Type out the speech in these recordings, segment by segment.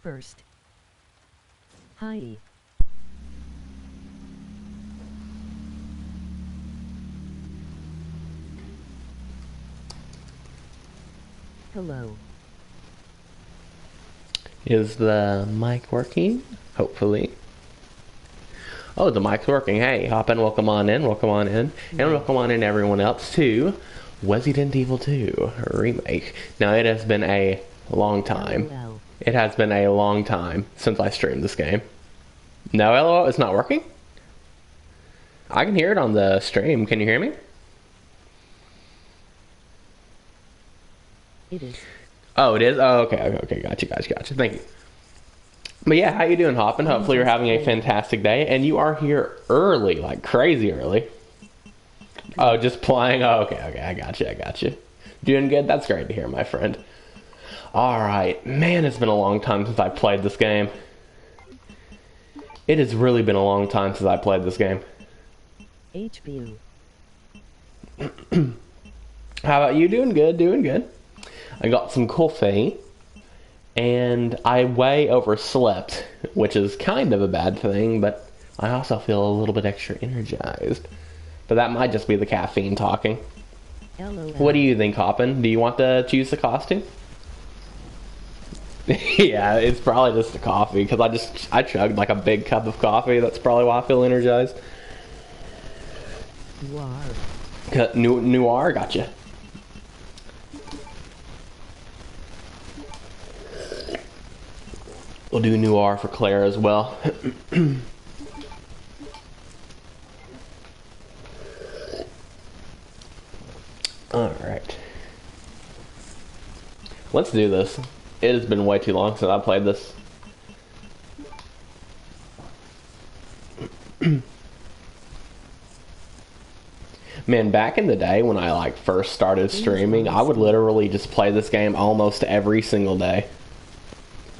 first. Hi. Hello. Is the mic working? Hopefully. Oh, the mic's working. Hey, hop in, welcome on in, and welcome on in everyone else to Resident Evil 2 Remake. Now, it has been a long time. LOL. It has been a long time since I streamed this game. No, LOL, it's not working? I can hear it on the stream. Can you hear me? It is. Oh, it is? Oh, okay, gotcha. Thank you. But yeah, how you doing, Hoppin? Hopefully you're having a fantastic day, and you are here early, like crazy early. Oh, just playing? Oh, okay, I gotcha. Doing good? That's great to hear, my friend. Alright, man, it's been a long time since I played this game. It has really been a long time since I played this game. HBU. How about you? Doing good. I got some coffee, and I way overslept, which is kind of a bad thing, but I also feel a little bit extra energized. But that might just be the caffeine talking. LOL. What do you think, Hoppin? Do you want to choose the costume? Yeah, it's probably just the coffee, because I chugged like a big cup of coffee. That's probably why I feel energized. Noir, gotcha. We'll do Noir for Claire as well. Alright. Let's do this. It has been way too long since I played this. Man, back in the day when I like first started streaming, I would literally just play this game almost every single day.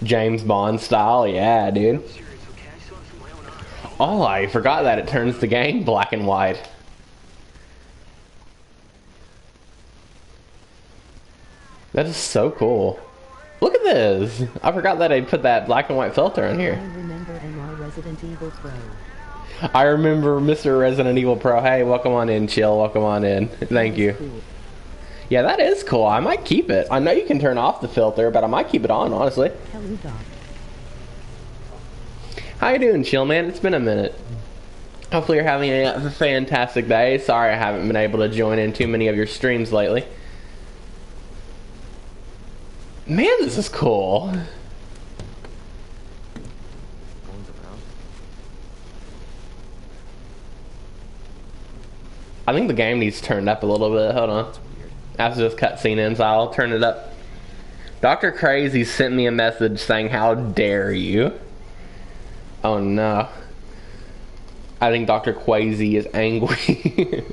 James Bond style, yeah, dude. Oh, I forgot that it turns the game black and white. That is so cool. Look at this. I forgot that I put that black and white filter in here. I remember MR Resident Evil Pro. I remember Mr. Resident Evil Pro. Hey, welcome on in, Chill. Welcome on in. Thank you. Cool. Yeah, that is cool. I might keep it. I know you can turn off the filter, but I might keep it on, honestly. Hello, Doc. How you doing, Chill, man? It's been a minute. Hopefully you're having a fantastic day. Sorry I haven't been able to join in too many of your streams lately. Man, this is cool. I think the game needs turned up a little bit. Hold on. After this cutscene ends, I'll turn it up. Dr. Crazy sent me a message saying, "How dare you?" Oh no. I think Dr. Quasi is angry.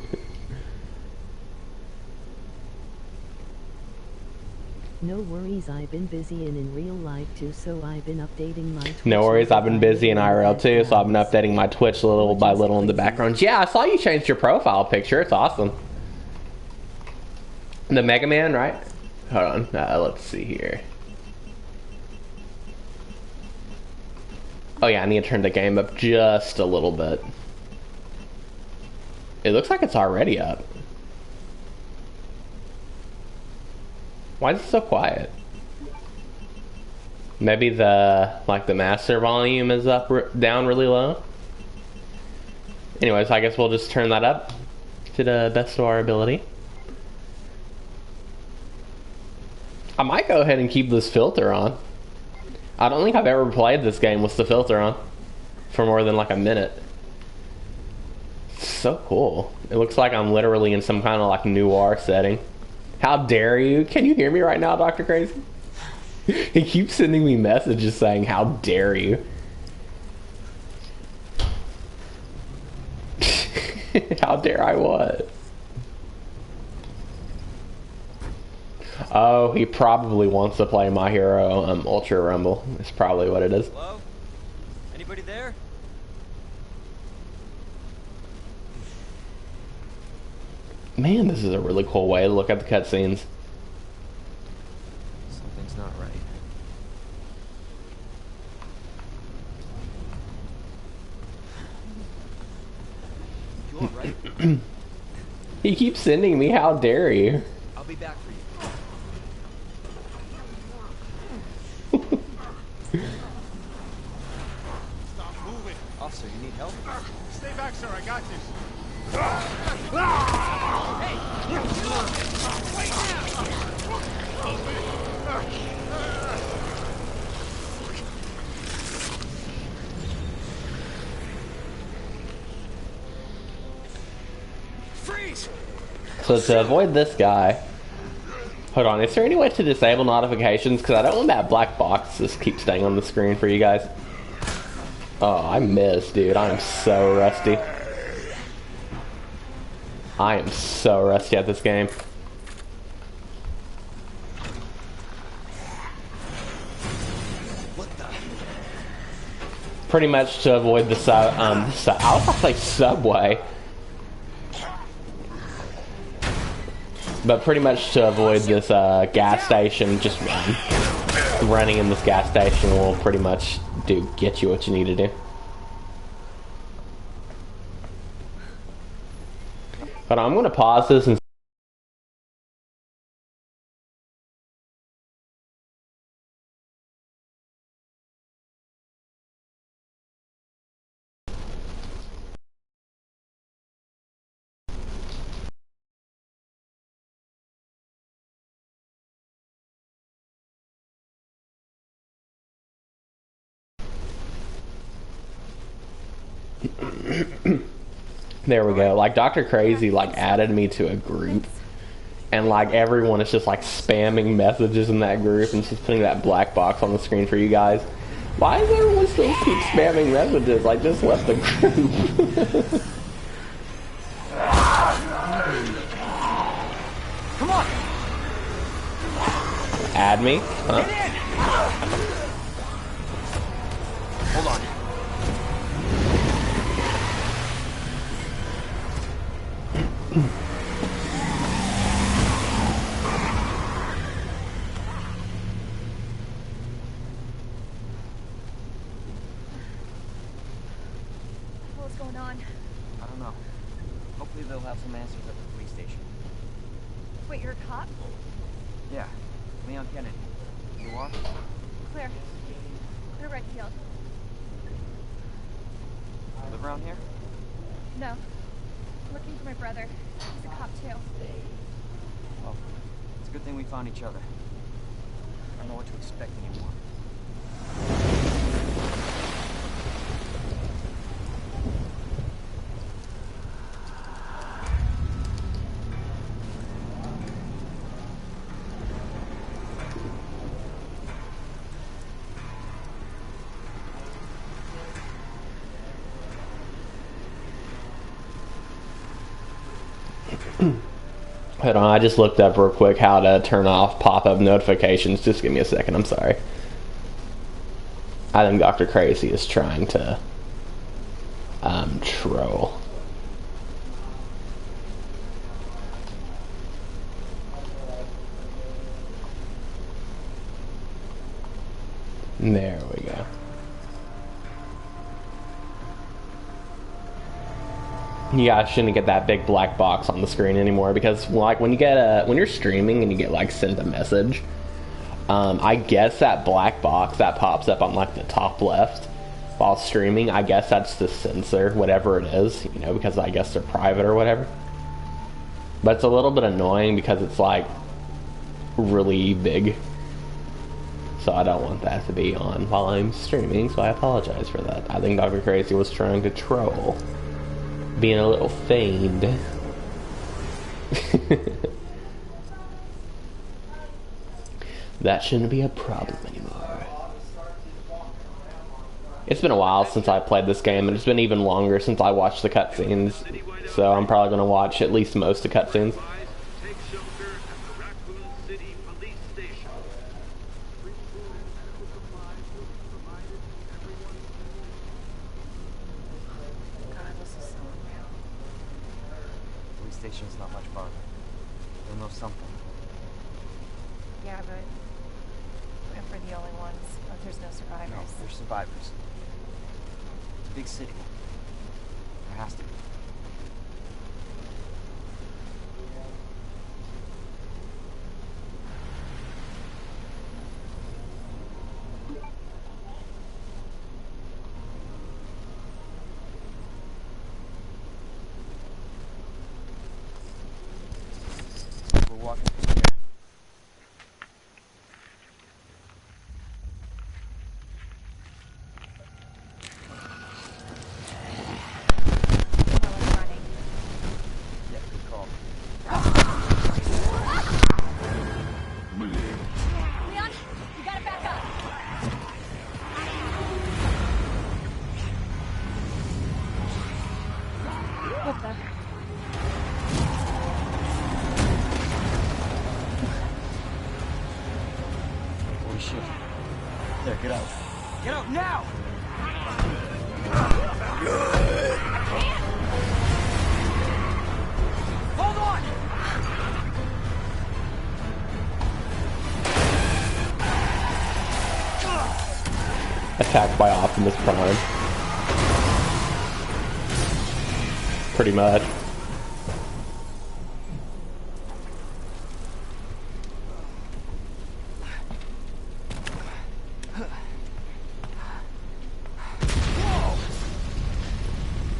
No worries, I've been busy and in real life too, so I've been updating my Twitch. No worries, I've been busy in IRL too, so I've been updating my Twitch little by little in the background. Yeah, I saw you changed your profile picture. It's awesome. The Mega Man, right? Hold on, let's see here. Oh yeah, I need to turn the game up just a little bit. It looks like it's already up. Why is it so quiet? Maybe the master volume is down really low. Anyways, I guess we'll just turn that up to the best of our ability. I might go ahead and keep this filter on. I don't think I've ever played this game with the filter on for more than like a minute. So cool. It looks like I'm literally in some kind of like noir setting. How dare you? Can you hear me right now, Dr. Crazy? He keeps sending me messages saying, "How dare you?" How dare I what? Oh, he probably wants to play My Hero Ultra Rumble. That's probably what it is. Hello? Anybody there? Man, this is a really cool way to look at the cutscenes. Something's not right. He keeps sending me, how dare you? I'll be back for you. Stop moving. Officer, you need help? Stay back, sir. I got this. Freeze! So to avoid this guy, hold on, is there any way to disable notifications? Because I don't want that black box to just keep staying on the screen for you guys. Oh, I missed, dude. I am so rusty. I am so rusty at this game. What the? Pretty much to avoid the I was about to say subway. But pretty much to avoid this gas station, just running in this gas station will pretty much get you what you need to do. But I'm going to pause this and there we go. Like Dr. Crazy like added me to a group, and like everyone is just like spamming messages in that group and just putting that black box on the screen for you guys. Why does everyone still keep spamming messages? I just left the group. Come on! Add me? Huh? Hold on. What's going on? I don't know. Hopefully they'll have some answers at the police station. Wait, you're a cop? Yeah. Leon Kennedy. You are? Claire. Claire Redfield. Live around here? No. I'm looking for my brother. He's a cop too. Oh. It's a good thing we found each other. I don't know what to expect anymore. Hold on, I just looked up real quick how to turn off pop-up notifications. Just give me a second, I'm sorry. I think Dr. Crazy is trying to troll. There we go. You guys shouldn't get that big black box on the screen anymore, because like when you're streaming and you get like sent a message, I guess that black box that pops up on like the top left while streaming, I guess that's to censor whatever it is, you know, because I guess they're private or whatever. But it's a little bit annoying because it's like really big, so I don't want that to be on while I'm streaming, so I apologize for that. I think Dr. Crazy was trying to troll, being a little fiend. That shouldn't be a problem anymore. It's been a while since I played this game, and it's been even longer since I watched the cutscenes, so I'm probably going to watch at least most of the cutscenes. Take shelter at the Raccoon City Police Station. Free food and medical supplies will be provided to everyone. God, this is so unreal. Police station's not much farther. They'll know something. Yeah, but if we're the only ones, if there's no survivors. No, they're survivors. It's a big city. There has to be. Get out now! Hold on! Attacked by Optimus Prime. Pretty much.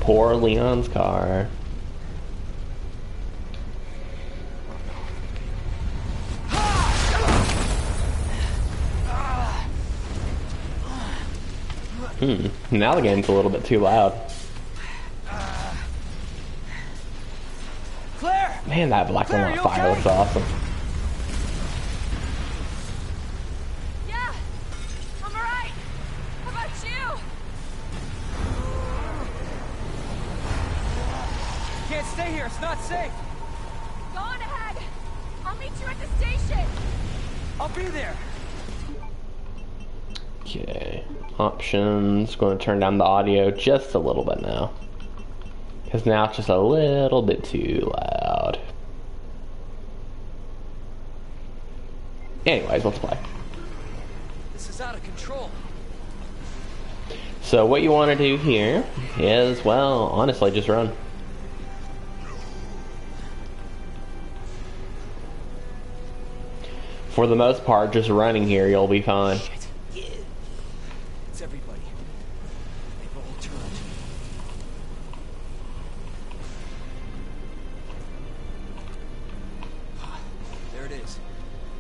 Poor Leon's car. Now the game's a little bit too loud. Claire! Man, that black and Claire, white you fire okay? looks awesome. Yeah, I'm alright. How about you? Can't stay here, it's not safe! Go on ahead. I'll meet you at the station. I'll be there! Okay, options. Going to turn down the audio just a little bit now. Because now it's just a little bit too loud. Anyways, let's play. This is out of control. So what you want to do here is, well, honestly, just run. For the most part, just running here, you'll be fine. It's everybody. They've all turned. There it is.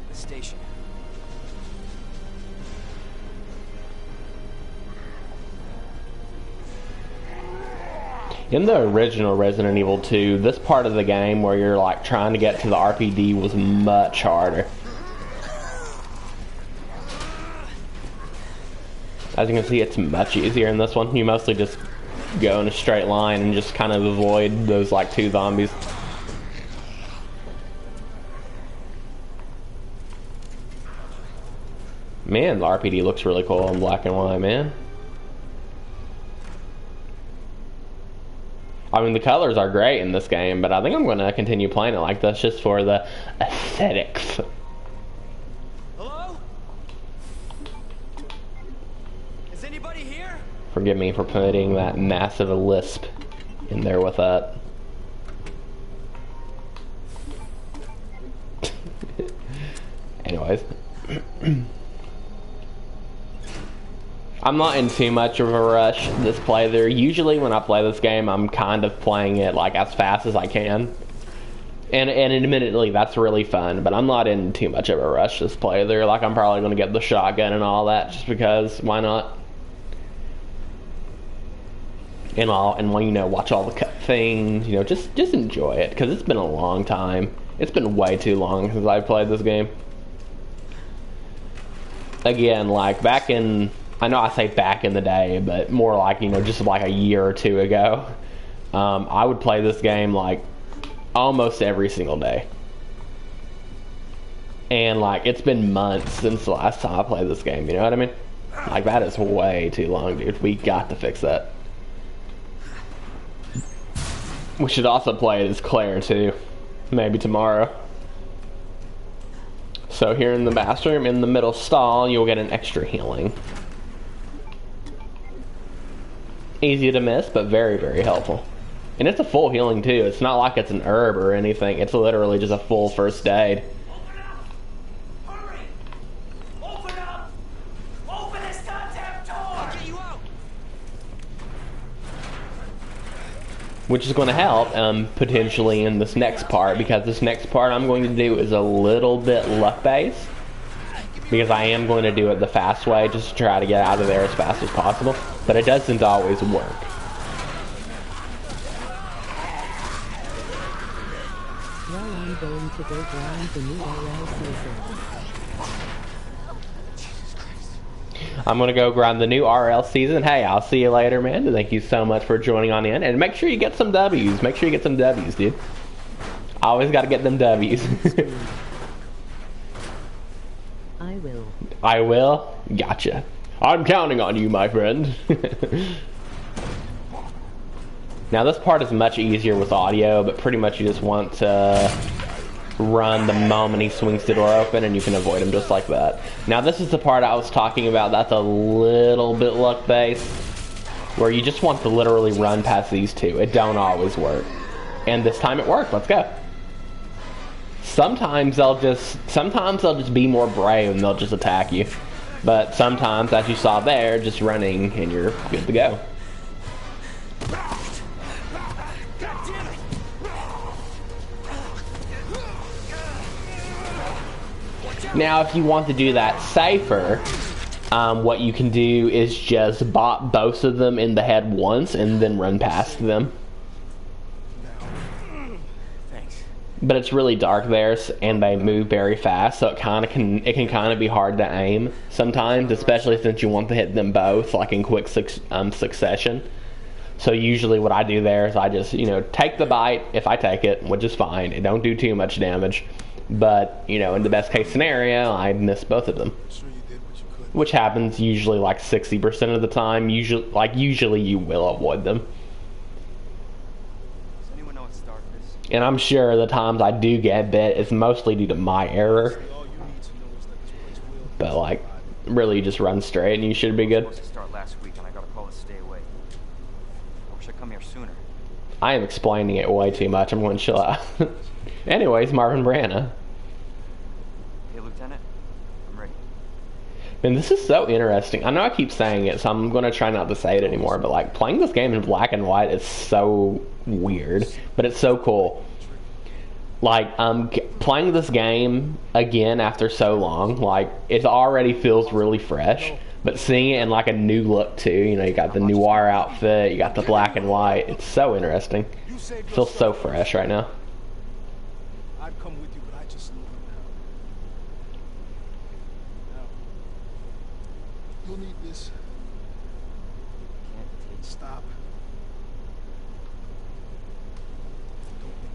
The station. In the original Resident Evil 2, this part of the game where you're like trying to get to the RPD was much harder. As you can see, it's much easier in this one. You mostly just go in a straight line and just kind of avoid those like two zombies. Man, the RPD looks really cool in black and white, man. I mean, the colors are great in this game, but I think I'm going to continue playing it like this just for the aesthetics. Hello? Is anybody here? Forgive me for putting that massive lisp in there with that. Anyways. I'm not in too much of a rush this playthrough. Usually when I play this game, I'm kind of playing it like as fast as I can. And admittedly, that's really fun, but I'm not in too much of a rush this playthrough. Like, I'm probably going to get the shotgun and all that just because, why not? And you know, watch all the cut things, you know, just enjoy it, because it's been a long time. It's been way too long since I've played this game. Again, like, back in... I know I say back in the day, but more like, you know, just like a year or two ago. I would play this game like almost every single day. And like, it's been months since the last time I played this game, you know what I mean? Like, that is way too long, dude. We got to fix that. We should also play it as Claire too. Maybe tomorrow. So here in the bathroom, in the middle stall, you'll get an extra healing. Easy to miss, but very, very helpful. And it's a full healing too. It's not like it's an herb or anything. It's literally just a full first aid. Open up! Hurry! Open up! Open this goddamn door! I'll get you out! Which is going to help potentially in this next part, because this next part I'm going to do is a little bit luck based. Because I am going to do it the fast way, just to try to get out of there as fast as possible. But it doesn't always work. Well, I'm going to go grind the new RL season. I'm going to go grind the new RL season. Hey, I'll see you later, man. Thank you so much for joining on in. And make sure you get some W's. Make sure you get some W's, dude. I always got to get them W's. I will. I will? Gotcha. I'm counting on you, my friend. Now this part is much easier with audio, but pretty much you just want to run the moment he swings the door open and you can avoid him just like that. Now this is the part I was talking about that's a little bit luck based, where you just want to literally run past these two. It don't always work. And this time it worked. Let's go. Sometimes they'll just be more brave and they'll just attack you. But sometimes, as you saw there, just running and you're good to go. Now, if you want to do that safer, what you can do is just bop both of them in the head once and then run past them. Thanks. But it's really dark there, and they move very fast, so it can kind of be hard to aim sometimes, especially since you want to hit them both like in quick succession. So usually what I do there is I just, take the bite if I take it, which is fine. It don't do too much damage. But, in the best case scenario, I miss both of them. Which happens usually like 60% of the time. Usually you will avoid them. Does anyone know what Stark is? And I'm sure the times I do get bit, it's mostly due to my error. But, really you just run straight and you should be good. I was supposed to start last week and I got a call to stay away. I wish I'd come here sooner. I am explaining it way too much. I'm going to chill out. Anyways, Marvin Branagh. Hey, Lieutenant. I'm ready. Man, this is so interesting. I know I keep saying it, so I'm going to try not to say it anymore, but playing this game in black and white is so weird, but it's so cool. Playing this game again after so long, it already feels really fresh, but seeing it in a new look too, you got the noir outfit, you got the black and white, it's so interesting. It feels so fresh right now. I'd come with you, but I just need you now. You'll need this. Can't take Stop.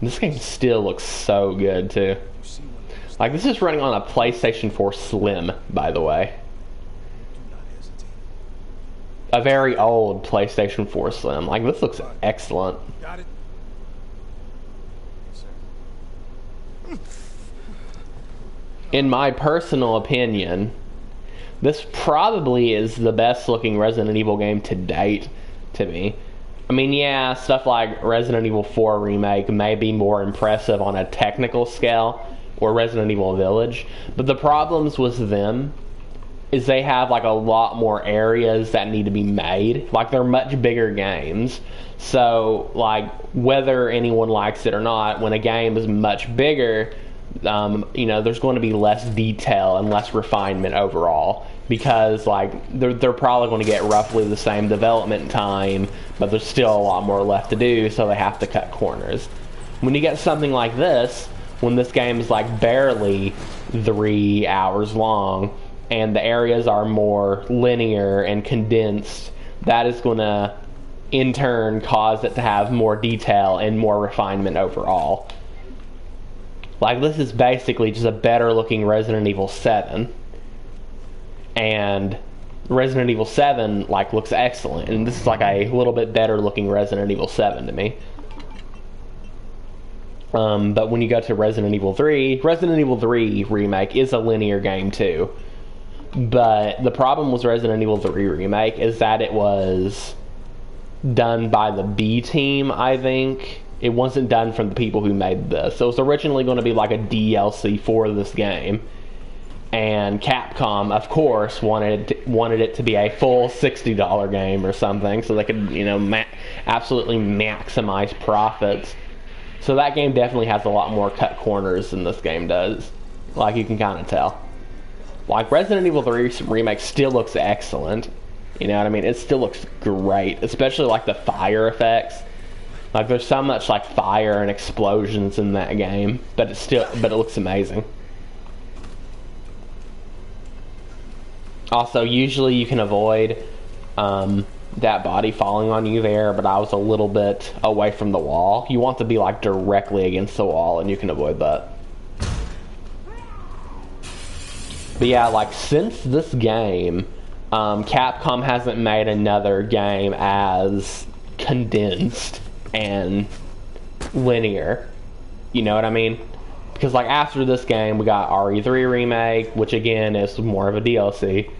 This game still looks so good too. You see one of those. This is running on a PlayStation 4 Slim, by the way. Do not hesitate. A very old PlayStation 4 Slim. This looks excellent. Got it? Yes, sir. In my personal opinion, this probably is the best looking Resident Evil game to date to me. I mean, yeah, stuff like Resident Evil 4 Remake may be more impressive on a technical scale, or Resident Evil Village, but the problems with them is they have a lot more areas that need to be made. They're much bigger games. So, whether anyone likes it or not, when a game is much bigger, there's going to be less detail and less refinement overall, because they're probably going to get roughly the same development time, but there's still a lot more left to do, so they have to cut corners. When you get something like this, when this game is barely 3 hours long and the areas are more linear and condensed, that is going to in turn cause it to have more detail and more refinement overall. This is basically just a better looking Resident Evil 7. And Resident Evil 7, looks excellent. And this is a little bit better looking Resident Evil 7 to me. But when you go to Resident Evil 3 Remake is a linear game too. But the problem with Resident Evil 3 Remake is that it was done by the B team, I think. It wasn't done from the people who made this. So it was originally going to be a DLC for this game. And Capcom, of course, wanted it to be a full $60 game or something, so they could, absolutely maximize profits. So that game definitely has a lot more cut corners than this game does. You can kind of tell. Resident Evil 3 Remake still looks excellent. You know what I mean? It still looks great, especially the fire effects. There's so much fire and explosions in that game, but it looks amazing. Also, usually you can avoid that body falling on you there, but I was a little bit away from the wall. You want to be directly against the wall, and you can avoid that. But yeah, since this game Capcom hasn't made another game as condensed and linear. You know what I mean? Because like after this game, we got RE3 Remake, which again is more of a DLC.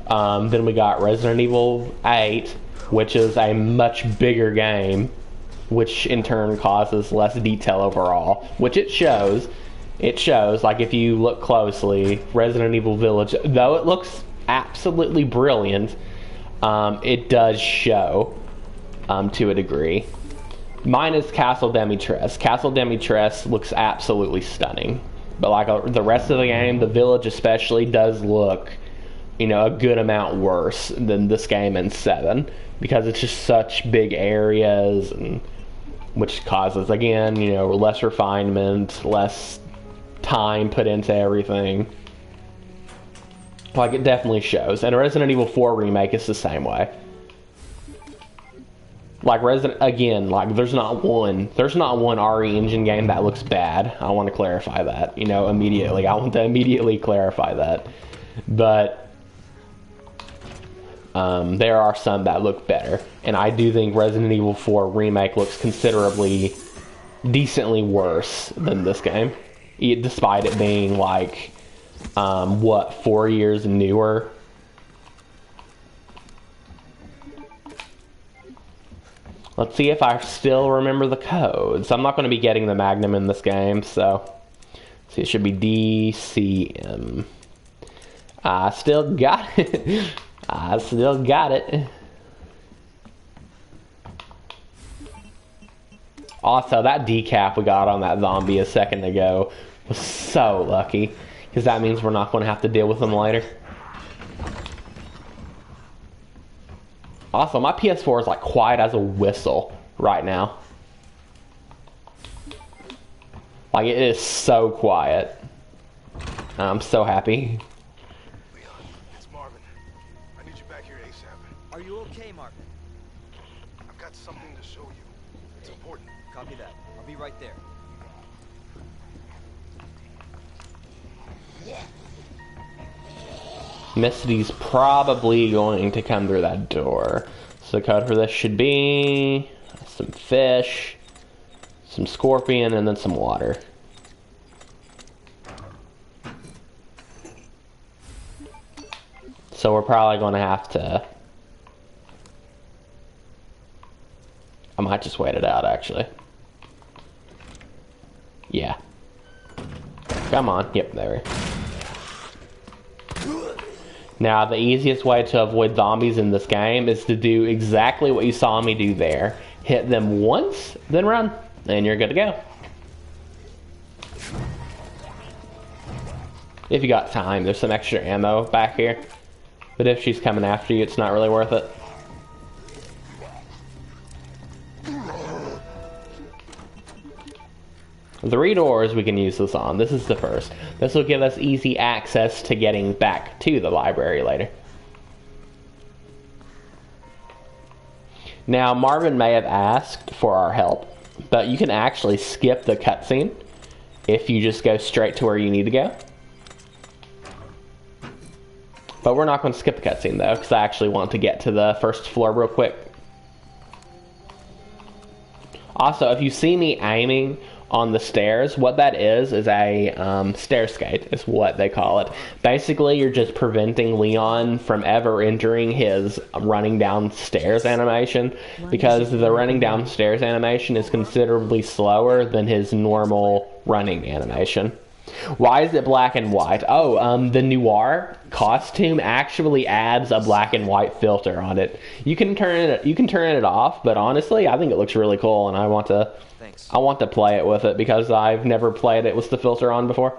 Then we got Resident Evil 8, which is a much bigger game, which in turn causes less detail overall, which it shows. It shows, like if you look closely, Resident Evil Village, though it looks absolutely brilliant, it does show to a degree. Mine is Castle Demitresque. Castle Demitresque looks absolutely stunning. But like the rest of the game, the village especially does look, you know, a good amount worse than this game in 7. Because it's just such big areas, and which causes, again, you know, less refinement, less time put into everything. Like, it definitely shows. And Resident Evil 4 Remake is the same way. Like, there's not one RE Engine game that looks bad. I want to clarify that, you know, immediately. I want to immediately clarify that. But there are some that look better. And I do think Resident Evil 4 Remake looks considerably, decently worse than this game. Despite it being, like, 4 years newer. Let's see if I still remember the codes. I'm not going to be getting the Magnum in this game, so... See, it should be DCM. I still got it. I still got it. Also, that decap we got on that zombie a second ago was so lucky. Because that means we're not going to have to deal with them later. Also, my PS4 is like quiet as a whistle right now. Like, it is so quiet. I'm so happy. Leon, it's Marvin. I need you back here ASAP. Are you okay, Marvin? I've got something to show you. It's important. Copy that. I'll be right there. Misty's probably going to come through that door. So the code for this should be some fish, some scorpion, and then some water. So we're probably going to have to... I might just wait it out, actually. Yeah. Come on. Yep, there we go. Now, the easiest way to avoid zombies in this game is to do exactly what you saw me do there. Hit them once, then run, and you're good to go. If you got time, there's some extra ammo back here. But if she's coming after you, it's not really worth it. 3 doors we can use this on. This is the first. This will give us easy access to getting back to the library later. Now, Marvin may have asked for our help, but you can actually skip the cutscene if you just go straight to where you need to go. But we're not going to skip the cutscene though, because I actually want to get to the first floor real quick. Also, if you see me aiming on the stairs, what that is a stair skate, is what they call it. Basically, you're just preventing Leon from ever entering his running downstairs animation, because the running downstairs animation is considerably slower than his normal running animation. Why is it black and white? Oh, the Noir costume actually adds a black and white filter on it. You can turn it off, but honestly, I think it looks really cool, and I want to play it with it because I've never played it with the filter on before.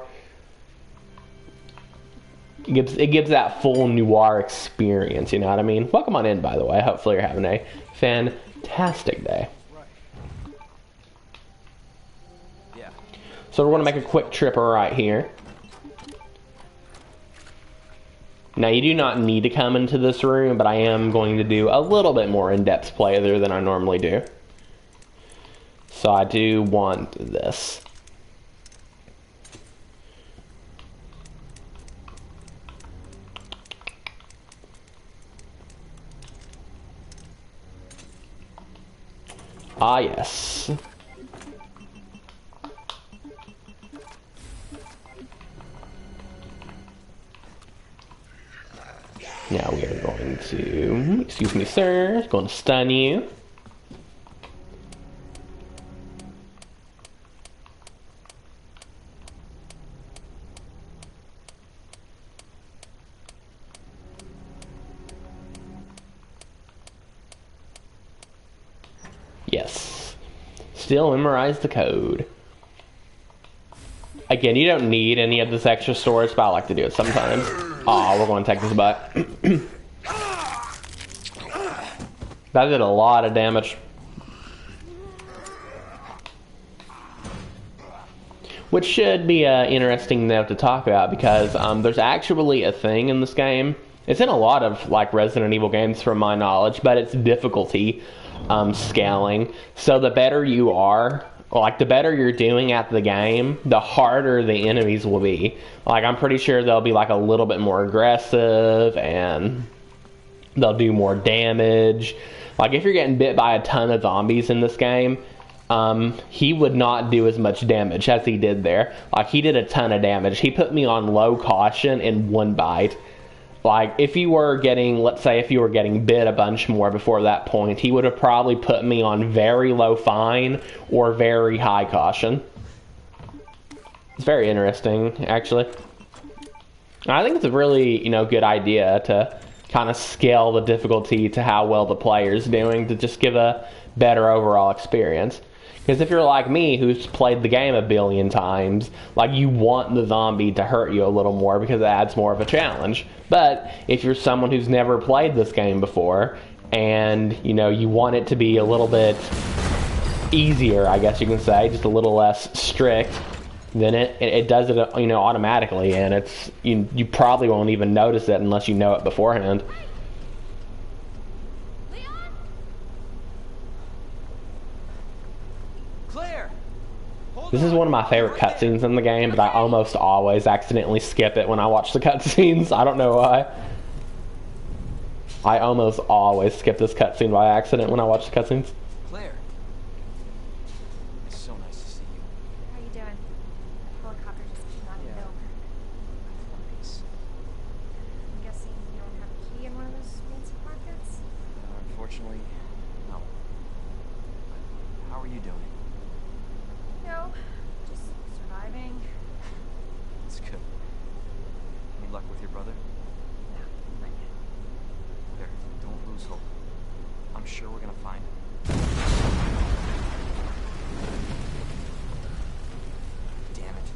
It gives that full Noir experience, you know what I mean? Welcome on in, by the way. Hopefully you're having a fantastic day. So we're going to make a quick trip right here. Now, you do not need to come into this room, but I am going to do a little bit more in-depth playthrough than I normally do. So I do want this. Ah, yes. Now we are going to, excuse me, sir, going to stun you. Yes. Still memorize the code. Again, you don't need any of this extra storage, but I like to do it sometimes. Aw, we're going to take this butt. That did a lot of damage. Which should be an interesting note to talk about, because there's actually a thing in this game. It's in a lot of like Resident Evil games from my knowledge, but it's difficulty scaling. So the better you are, like the better you're doing at the game, the harder the enemies will be. Like I'm pretty sure they'll be like a little bit more aggressive and they'll do more damage. Like if you're getting bit by a ton of zombies in this game, he would not do as much damage as he did there. Like he did a ton of damage. He put me on low caution in one bite. Like if you were getting, let's say if you were getting bit a bunch more before that point, he would have probably put me on very low fine or very high caution. It's very interesting, actually. I think it's a really, good idea to kind of scale the difficulty to how well the player's doing to just give a better overall experience. Because if you're like me, who's played the game a billion times, like you want the zombie to hurt you a little more because it adds more of a challenge. But if you're someone who's never played this game before, and you want it to be a little bit easier, I guess you can say, just a little less strict, then it does it automatically, and it's you probably won't even notice it unless you know it beforehand. This is one of my favorite cutscenes in the game, but I almost always accidentally skip it when I watch the cutscenes. I don't know why. I almost always skip this cutscene by accident when I watch the cutscenes. Claire. It's so nice to see you. How you doing? Helicopter just came out of nowhere. Nice. I'm guessing you don't have a key in one of those fancy pockets? Unfortunately, no. How are you doing? No, just surviving. It's good. Any luck with your brother? No, not yet. There, don't lose hope. I'm sure we're gonna find him. Damn it.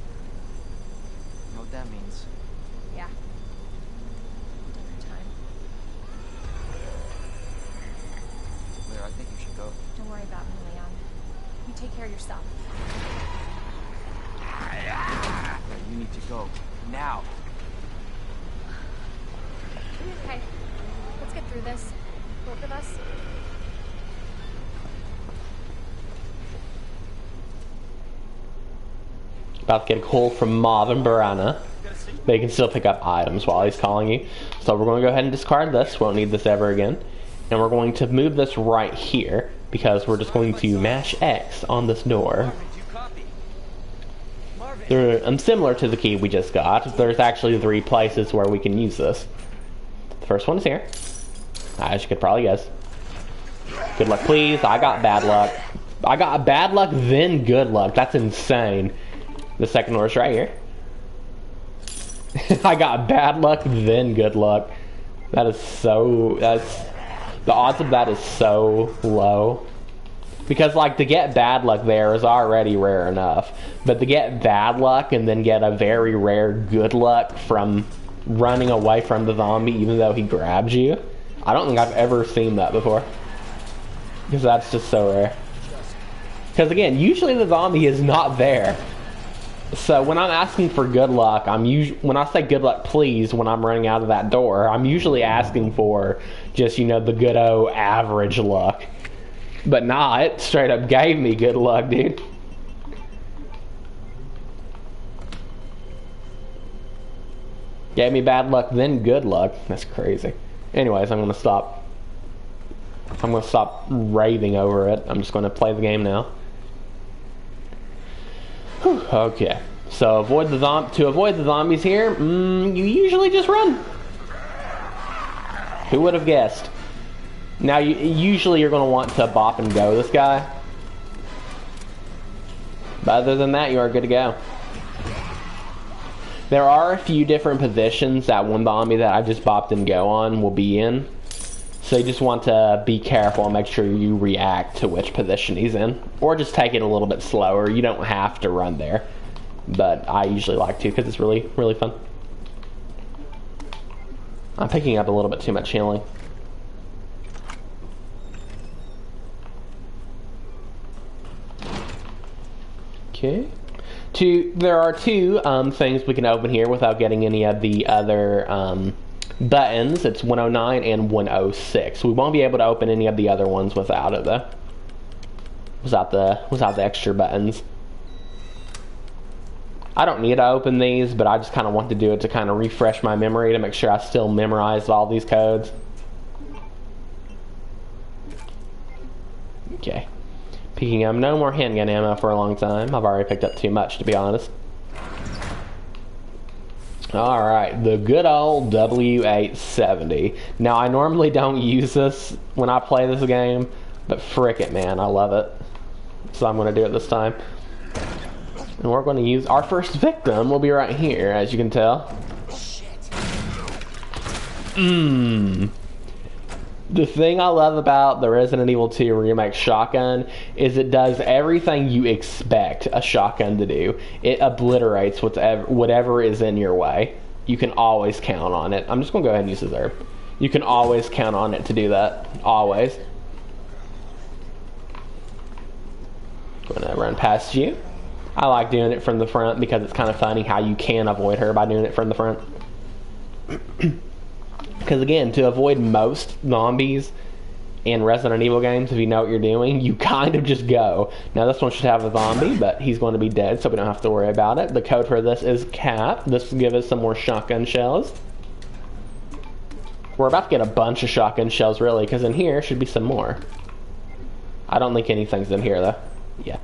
You know what that means? Yeah. Dinner time. Claire, I think you should go. Don't worry about me, Leon. You take care of yourself. Claire, you need to go. Now. Okay, let's get through this. Both of us. About to get a call from Marvin Barana, but you can still pick up items while he's calling you. So we're going to go ahead and discard this. Won't need this ever again. And we're going to move this right here, because we're just going to mash X on this door. Similar to the key we just got, there's actually 3 places where we can use this. The first one is here, as you could probably guess. Good luck, please. I got bad luck. I got bad luck, then good luck. That's insane. The second one is right here. I got bad luck, then good luck. The odds of that is so low. Because, like, to get bad luck there is already rare enough. But to get bad luck and then get a very rare good luck from running away from the zombie even though he grabs you, I don't think I've ever seen that before. Because that's just so rare. Because, again, usually the zombie is not there. So when I'm asking for good luck, when I say good luck please when I'm running out of that door, I'm usually asking for just, the good old average luck. But nah, it straight up gave me good luck, dude. Gave me bad luck, then good luck. That's crazy. Anyways, I'm gonna stop. I'm gonna stop raving over it. I'm just gonna play the game now. Whew, okay. So to avoid the zombies here, you usually just run. Who would have guessed? Now, usually you're going to want to bop and go this guy. But other than that, you are good to go. There are a few different positions that one zombie that I just bopped and go on will be in. So you just want to be careful and make sure you react to which position he's in. Or just take it a little bit slower. You don't have to run there. But I usually like to because it's really, really fun. I'm picking up a little bit too much healing. Okay. There are two things we can open here without getting any of the other buttons. It's 109 and 106. We won't be able to open any of the other ones without it though. Without the extra buttons. I don't need to open these, but I just kind of want to do it to kind of refresh my memory to make sure I still memorized all these codes. Okay. Picking up no more handgun ammo for a long time. I've already picked up too much, to be honest. Alright, the good old W870. Now, I normally don't use this when I play this game, but frick it, man, I love it. So I'm going to do it this time. And we're going to use our first victim will be right here, as you can tell. The thing I love about the Resident Evil 2 Remake shotgun is it does everything you expect a shotgun to do. It obliterates whatever is in your way. You can always count on it. I'm just going to go ahead and use this herb. You can always count on it to do that. Always. Going to run past you. I like doing it from the front because it's kind of funny how you can avoid her by doing it from the front. Because again, to avoid most zombies in Resident Evil games, if you know what you're doing, you kind of just go. Now this one should have a zombie, but he's going to be dead, so we don't have to worry about it. The code for this is CAP. This will give us some more shotgun shells. We're about to get a bunch of shotgun shells, really, because in here should be some more. I don't think anything's in here, though. Yeah.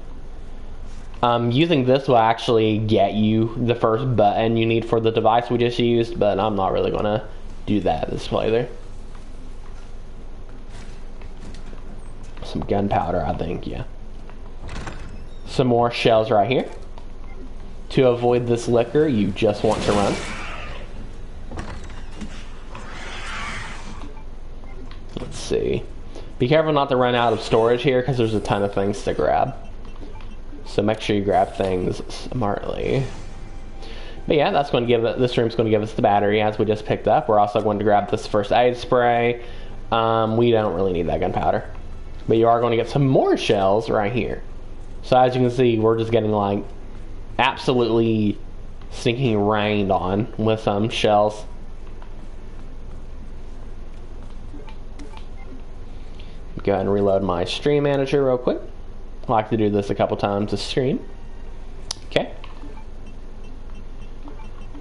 Using this will actually get you the first button you need for the device we just used, but I'm not really going to do that this playthrough. Some gunpowder, I think, yeah. Some more shells right here. To avoid this liquor, you just want to run. Let's see. Be careful not to run out of storage here because there's a ton of things to grab. So make sure you grab things smartly. But yeah, that's going to give it. This room's going to give us the battery as we just picked up. We're also going to grab this first aid spray. We don't really need that gunpowder, but you are going to get some more shells right here. So as you can see, we're just getting like absolutely stinking rained on with some shells. Go ahead and reload my stream manager real quick. I like to do this a couple times a stream. Okay.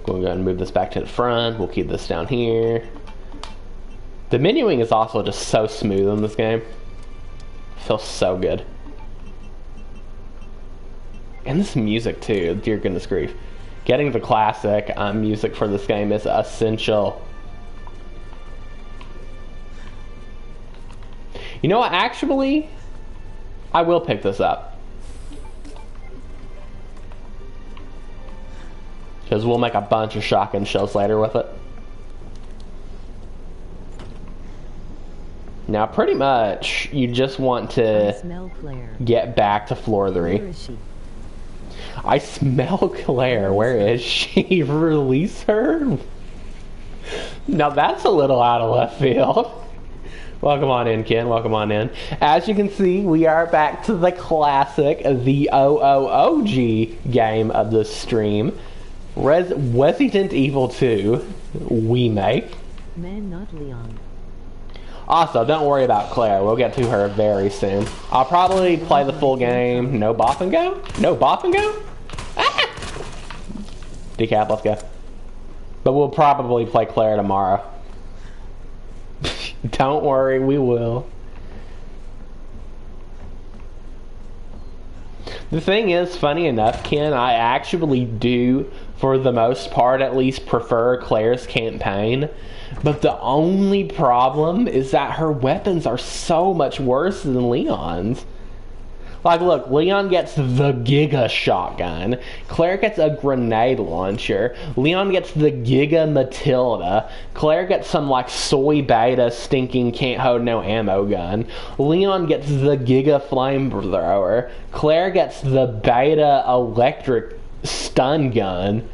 We'll go ahead and move this back to the front. We'll keep this down here. The menuing is also just so smooth in this game. It feels so good. And this music too, dear goodness grief. Getting the classic music for this game is essential. You know what, actually, I will pick this up. Because we'll make a bunch of shotgun shells later with it. Now, pretty much, you just want I smell Claire. get back to floor 3. Where is she? I smell Claire. Where is she? Release her? Now, that's a little out of left field. Welcome on in, Ken. Welcome on in. As you can see, we are back to the classic, the OOOG game of the stream. Resident Evil 2 Remake. Man, not Leon. Also, don't worry about Claire. We'll get to her very soon. I'll probably play the full game. No bop and go? No bop and go? Ah! Decap, let's go. But we'll probably play Claire tomorrow. Don't worry, we will. The thing is, funny enough, Ken, I actually do, for the most part at least, prefer Claire's campaign. But the only problem is that her weapons are so much worse than Leon's. Like, look, Leon gets the Giga shotgun. Claire gets a grenade launcher. Leon gets the Giga Matilda. Claire gets some, like, soy beta stinking can't hold no ammo gun. Leon gets the Giga flamethrower. Claire gets the beta electric stun gun.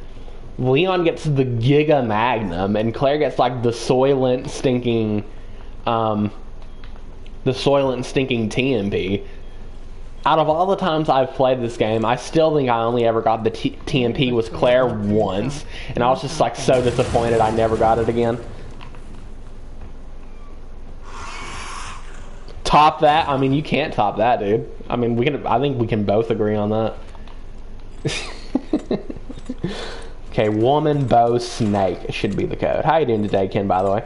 Leon gets the Giga Magnum. And Claire gets, like, the Soylent stinking TMP. Out of all the times I've played this game, I still think I only ever got the TMP with Claire once, and I was just like so disappointed I never got it again. Top that? I mean, you can't top that, dude. I mean, I think we can both agree on that. Okay, woman, bow, snake should be the code. How you doing today, Ken, by the way?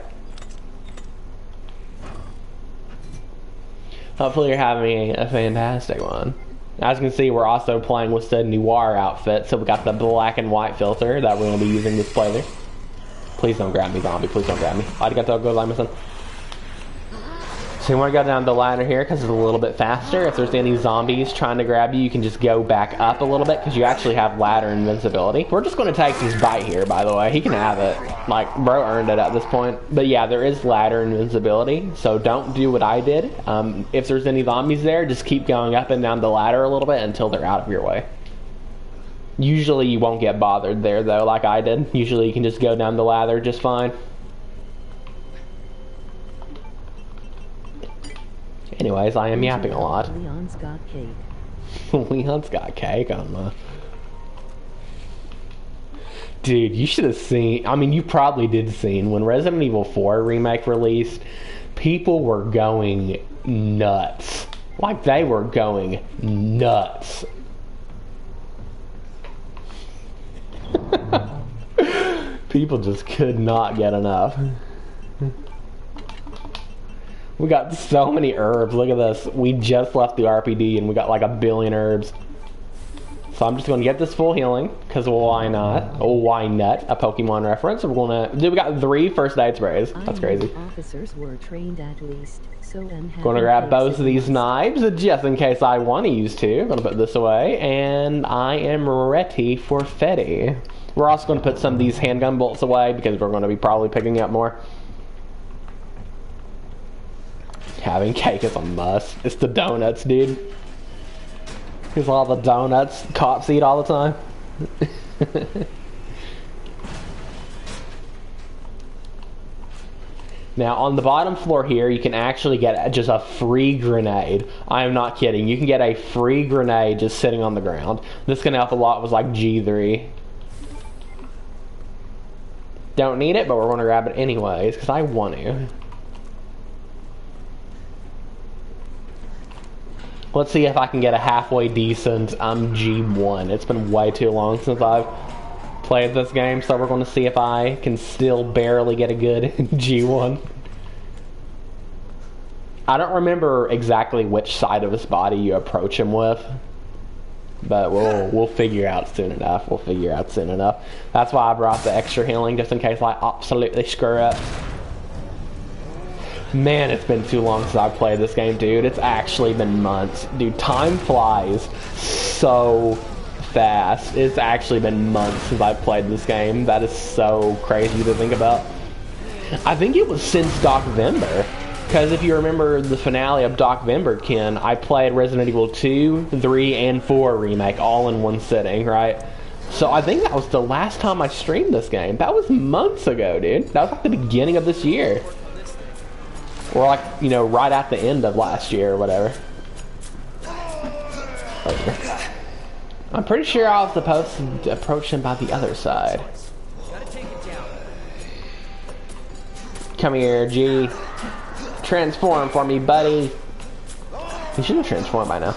Hopefully you're having a fantastic one. As you can see, we're also playing with the Noir outfit, so we got the black and white filter that we're going to be using this playthrough. Please don't grab me, zombie. Please don't grab me. Arigatou gozaimasu. So you want to go down the ladder here because it's a little bit faster. If there's any zombies trying to grab you, you can just go back up a little bit because you actually have ladder invincibility. We're just going to take his bite here, by the way. He can have it. Like, bro earned it at this point. But yeah, there is ladder invincibility, so don't do what I did. If there's any zombies there, just keep going up and down the ladder a little bit until they're out of your way. Usually you won't get bothered there, though, like I did. Usually you can just go down the ladder just fine. Anyways, I am yapping a lot. Leon's got cake. Leon's got cake on the... Dude, you should have seen... I mean, you probably did see when Resident Evil 4 Remake released, people were going nuts. Like, they were going nuts. People just could not get enough. We got so many herbs. Look at this. We just left the RPD and we got like 1 billion herbs. So I'm just going to get this full healing because why not? Oh, why not? A Pokemon reference. We're going to... Dude, we got 3 first aid sprays. That's crazy. Officers were trained at least, so going to grab both of these knives just in case I want to use 2. I'm going to put this away and I am ready for Fetty. We're also going to put some of these handgun bolts away because we're going to be probably picking up more. Having cake is a must. It's the donuts, dude. Because all the donuts cops eat all the time. Now, on the bottom floor here, you can actually get just a free grenade. I am not kidding. You can get a free grenade just sitting on the ground. This can help a lot with like G3. Don't need it, but we're going to grab it anyways because I want to. Let's see if I can get a halfway decent G1. It's been way too long since I've played this game, so we're going to see if I can still barely get a good G1. I don't remember exactly which side of his body you approach him with, but we'll figure out soon enough. We'll figure out soon enough. That's why I brought the extra healing, just in case I absolutely screw up. Man, it's been too long since I've played this game, dude. It's actually been months. Dude, time flies so fast. It's actually been months since I've played this game. That is so crazy to think about. I think it was since Docvember. Because if you remember the finale of Docvember, Ken, I played Resident Evil 2, 3, and 4 Remake all in one sitting, right? So I think that was the last time I streamed this game. That was months ago, dude. That was like the beginning of this year. Or like, you know, right at the end of last year or whatever. I'm pretty sure I was supposed to approach him by the other side. Come here, G. Transform for me, buddy. He should have transformed by now.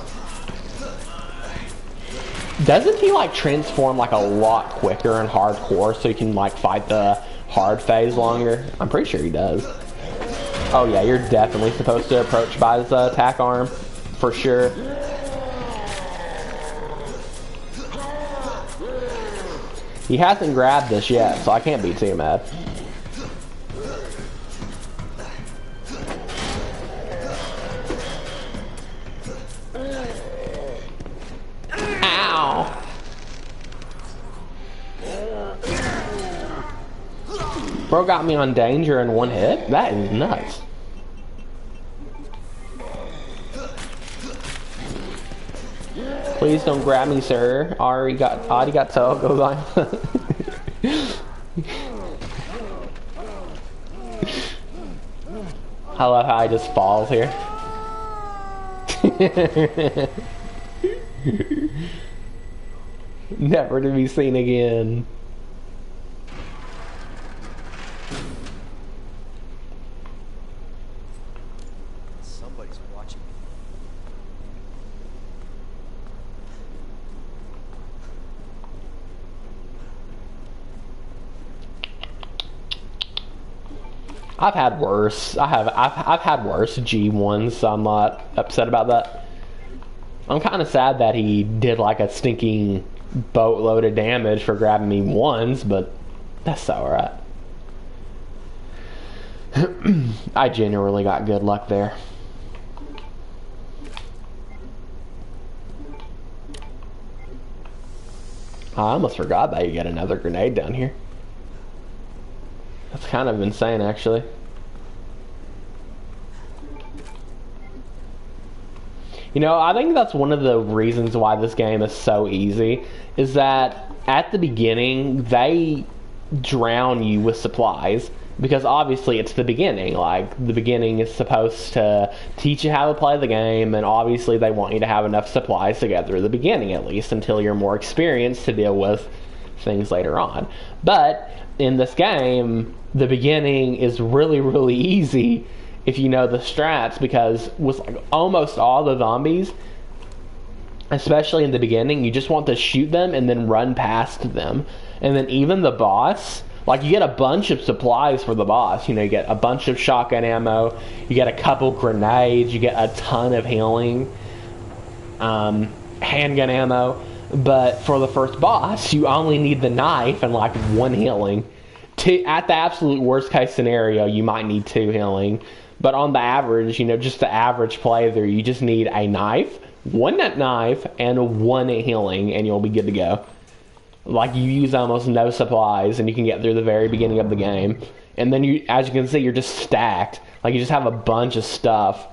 Doesn't he like transform like a lot quicker and hardcore so he can like fight the hard phase longer? I'm pretty sure he does. Oh yeah, you're definitely supposed to approach by his attack arm, for sure. He hasn't grabbed this yet, so I can't be too mad. Ow! Bro got me on danger in one hit? That is nuts. Please don't grab me, sir. Arigato gozaimasu. I love how I just falls here. Never to be seen again. Somebody's watching me. I've had worse. I've had worse G1s, so I'm not upset about that. I'm kind of sad that he did like a stinking boatload of damage for grabbing me once, but that's alright. I genuinely got good luck there. I almost forgot that you get another grenade down here. That's kind of insane, actually. You know, I think that's one of the reasons why this game is so easy, is that at the beginning, they drown you with supplies, because obviously it's the beginning. Like, the beginning is supposed to teach you how to play the game, and obviously they want you to have enough supplies to get through the beginning, at least, until you're more experienced to deal with things later on. But in this game, the beginning is really, really easy if you know the strats, because with like almost all the zombies, especially in the beginning, you just want to shoot them and then run past them. And then even the boss, like, you get a bunch of supplies for the boss. You know, you get a bunch of shotgun ammo, you get a couple grenades, you get a ton of healing, handgun ammo. But for the first boss, you only need the knife and like one healing. At the absolute worst case scenario, you might need 2 healing. But on the average, you know, just the average playthrough, you just need a knife, one knife, and 1 healing, and you'll be good to go. Like, you use almost no supplies, and you can get through the very beginning of the game. And then, you, as you can see, you're just stacked. Like, you just have a bunch of stuff.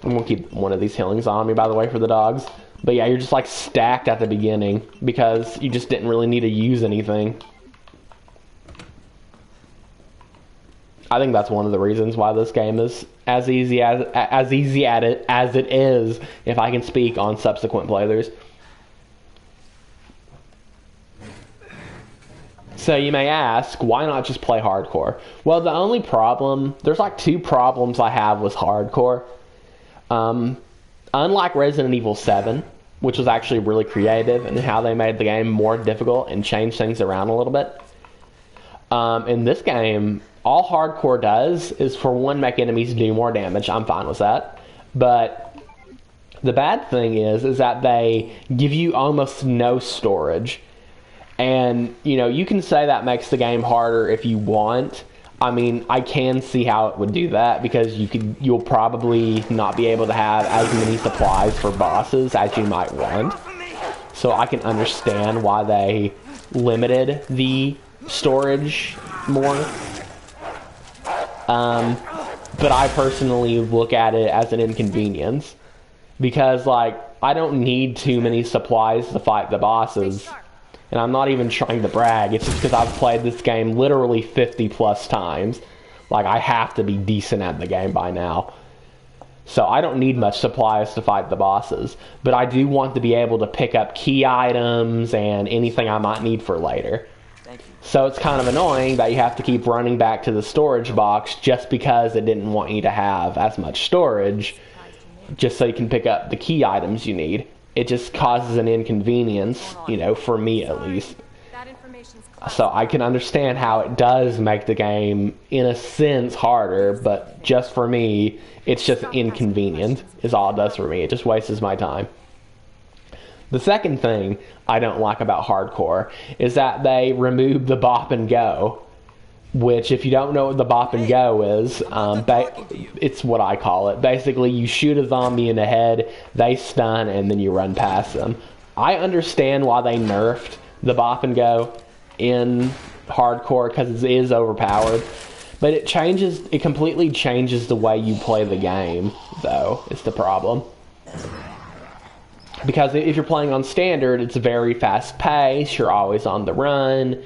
I'm gonna keep one of these healings on me, by the way, for the dogs. But yeah, you're just, like, stacked at the beginning, because you just didn't really need to use anything. I think that's one of the reasons why this game is as easy at it as it is, if I can speak on subsequent playthroughs. So you may ask, why not just play hardcore? Well, the only problem, there's like 2 problems I have with hardcore. Unlike Resident Evil 7, which was actually really creative in how they made the game more difficult and changed things around a little bit. In this game, all hardcore does is, for one, make enemies do more damage. I'm fine with that. But the bad thing is that they give you almost no storage. And, you know, you can say that makes the game harder if you want. I mean, I can see how it would do that, because you'll probably not be able to have as many supplies for bosses as you might want. So I can understand why they limited the storage more. But I personally look at it as an inconvenience, because, like, I don't need too many supplies to fight the bosses. And I'm not even trying to brag, it's just because I've played this game literally 50 plus times. Like, I have to be decent at the game by now. So I don't need much supplies to fight the bosses. But I do want to be able to pick up key items and anything I might need for later. So it's kind of annoying that you have to keep running back to the storage box just because it didn't want you to have as much storage, just so you can pick up the key items you need. It just causes an inconvenience, you know, for me at least. So I can understand how it does make the game, in a sense, harder, but just for me, it's just inconvenient, is all it does for me. It just wastes my time. The second thing I don't like about hardcore is that they remove the bop and go, which, if you don't know what the bop and go is, it's what I call it. Basically, you shoot a zombie in the head, they stun, and then you run past them. I understand why they nerfed the bop and go in hardcore, because it is overpowered, but it completely changes the way you play the game, though, is the problem. Because if you're playing on standard, it's very fast paced, you're always on the run.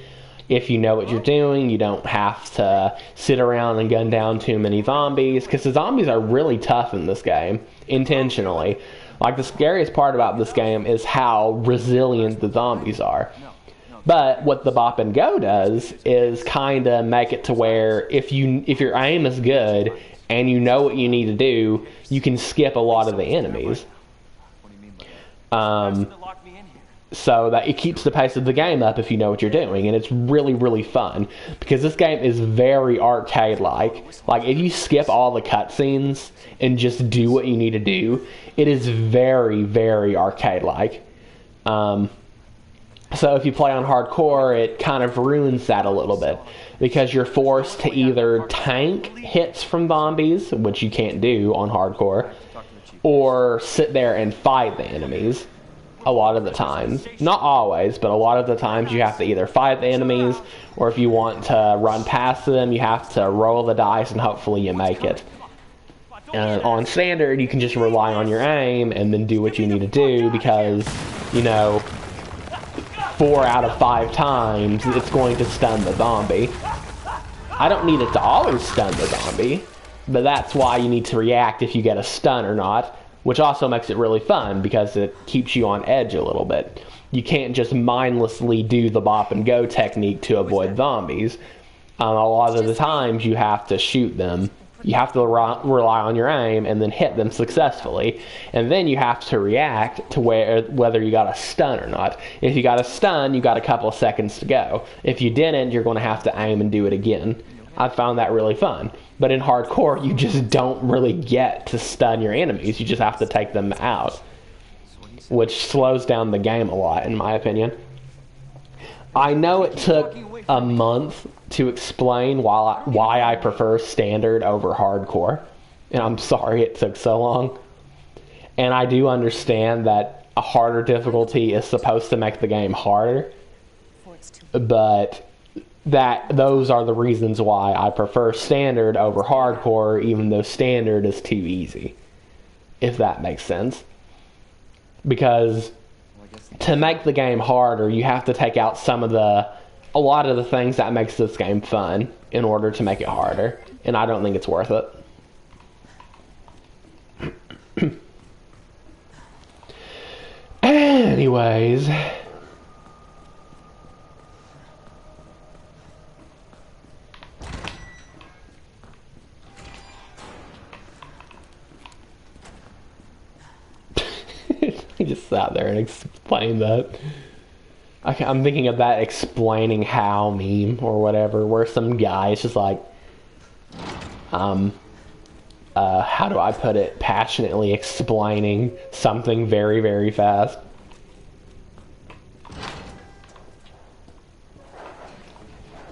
If you know what you're doing, you don't have to sit around and gun down too many zombies, because the zombies are really tough in this game, intentionally. Like, the scariest part about this game is how resilient the zombies are. But what the bop and go does is kind of make it to where if your aim is good and you know what you need to do, you can skip a lot of the enemies. So that it keeps the pace of the game up if you know what you're doing, and it's really, really fun, because this game is very arcade-like. Like, if you skip all the cutscenes and just do what you need to do, it is very, very arcade-like. So if you play on hardcore, it kind of ruins that a little bit, because you're forced to either tank hits from zombies, which you can't do on hardcore, or sit there and fight the enemies. A lot of the times. Not always, but a lot of the times you have to either fight the enemies, or if you want to run past them, you have to roll the dice and hopefully you make it. And on standard, you can just rely on your aim and then do what you need to do, because, you know, 4 out of 5 times it's going to stun the zombie. I don't need it to always stun the zombie, but that's why you need to react if you get a stun or not. Which also makes it really fun, because it keeps you on edge a little bit. You can't just mindlessly do the bop and go technique to avoid zombies. A lot of the times you have to shoot them. You have to rely on your aim and then hit them successfully. And then you have to react to whether you got a stun or not. If you got a stun, you got a couple of seconds to go. If you didn't, you're going to have to aim and do it again. I found that really fun. But in hardcore, you just don't really get to stun your enemies. You just have to take them out, which slows down the game a lot, in my opinion. I know it took a month to explain why I prefer standard over hardcore, and I'm sorry it took so long. And I do understand that a harder difficulty is supposed to make the game harder, but those are the reasons why I prefer standard over hardcore, even though standard is too easy, if that makes sense. Because to make the game harder, you have to take out a lot of the things that makes this game fun in order to make it harder, and I don't think it's worth it. Anyways, he just sat there and explained that. I'm thinking of that explaining how meme or whatever, where some guy is just like, how do I put it, passionately explaining something very, very fast.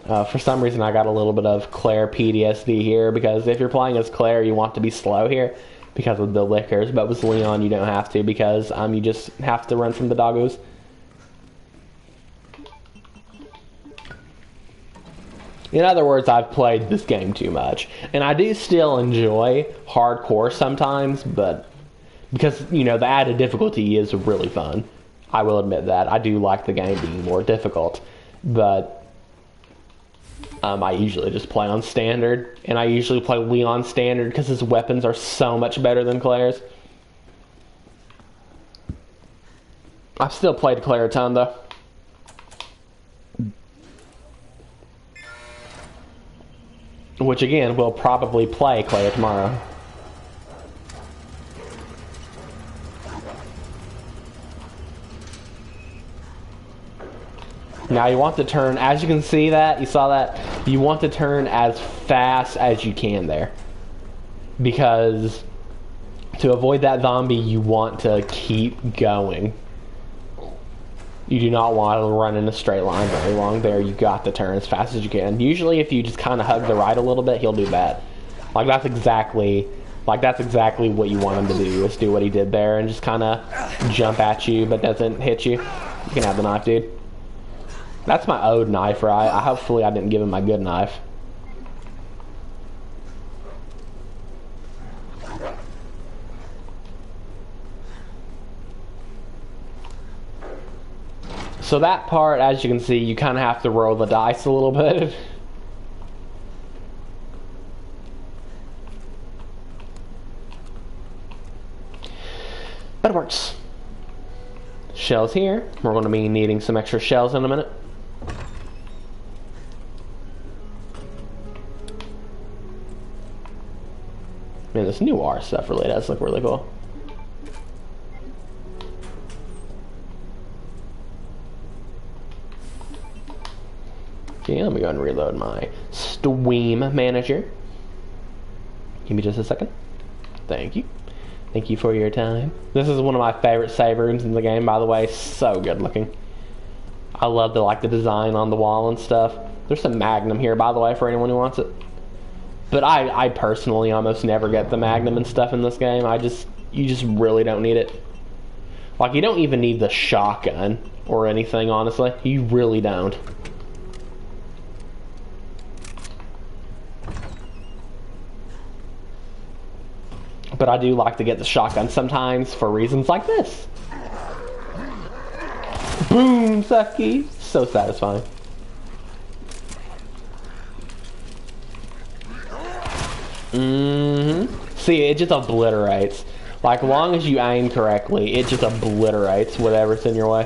For some reason I got a little bit of Claire PTSD here, because if you're playing as Claire, you want to be slow here because of the lickers, but with Leon you don't have to, because you just have to run from the doggos. In other words, I've played this game too much. And I do still enjoy hardcore sometimes, but because, you know, the added difficulty is really fun. I will admit that. I do like the game being more difficult. But I usually just play on standard. And I usually play Leon standard because his weapons are so much better than Claire's. I've still played Claire a ton, though. Which, again, we'll probably play Claire tomorrow. Now you want to turn, as you can see that, you saw that, you want to turn as fast as you can there. Because to avoid that zombie, you want to keep going. You do not want to run in a straight line very long there. You got to turn as fast as you can. Usually if you just kind of hug the right a little bit, he'll do bad. Like that's exactly what you want him to do, is do what he did there and just kind of jump at you but doesn't hit you. You can have the knife, dude. That's my owed knife, right? Hopefully I didn't give him my good knife. So that part, as you can see, you kind of have to roll the dice a little bit. But it works. Shells here. We're going to be needing some extra shells in a minute. Man, this new R stuff really does look really cool. Okay, let me go ahead and reload my Steam Manager. Give me just a second. Thank you. Thank you for your time. This is one of my favorite save rooms in the game, by the way. So good looking. I love the design on the wall and stuff. There's some Magnum here, by the way, for anyone who wants it. But I personally almost never get the Magnum and stuff in this game. You just really don't need it. Like, you don't even need the shotgun or anything, honestly. You really don't. But I do like to get the shotgun sometimes for reasons like this. Boom, sucky. So satisfying. See, it just obliterates. Like, as long as you aim correctly, it just obliterates whatever's in your way.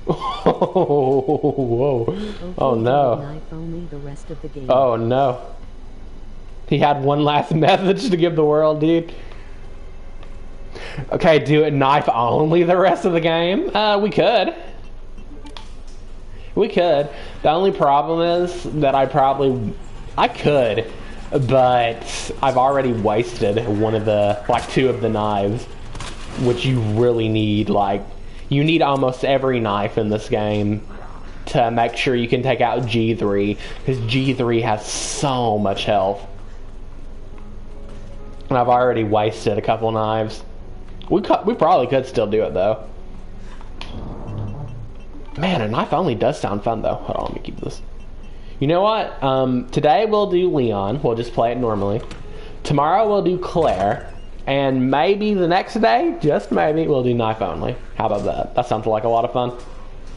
Whoa. Oh no. Oh no. He had one last message to give the world, dude. Okay, do it knife only the rest of the game? We could. We could. The only problem is that I could, but I've already wasted two of the knives, which you really need. Like, you need almost every knife in this game to make sure you can take out G3, because G3 has so much health. And I've already wasted a couple knives. We probably could still do it though. Man, a knife only does sound fun though. Hold on, let me keep this. You know what? Today we'll do Leon. We'll just play it normally. Tomorrow we'll do Claire. And maybe the next day, just maybe, we'll do knife only. How about that? That sounds like a lot of fun.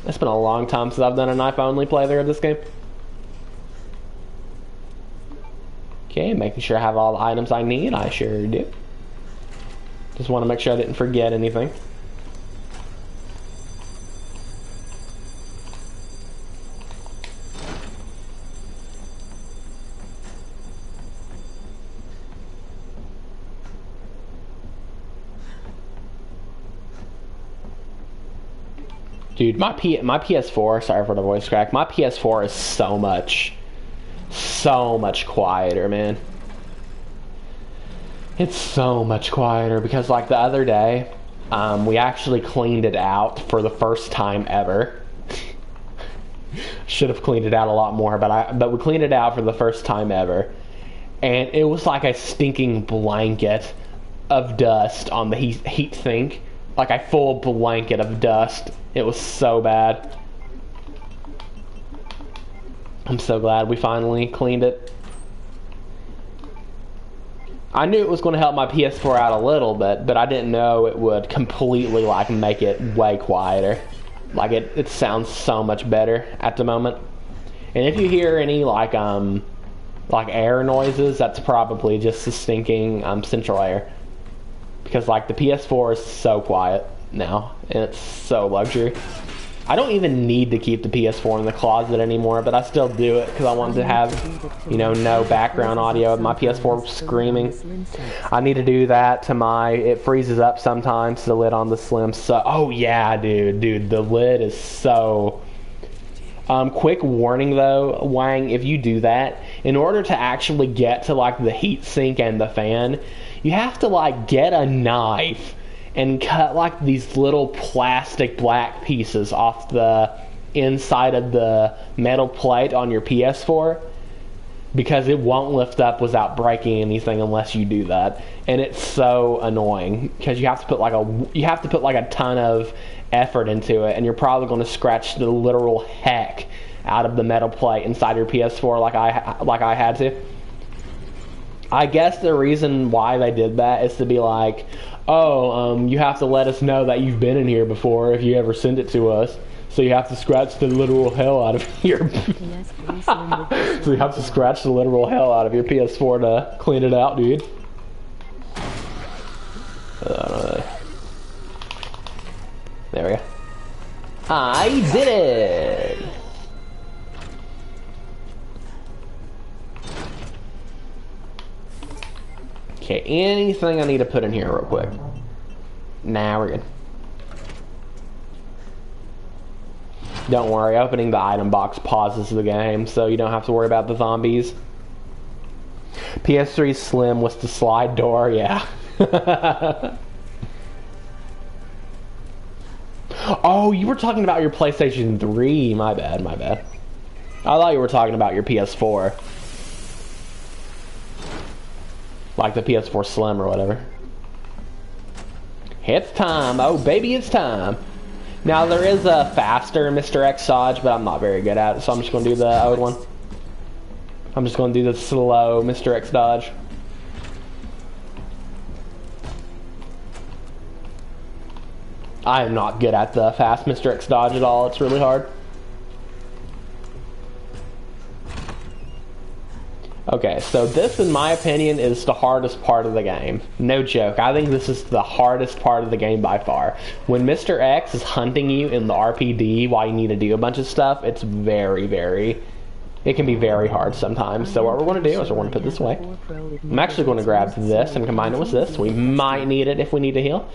It's been a long time since I've done a knife only playthrough of this game. Okay, making sure I have all the items I need. I sure do. Just want to make sure I didn't forget anything. Dude, my PS4, sorry for the voice crack, my PS4 is so much quieter, man. It's so much quieter because, like, the other day, we actually cleaned it out for the first time ever. Should have cleaned it out a lot more, but we cleaned it out for the first time ever, and it was like a stinking blanket of dust on the heat sink, like a full blanket of dust. It was so bad. I'm so glad we finally cleaned it. I knew it was going to help my PS4 out a little bit, but I didn't know it would completely, like, make it way quieter. Like, it sounds so much better at the moment. And if you hear any, like air noises, that's probably just the stinking central air. Because, like, the PS4 is so quiet now, and it's so luxury. I don't even need to keep the PS4 in the closet anymore, but I still do it because I want to have, you know, no background audio of my PS4 screaming. I need to do that to it freezes up sometimes, the lid on the Slim. So, oh yeah, dude, the lid is so... quick warning though, Wang, if you do that, in order to actually get to, like, the heat sink and the fan, you have to, like, get a knife and cut like these little plastic black pieces off the inside of the metal plate on your PS4, because it won't lift up without breaking anything unless you do that. And it's so annoying because you have to put like a ton of effort into it, and you're probably going to scratch the literal heck out of the metal plate inside your PS4 like I had to. I guess the reason why they did that is to be like, oh, you have to let us know that you've been in here before if you ever send it to us. So you have to scratch the literal hell out of your so you have to scratch the literal hell out of your PS4 to clean it out, dude. There we go. I did it! Okay, anything I need to put in here real quick? Nah, we're good. Don't worry, opening the item box pauses the game, so you don't have to worry about the zombies. PS3 Slim with the slide door, yeah. Oh, you were talking about your PlayStation 3. My bad, my bad. I thought you were talking about your PS4. Like the PS4 Slim or whatever. It's time. Oh, baby, it's time. Now, there is a faster Mr. X dodge, but I'm not very good at it, so I'm just going to do the old one. I'm just going to do the slow Mr. X dodge. I am not good at the fast Mr. X dodge at all. It's really hard. Okay, so this, in my opinion, is the hardest part of the game. No joke. I think this is the hardest part of the game by far. When Mr. X is hunting you in the RPD while you need to do a bunch of stuff, it's it can be very hard sometimes. So what we're going to do is we're going to put this away. I'm actually going to grab this and combine it with this. We might need it if we need to heal.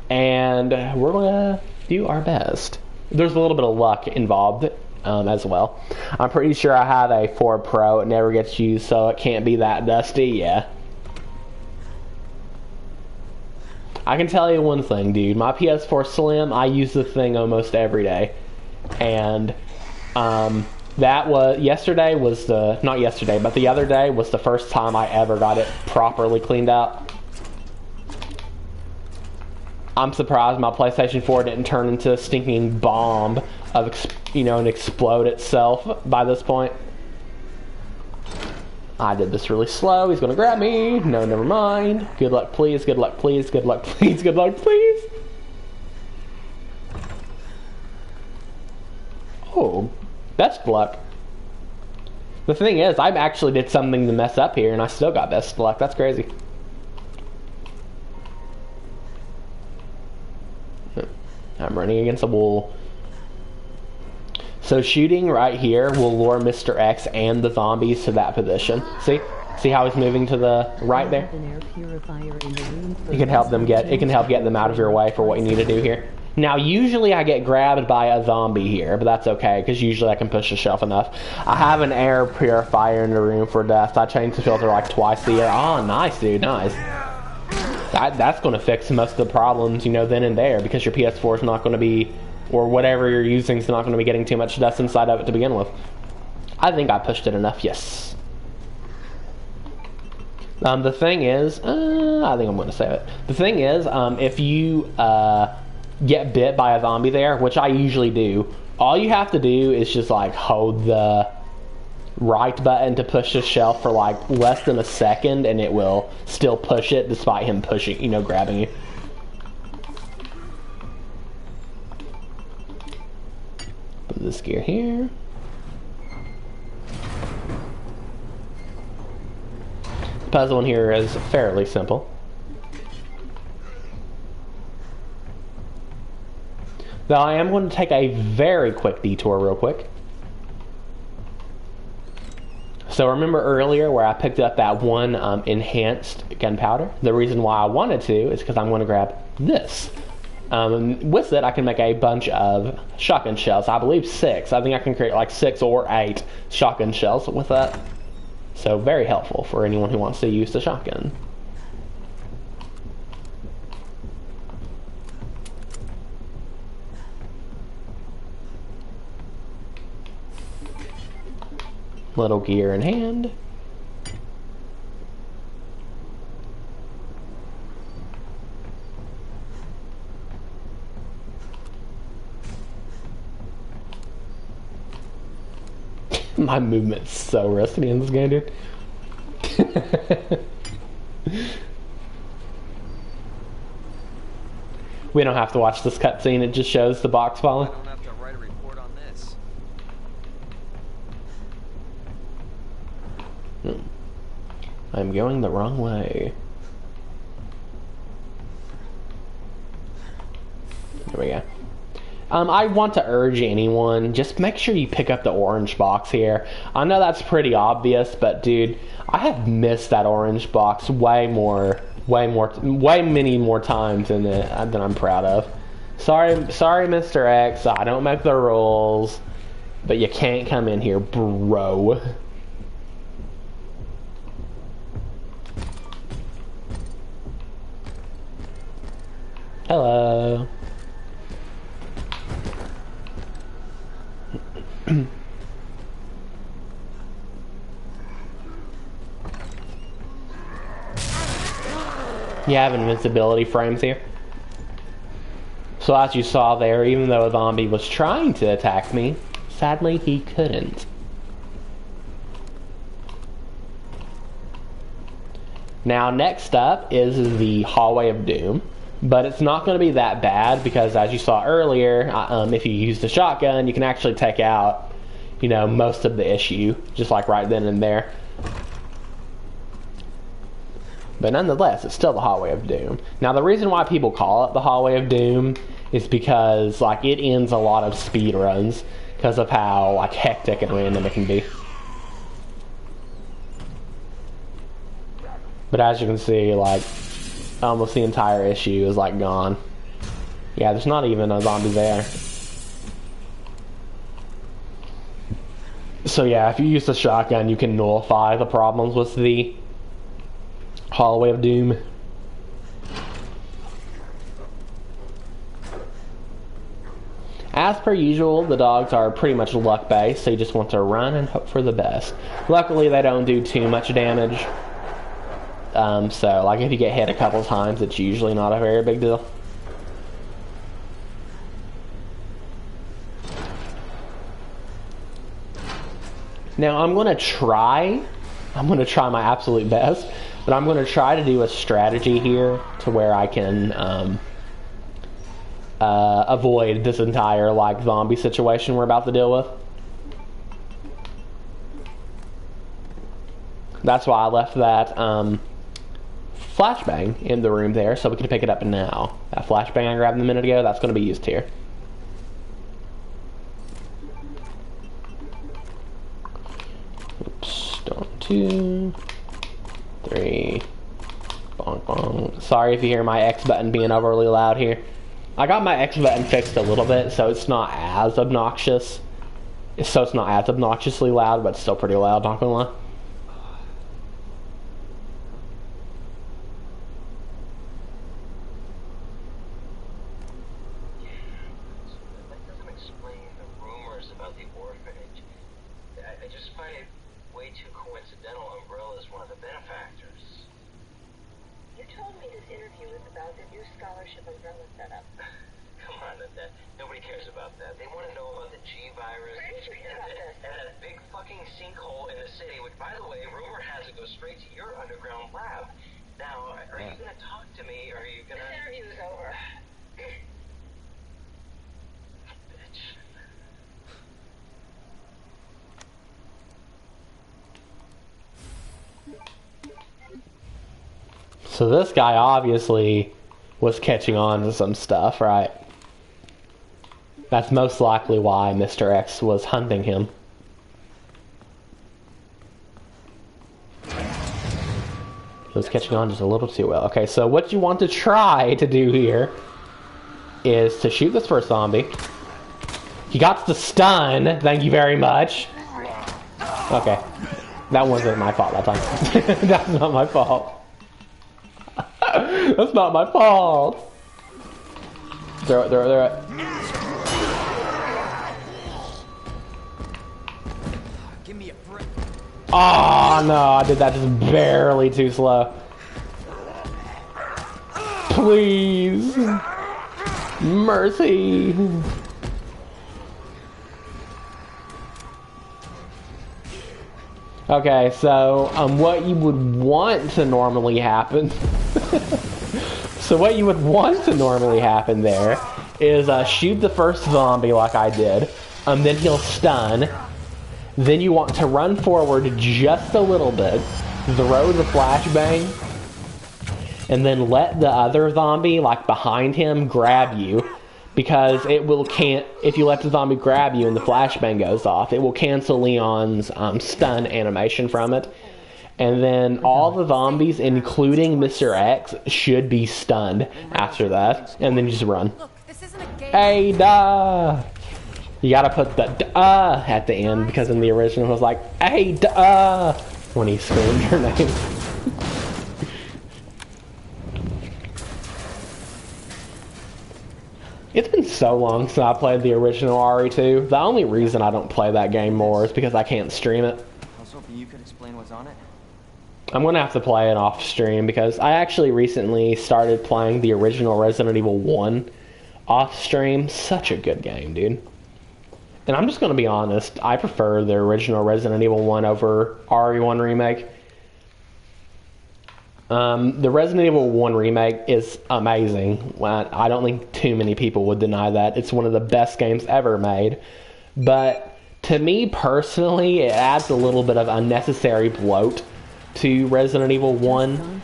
And we're going to do our best. There's a little bit of luck involved as well. I'm pretty sure I have a 4 Pro. It never gets used, so it can't be that dusty. Yeah. I can tell you one thing, dude. My PS4 Slim, I use the thing almost every day. And that was yesterday was the not yesterday, but the other day was the first time I ever got it properly cleaned out. I'm surprised my PlayStation 4 didn't turn into a stinking bomb of, and explode itself by this point. I did this really slow. He's gonna grab me. No, never mind. Good luck, please. Good luck, please. Good luck, please. Good luck, please. Oh, best luck. The thing is, I actually did something to mess up here, and I still got best luck. That's crazy. I'm running against a wall. So shooting right here will lure Mr. X and the zombies to that position. See? See how he's moving to the right there? It can help get them out of your way for what you need to do here. Now, usually I get grabbed by a zombie here, but that's okay, because usually I can push the shelf enough. I have an air purifier in the room for death. I change the filter like twice a year. Oh, nice, dude, nice. That's going to fix most of the problems, then and there, because your PS4 is not going to be, or whatever you're using is not going to be getting too much dust inside of it to begin with. I think I pushed it enough, yes. The thing is, I think I'm going to save it. The thing is, if you get bit by a zombie there, which I usually do, all you have to do is just like hold the right button to push the shelf for like less than a second, and it will still push it despite him pushing, grabbing you. Put this gear here. The puzzle in here is fairly simple. Now I am going to take a very quick detour real quick. So remember earlier where I picked up that one enhanced gunpowder? The reason why I wanted to is because I'm going to grab this. With it, I can make a bunch of shotgun shells. I believe 6. I think I can create like 6 or 8 shotgun shells with that. So very helpful for anyone who wants to use the shotgun. little gear in hand. My movement's so rusty in this game, dude. We don't have to watch this cutscene, it just shows the box falling. I don't have to write a report on this. I'm going the wrong way. There we go. I want to urge anyone, just make sure you pick up the orange box here. I know that's pretty obvious, but dude, I have missed that orange box way many more times than I'm proud of. Sorry, Mr. X, I don't make the rules, but you can't come in here, bro. Hello. You have invincibility frames here. So as you saw there, even though a zombie was trying to attack me, sadly he couldn't. Now next up is the Hallway of Doom. But it's not going to be that bad because, as you saw earlier, if you use the shotgun, you can actually take out, you know, most of the issue, just like right then and there. But nonetheless, it's still the Hallway of Doom. Now, the reason why people call it the Hallway of Doom is because, like, it ends a lot of speed runs because of how, like, hectic and random it can be. But as you can see, like, almost the entire issue is like gone. Yeah, there's not even a zombie there. So yeah, if you use the shotgun, you can nullify the problems with the Hallway of Doom. As per usual, the dogs are pretty much luck-based, so you just want to run and hope for the best. Luckily, they don't do too much damage. So, like, if you get hit a couple times, it's usually not a very big deal. Now, I'm going to try my absolute best, but I'm going to try to do a strategy here to where I can avoid this entire, like, zombie situation we're about to deal with. That's why I left that, flashbang in the room there, so we can pick it up now. That flashbang I grabbed a minute ago, that's going to be used here. Oops, 2, 3, bonk bonk. Sorry if you hear my X button being overly loud here. I got my X button fixed a little bit, so it's not as obnoxious. So it's not as obnoxiously loud, but it's still pretty loud, not gonna lie. So this guy obviously was catching on to some stuff, right? That's most likely why Mr. X was hunting him. He was catching on just a little too well. Okay, so what you want to try to do here is to shoot this first zombie. He got the stun, thank you very much. Okay, that wasn't my fault that time. That's not my fault. That's not my fault. Throw it. Give me a break. Oh no, I did that just barely too slow. Please. Mercy. Okay, so what you would want to normally happen. So what you would want to normally happen there is shoot the first zombie like I did. Then he'll stun. Then you want to run forward just a little bit, throw the flashbang, and then let the other zombie, like behind him, grab you. Because it will if you let the zombie grab you and the flashbang goes off, it will cancel Leon's stun animation from it. And then all the zombies, including Mr. X, should be stunned after that. And then you just run. Look, this isn't a game. Ada! You gotta put the duh at the end, because in the original it was like, Ada! When he screamed her name. It's been so long since I played the original RE2. The only reason I don't play that game more is because I can't stream it. I was hoping you could explain what's on it. I'm gonna have to play it off stream because I actually recently started playing the original Resident Evil 1 off stream. Such a good game, dude. And I'm just gonna be honest, I prefer the original Resident Evil 1 over RE1 Remake. The Resident Evil 1 remake is amazing. Well, I don't think too many people would deny that. It's one of the best games ever made. But to me personally, it adds a little bit of unnecessary bloat to Resident Evil 1.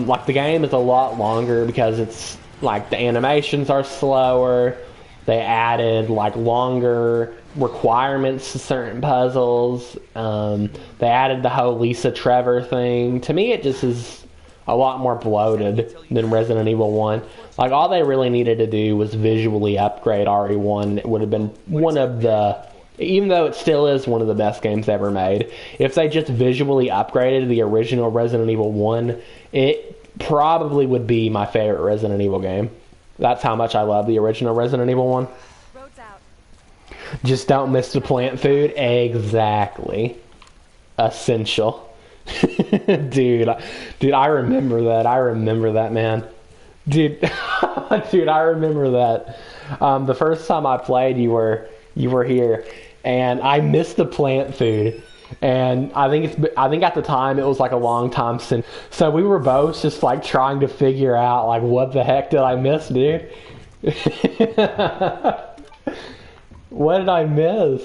Like the game is a lot longer because it's like the animations are slower. They added like longer requirements to certain puzzles. They added the whole Lisa Trevor thing. To me, it just is a lot more bloated than Resident Evil 1. Like, all they really needed to do was visually upgrade RE1. It would have been one of the... Even though it still is one of the best games ever made, if they just visually upgraded the original Resident Evil 1, it probably would be my favorite Resident Evil game. That's how much I love the original Resident Evil 1. Road's out. Just don't miss the plant food. Exactly. Essential. Dude, I remember that. I remember that, man. Dude, dude, I remember that. The first time I played, you were here, and I missed the plant food. And I think at the time it was like a long time since. So we were both just like trying to figure out like what the heck did I miss, dude? What did I miss?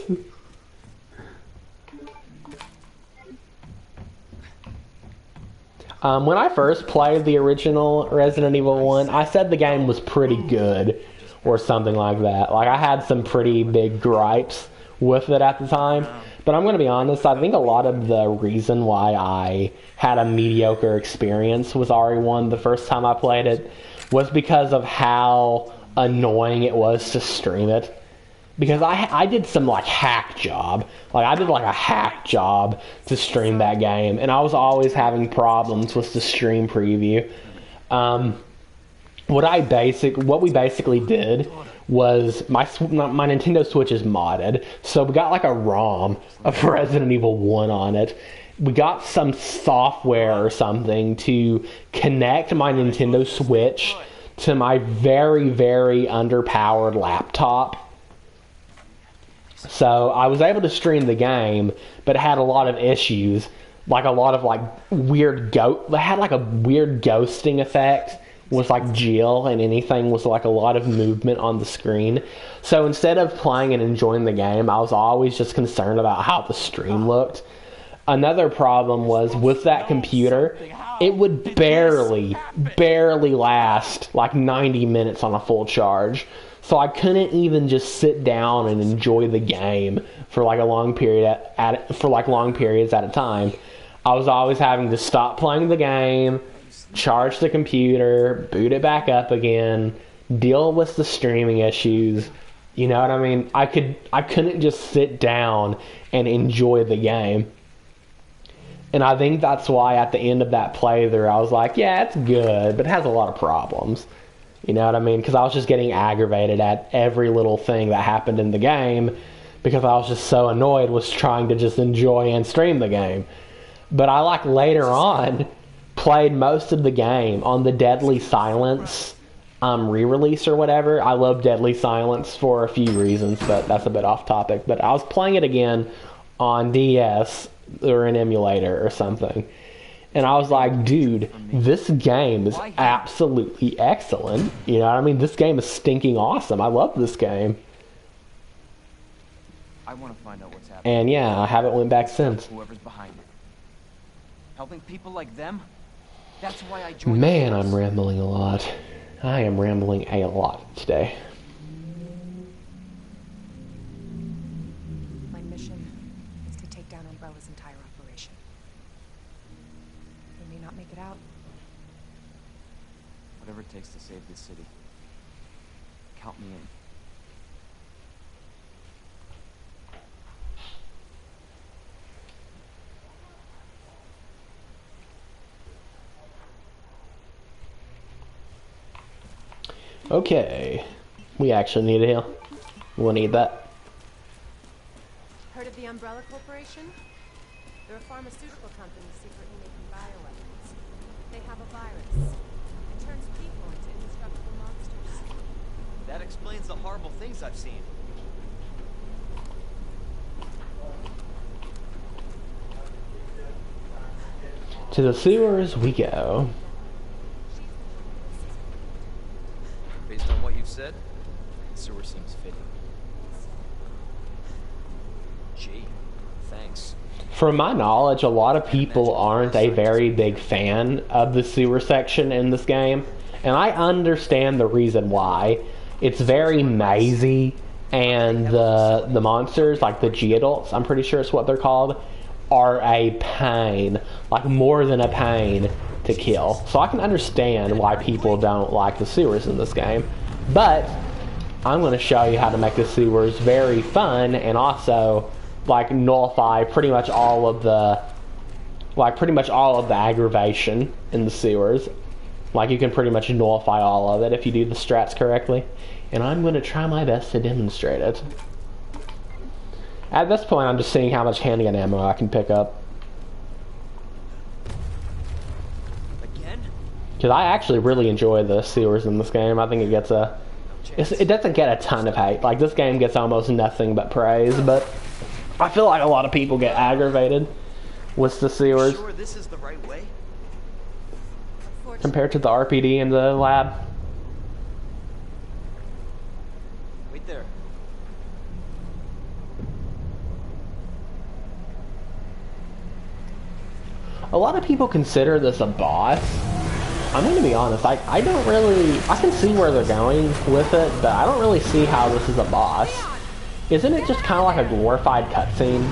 When I first played the original Resident Evil 1, I said the game was pretty good or something like that. Like, I had some pretty big gripes with it at the time. But I'm going to be honest, I think a lot of the reason why I had a mediocre experience with RE1 the first time I played it was because of how annoying it was to stream it. Because I did some, like, hack job. Like, I did, like, a hack job to stream that game. And I was always having problems with the stream preview. What we basically did was my Nintendo Switch is modded, so we got like a ROM of Resident Evil 1 on it. We got some software or something to connect my Nintendo Switch to my very, very underpowered laptop. So I was able to stream the game, but it had a lot of issues, like a lot of like weird it had like a weird ghosting effect. Was like Jill, and anything was like a lot of movement on the screen. So instead of playing and enjoying the game, I was always just concerned about how the stream looked. Another problem was with that computer, it would barely last like 90 minutes on a full charge. So I couldn't even just sit down and enjoy the game for like a long period long periods at a time. I was always having to stop playing the game, charge the computer, boot it back up again, deal with the streaming issues. You know what I mean? I couldn't just sit down and enjoy the game. And I think that's why at the end of that playthrough, I was like, yeah, it's good, but it has a lot of problems. You know what I mean? Because I was just getting aggravated at every little thing that happened in the game because I was just so annoyed was trying to just enjoy and stream the game. But I like later on played most of the game on the Deadly Silence re-release or whatever. I love Deadly Silence for a few reasons, but that's a bit off topic. But I was playing it again on DS or an emulator or something. And I was like, dude, this game is absolutely excellent. You know what I mean? This game is stinking awesome. I love this game. I want to find out what's happening. And yeah, I haven't went back since. Whoever's behind it. Helping people like them? That's why I joined. Man, I'm rambling a lot. I am rambling a lot today. My mission is to take down Umbrella's entire operation. They may not make it out. Whatever it takes to save this city. Count me in. Okay. We actually need a heal. We'll need that. Heard of the Umbrella Corporation? They're a pharmaceutical company secretly making bioweapons. They have a virus. It turns people into indestructible monsters. That explains the horrible things I've seen. To the sewers we go. Based on what you've said, the sewer seems fitting. Gee, thanks. From my knowledge, a lot of people aren't a very big fan of the sewer section in this game. And I understand the reason why. It's very mazy, and the monsters, like the Geodults, I'm pretty sure it's what they're called, are a pain. Like, more than a pain to kill. So I can understand why people don't like the sewers in this game. But I'm going to show you how to make the sewers very fun, and also like nullify pretty much all of the aggravation in the sewers. Like, you can pretty much nullify all of it if you do the strats correctly. And I'm going to try my best to demonstrate it. At this point, I'm just seeing how much handgun ammo I can pick up. Again? Because I actually really enjoy the sewers in this game. I think it gets it doesn't get a ton of hate. Like, this game gets almost nothing but praise, but I feel like a lot of people get aggravated with the sewers Sure this is the right way? compared to the RPD in the lab. Wait there. A lot of people consider this a boss. I'm going to be honest, I don't really... I can see where they're going with it, but I don't really see how this is a boss. Isn't it just kind of like a glorified cutscene?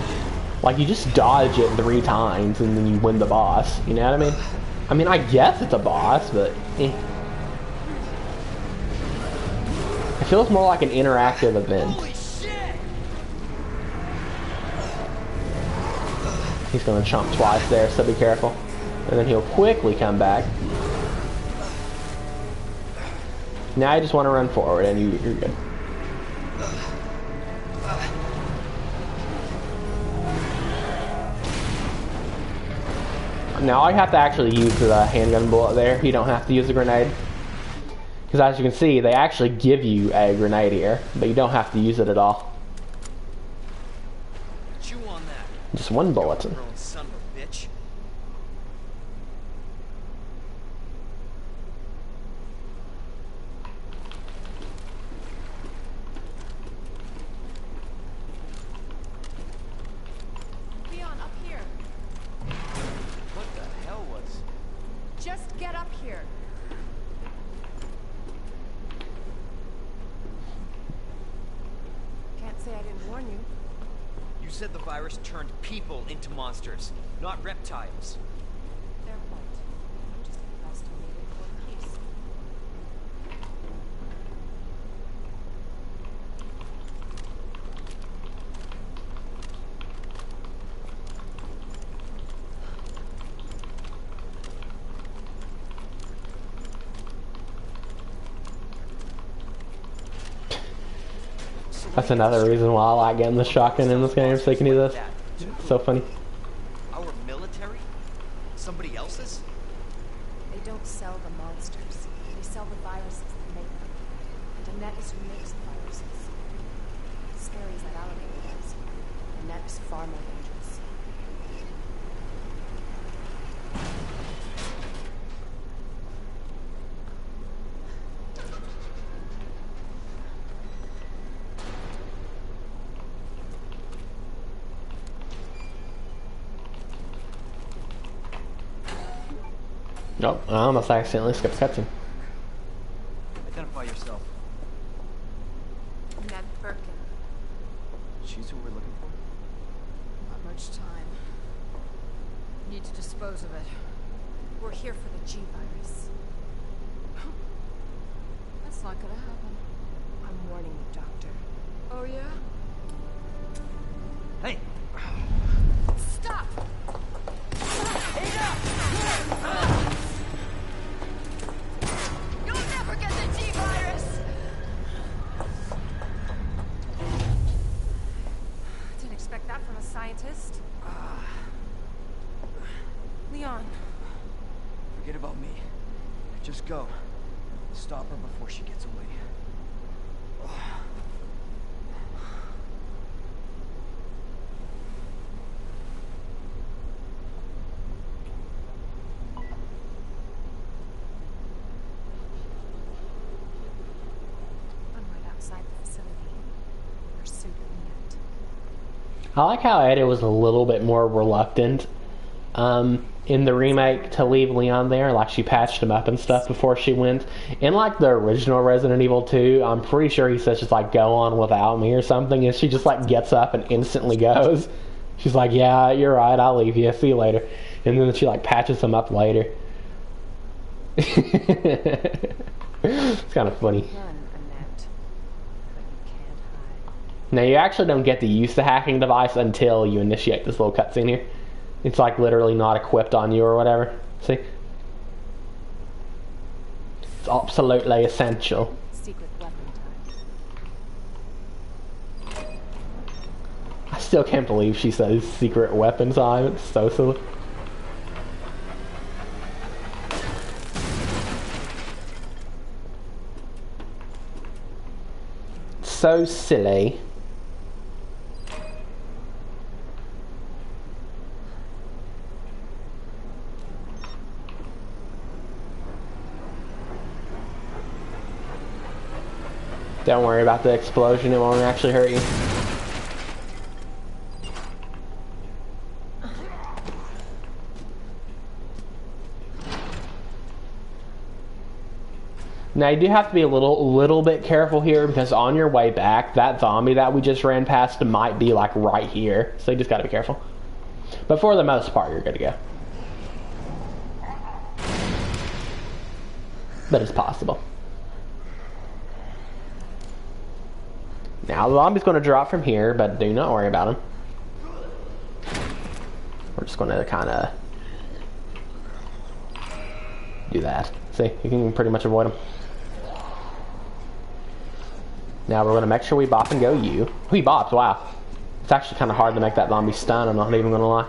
Like, you just dodge it 3 times and then you win the boss, you know what I mean? I mean, I guess it's a boss, but... It feels more like an interactive event. Holy shit! He's going to chomp twice there, so be careful. And then he'll quickly come back. Now you just want to run forward and you're good. Now I have to actually use the handgun bullet there. You don't have to use a grenade. Because as you can see, they actually give you a grenade here, but you don't have to use it at all. Chew on that. Just one bulletin. Grown son of a bitch. Leon, up here. What the hell was... Just get up here. Can't say I didn't warn you. You said the virus turned people into monsters, not reptiles. Fair point. I'm just impressed you made it in one piece. So That's another reason why I like getting the shotgun in this game, so you can do this. So funny. Our military? Somebody else's? They don't sell the monsters. They sell the viruses that make them. And Annette is who makes the viruses. As scary as that alligator is, Annette is far more dangerous. Nope, I almost accidentally skipped cutscene. Identify yourself. Annette Birkin. She's who we're looking for? Not much time. Need to dispose of it. We're here for the G virus. That's not gonna happen. I'm warning you, Doctor. Oh, yeah? Hey! Stop! You'll never get the G virus! Didn't expect that from a scientist. Leon. Forget about me. Just go. Stop her before she gets away. I'm right outside the facility. Pursuit of Annette. I like how Eddie was a little bit more reluctant in the remake to leave Leon there. Like, she patched him up and stuff before she went. In, like, the original Resident Evil 2, I'm pretty sure he says just, like, go on without me or something, and she just, like, gets up and instantly goes. She's like, yeah, you're right, I'll leave you. See you later. And then she, like, patches him up later. It's kind of funny. Run, Annette. But you can't hide. Now, you actually don't get to use the hacking device until you initiate this little cutscene here. It's like literally not equipped on you or whatever. See? It's absolutely essential. Secret weapon time. I still can't believe she says secret weapon time. It's so silly. So silly. Don't worry about the explosion, it won't actually hurt you. Now you do have to be a little bit careful here, because on your way back, that zombie that we just ran past might be like right here. So you just gotta be careful. But for the most part, you're good to go. But it's possible. Now the zombie's going to drop from here, but do not worry about him. We're just going to kind of do that. See, you can pretty much avoid him. Now we're going to make sure we bop and go you. We bopped, wow. It's actually kind of hard to make that zombie stun, I'm not even going to lie.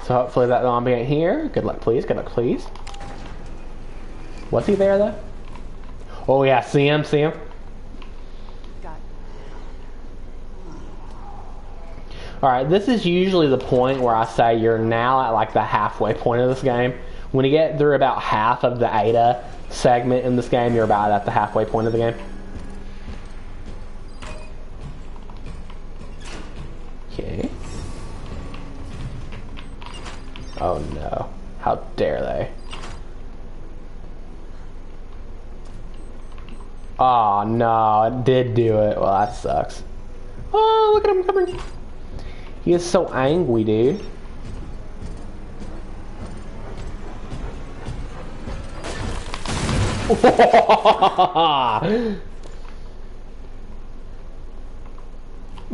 So hopefully that zombie ain't here. Good luck, please. Good luck, please. Was he there, though? Oh, yeah. See him? See him? Got it. Alright, this is usually the point where I say you're now at, like, the halfway point of this game. When you get through about half of the Ada segment in this game, you're about at the halfway point of the game. Okay. Oh, no. How dare they? Oh no, it did do it. Well, that sucks. Oh, look at him coming. He is so angry, dude.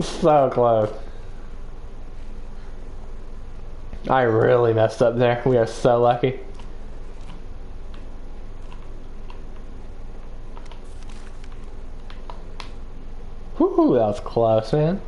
So close. I really messed up there. We are so lucky. Ooh, that was close, man.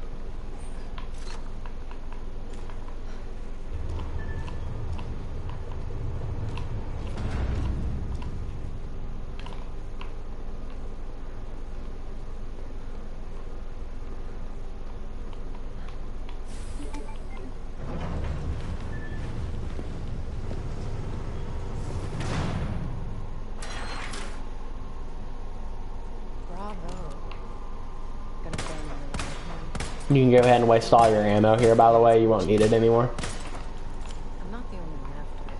Bravo. Gonna burn on the way home. You can go ahead and waste all your ammo here, by the way. You won't need it anymore. I'm not the only one after it.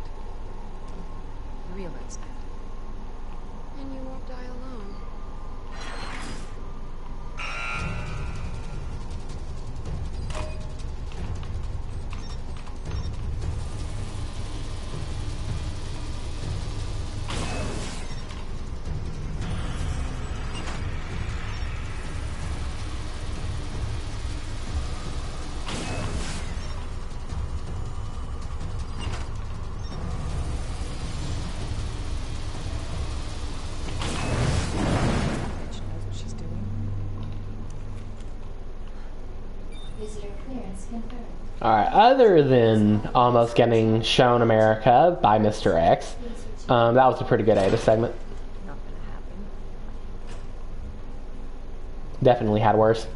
You realize that. And you won't die alone. She knows what she's doing. Visitor clearance confirmed. Alright, other than almost getting shown America by Mr. X, that was a pretty good Ada segment. Not gonna happen. Definitely had worse.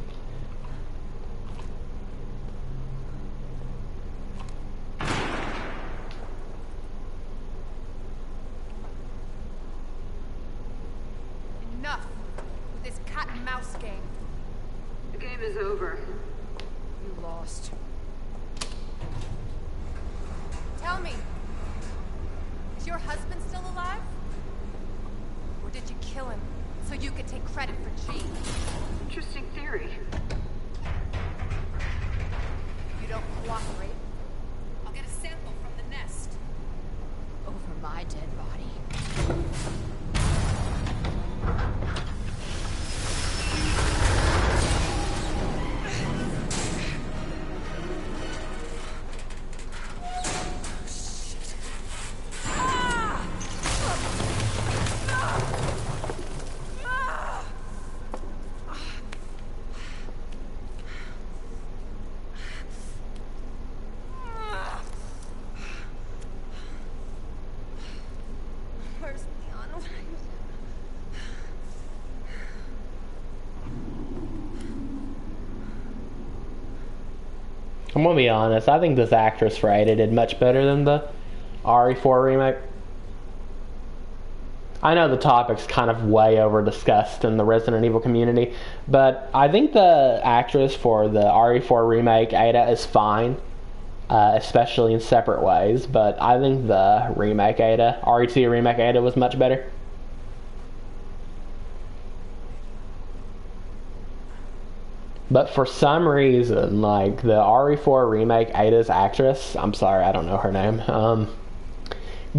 Enough with this cat and mouse game. The game is over. You lost. Tell me, is your husband still alive? Or did you kill him so you could take credit for G? Interesting theory. If you don't cooperate, I'll get a sample from the nest. Over my dead body. Where's Leon? I'm gonna be honest, I think this actress for Ada did much better than the RE4 remake. I know the topic's kind of way over discussed in the Resident Evil community, but I think the actress for the RE4 remake Ada is fine, especially in separate ways, but I think the remake Ada, RE2 remake Ada, was much better. But for some reason, like the RE4 remake Ada's actress, I'm sorry, I don't know her name,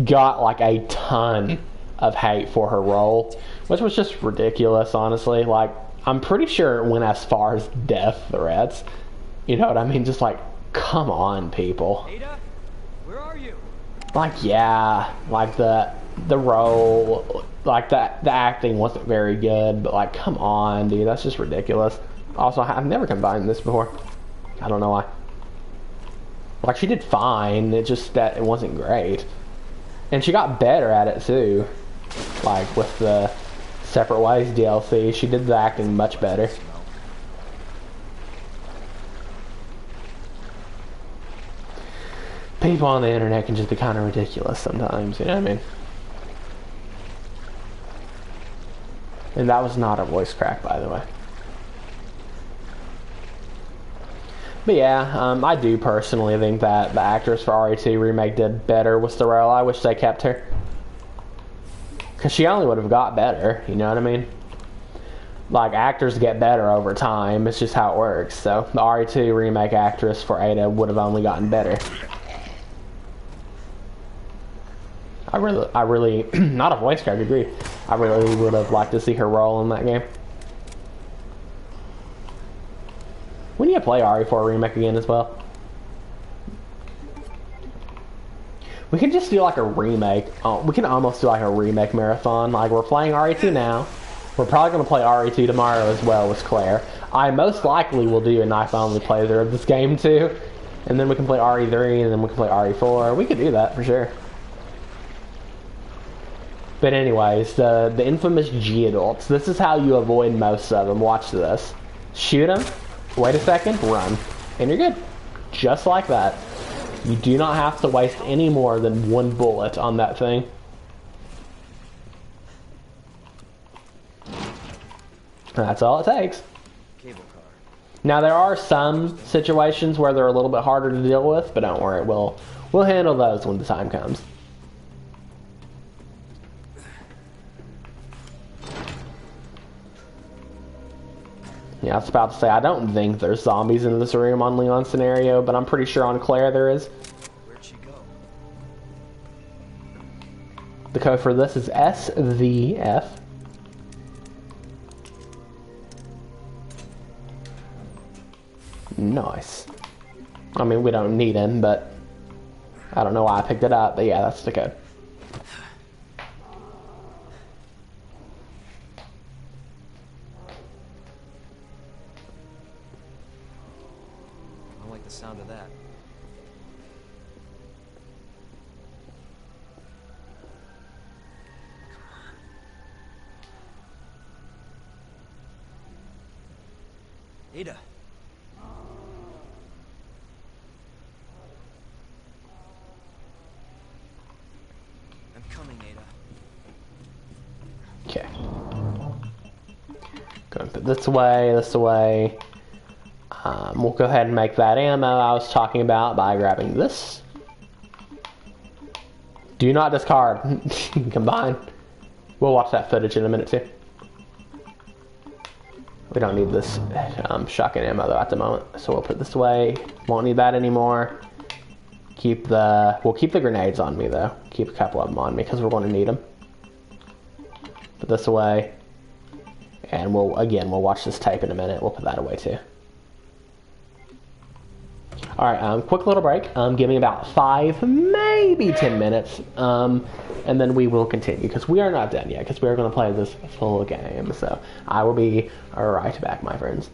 got like a ton of hate for her role, which was just ridiculous, honestly. Like, I'm pretty sure it went as far as death threats. You know what I mean? Just like, come on, people. Ada, where are you? Like, yeah, like the role, like the acting wasn't very good, but like, come on, dude, that's just ridiculous. Also, I've never combined this before. I don't know why. Like, she did fine, it just that it wasn't great. And she got better at it too. Like with the Separate Ways DLC, she did the acting much better. People on the internet can just be kind of ridiculous sometimes, you know what I mean? And that was not a voice crack, by the way. But yeah, I do personally think that the actress for RE2 remake did better with the role. I wish they kept her. Because she only would have got better, you know what I mean? Like, actors get better over time, it's just how it works. So, the RE2 remake actress for Ada would have only gotten better. I really, not a voice crack, agree. I really would have liked to see her role in that game. We need to play RE4 remake again as well. We could just do like a remake. We can almost do like a remake marathon. Like, we're playing RE2 now. We're probably going to play RE2 tomorrow as well with Claire. I most likely will do a knife-only playthrough of this game too. And then we can play RE3, and then we can play RE4. We could do that for sure. But anyways, the infamous G-adults. This is how you avoid most of them. Watch this. Shoot them, wait a second, run. And you're good. Just like that. You do not have to waste any more than one bullet on that thing. That's all it takes. Cable car. Now there are some situations where they're a little bit harder to deal with, but don't worry, we'll handle those when the time comes. Yeah, I was about to say, I don't think there's zombies in this room on Leon's scenario, but I'm pretty sure on Claire there is. Where'd she go? The code for this is SVF. Nice. I mean, we don't need him, but I don't know why I picked it up, but yeah, that's the code. I don't like the sound of that. Ada. I'm coming, Ada. Okay. Going to put this away, this away. We'll go ahead and make that ammo I was talking about by grabbing this. Do not discard. Combine. We'll watch that footage in a minute too. We don't need this shotgun ammo though at the moment, so we'll put this away. Won't need that anymore. We'll keep the grenades on me though. Keep a couple of them on me because we're going to need them. Put this away, and we'll watch this tape in a minute. We'll put that away too. All right, quick little break. Give me about 5, maybe 10 minutes, and then we will continue because we are not done yet because we are going to play this full game. So I will be right back, my friends.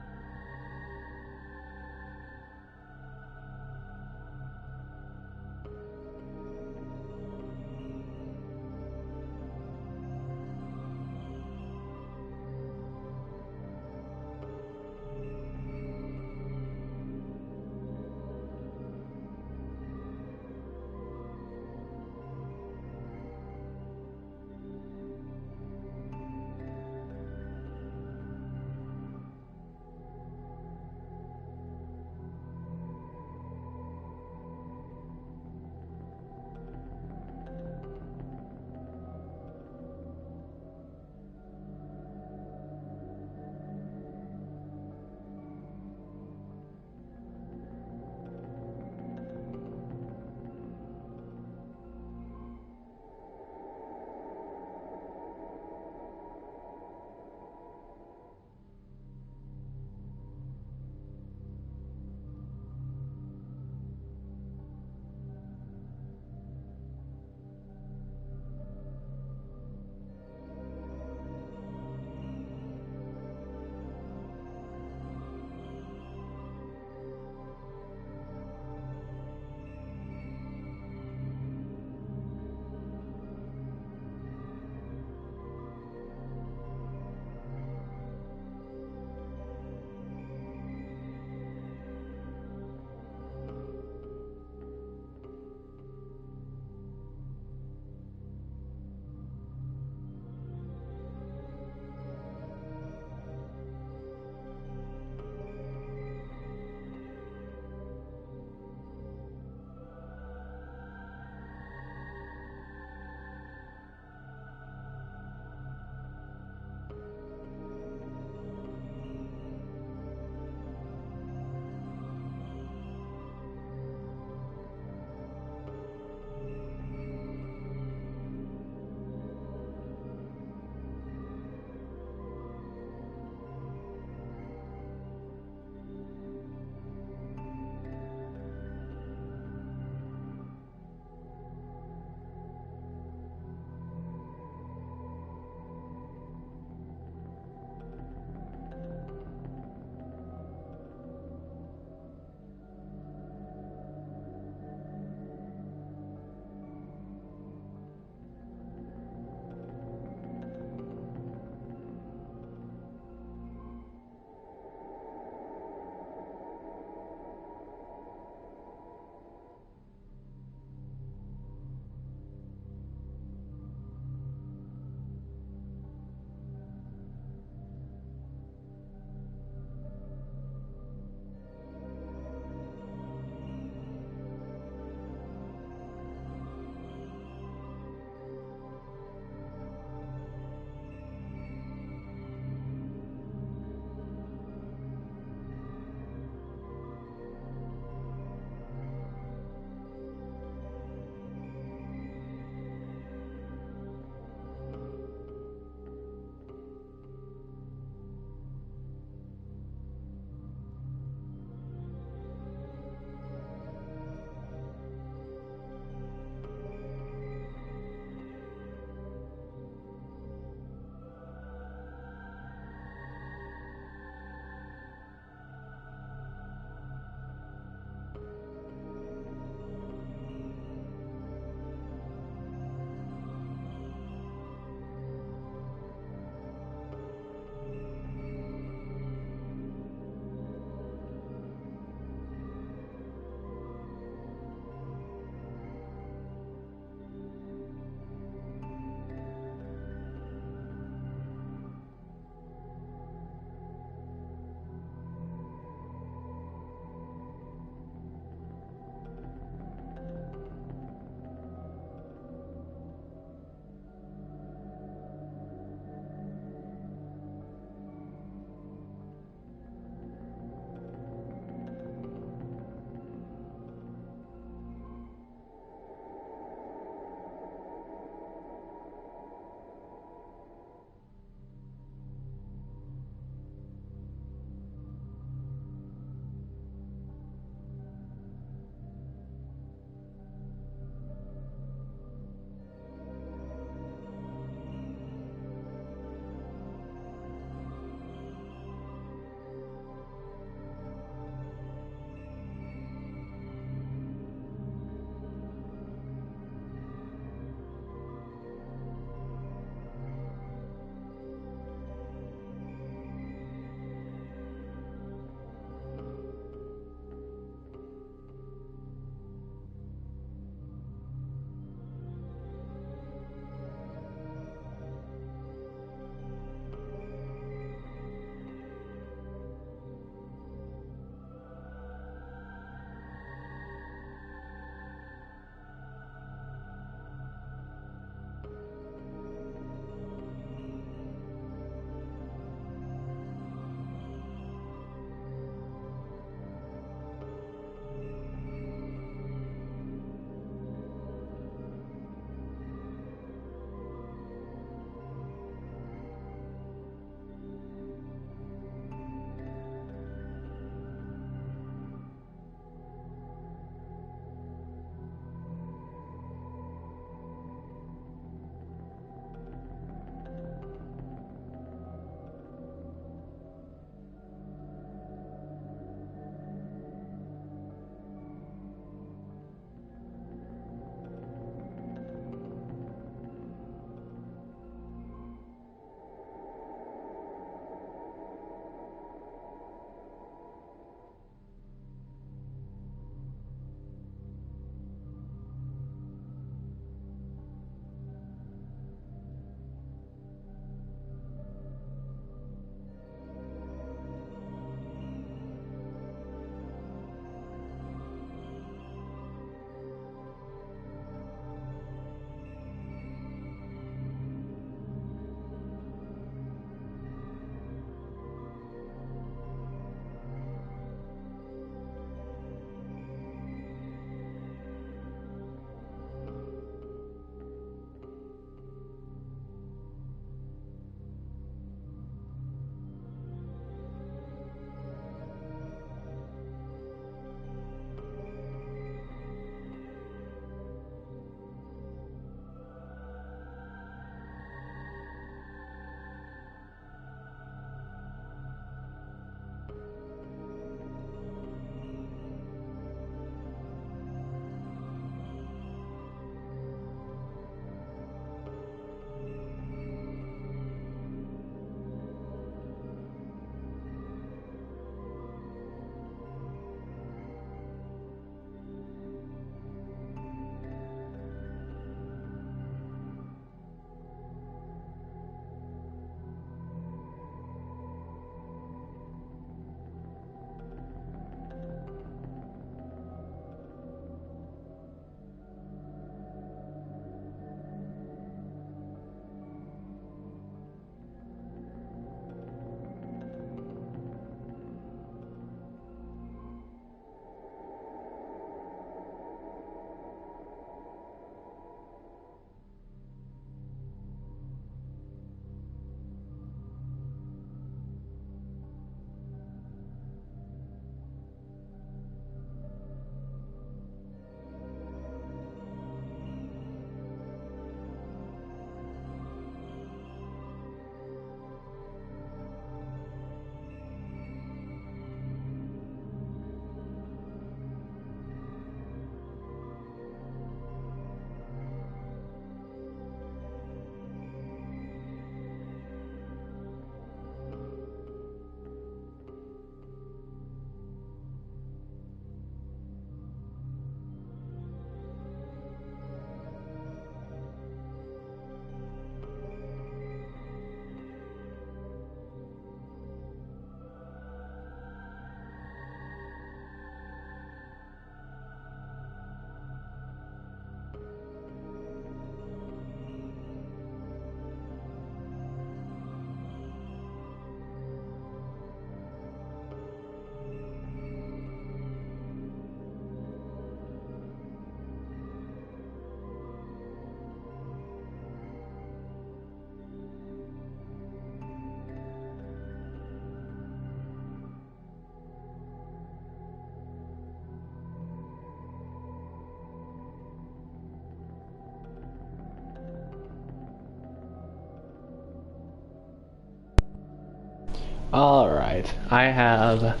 Alright, I have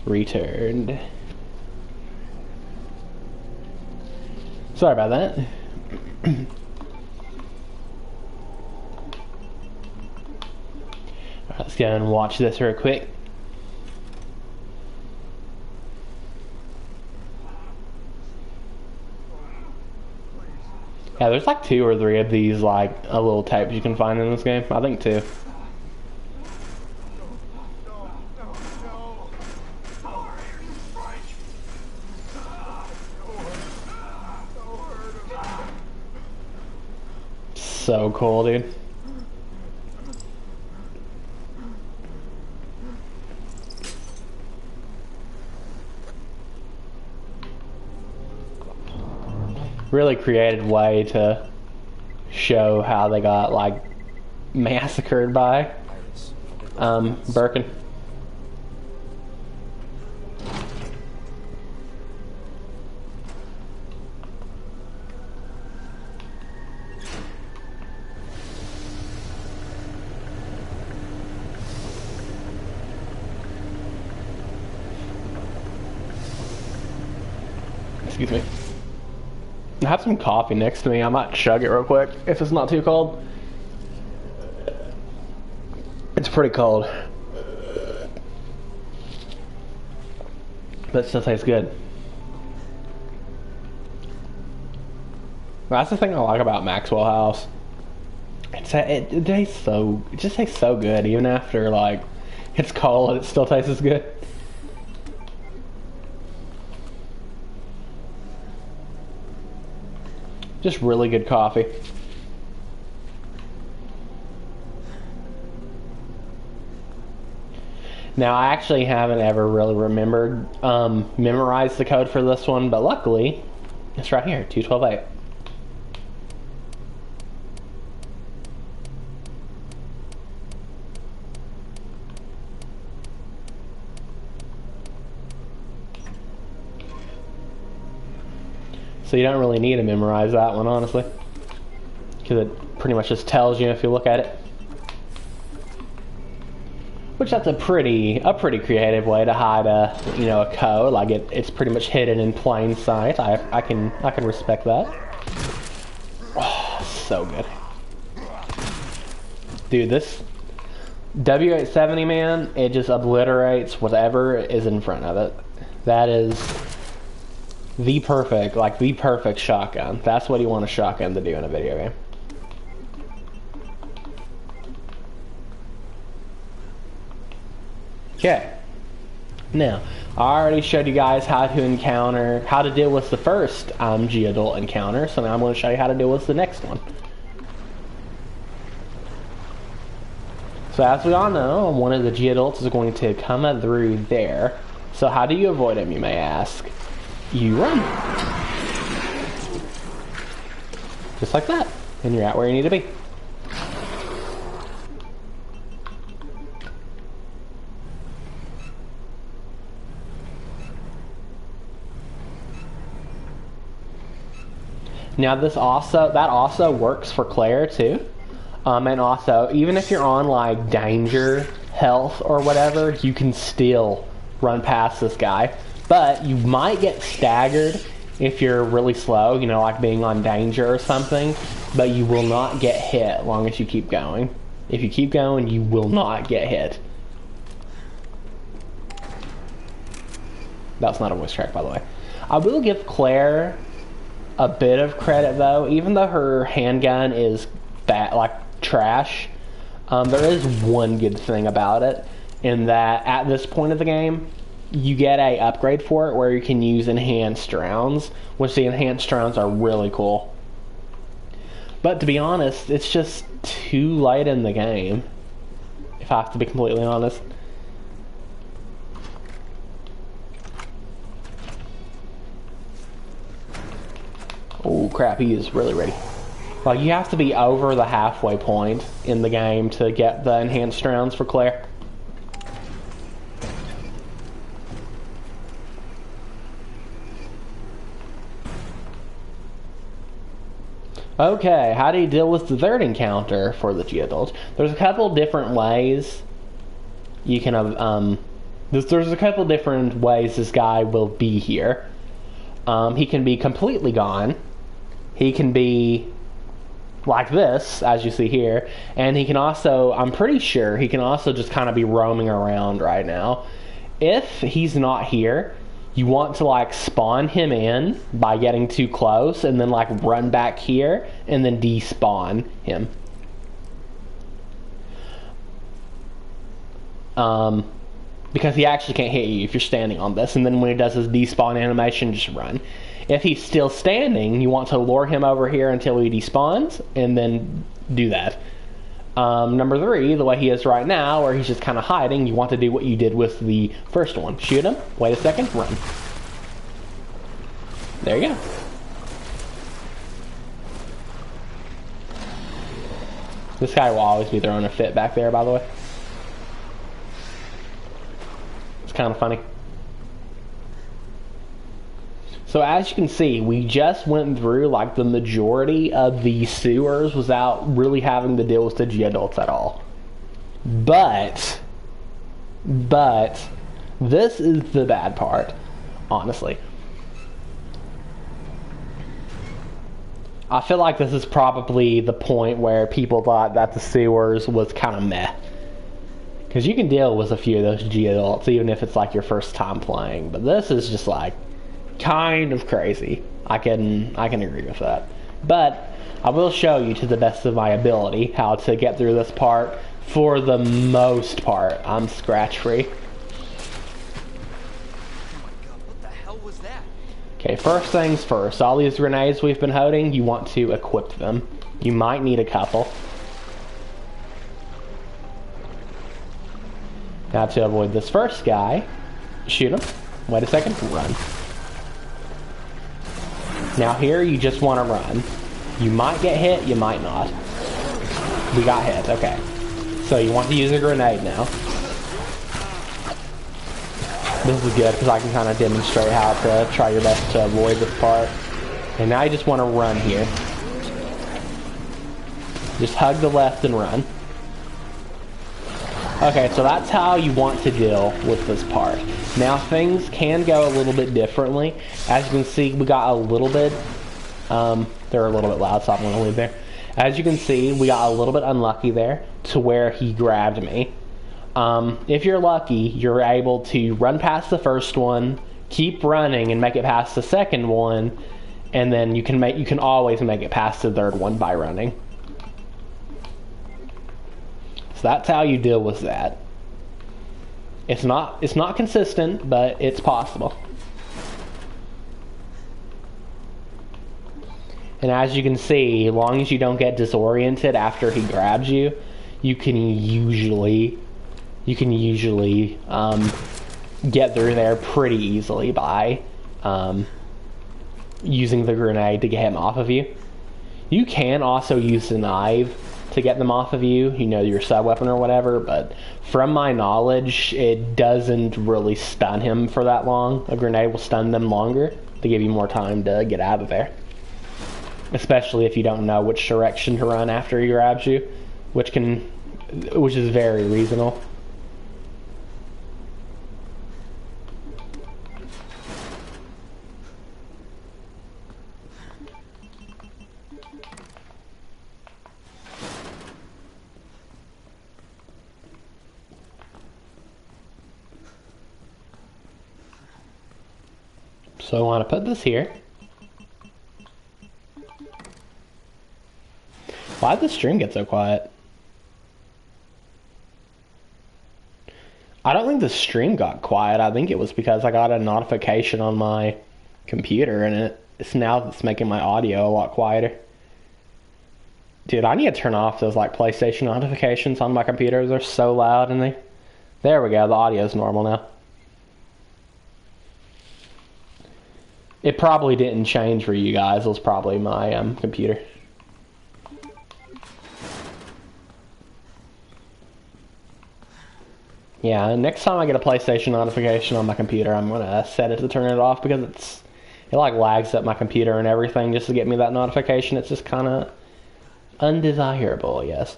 returned. Sorry about that. Alright, let's go and watch this real quick. Yeah, there's like 2 or 3 of these like little tapes you can find in this game. I think 2. So cool, dude. Really creative way to show how they got like massacred by Birkin. Excuse me. I have some coffee next to me. I might chug it real quick if it's not too cold. It's pretty cold, but it still tastes good. That's the thing I like about Maxwell House. It tastes so. It just tastes so good, even after like it's cold. It still tastes good. Just really good coffee. Now, I actually haven't ever really memorized the code for this one, but luckily, it's right here, 2128. So you don't really need to memorize that one, honestly, because it pretty much just tells you if you look at it. Which that's a pretty creative way to hide a code. Like it's pretty much hidden in plain sight. I can respect that. Oh, so good, dude. This W870, man, it just obliterates whatever is in front of it. That is the perfect shotgun. That's what you want a shotgun to do in a video game. Okay. Now, I already showed you guys how to deal with the first G-Adult encounter, so now I'm going to show you how to deal with the next one. So as we all know, one of the G-Adults is going to come through there. So how do you avoid him, you may ask? You run. Just like that. And you're out where you need to be. Now that also works for Claire too. And also, even if you're on like danger, health, or whatever, you can still run past this guy. But you might get staggered if you're really slow, like being on danger or something. But you will not get hit as long as you keep going. If you keep going, you will not get hit. That's not a voice track, by the way. I will give Claire a bit of credit though, even though her handgun is bad, like trash. There is one good thing about it, in that at this point of the game, you get a upgrade for it where you can use enhanced rounds, which the enhanced rounds are really cool. But to be honest, it's just too late in the game, if I have to be completely honest. Oh crap, he is really ready. Like, you have to be over the halfway point in the game to get the enhanced rounds for Claire. Okay, how do you deal with the third encounter for the G-Adult? There's a couple different ways you can there's a couple different ways this guy will be here. He can be completely gone. He can be like this, as you see here, and he can also, I'm pretty sure, he can also just kind of be roaming around right now. If he's not here, you want to like spawn him in by getting too close and then like run back here and then despawn him. Because he actually can't hit you if you're standing on this, and then when he does his despawn animation, just run. If he's still standing, you want to lure him over here until he despawns, and then do that. Number 3, the way he is right now, where he's just kind of hiding, you want to do what you did with the first one. Shoot him, wait a second, run. There you go. This guy will always be throwing a fit back there, by the way. It's kind of funny. So as you can see, we just went through like the majority of the sewers without really having to deal with the G-adults at all. But this is the bad part, honestly. I feel like this is probably the point where people thought that the sewers was kind of meh. Because you can deal with a few of those G-adults even if it's like your first time playing. But this is just like kind of crazy. I can agree with that. But I will show you to the best of my ability how to get through this part. For the most part, I'm scratch free. Oh my god, what the hell was that? Okay, first things first. All these grenades we've been holding, you want to equip them. You might need a couple. Now to avoid this first guy, shoot him. Wait a second, run. Now here you just want to run. You might get hit, you might not. We got hit, okay. So you want to use a grenade now. This is good because I can kind of demonstrate how to try your best to avoid this part. And now you just want to run here. Just hug the left and run. Okay, so that's how you want to deal with this part. Now things can go a little bit differently. As you can see, we got a little bit, they're a little bit loud, so I'm going to leave there. As you can see, we got a little bit unlucky there to where he grabbed me. If you're lucky, you're able to run past the first one, keep running and make it past the second one, and then you can always make it past the third one by running. So that's how you deal with that. It's not consistent, but it's possible. And as you can see, as long as you don't get disoriented after he grabs you, you can usually get through there pretty easily by using the grenade to get him off of you. You can also use the knife to get them off of you, you know, your sub weapon or whatever, but from my knowledge, it doesn't really stun him for that long. A grenade will stun them longer to give you more time to get out of there. Especially if you don't know which direction to run after he grabs you, which is very reasonable. So I want to put this here. Why did the stream get so quiet? I don't think the stream got quiet. I think it was because I got a notification on my computer and it's making my audio a lot quieter. Dude, I need to turn off those like PlayStation notifications on my computer. They're so loud and there we go, the audio's normal now. It probably didn't change for you guys. It was probably my computer. Yeah, next time I get a PlayStation notification on my computer, I'm gonna set it to turn it off because it like lags up my computer and everything just to get me that notification. It's just kind of undesirable, I guess.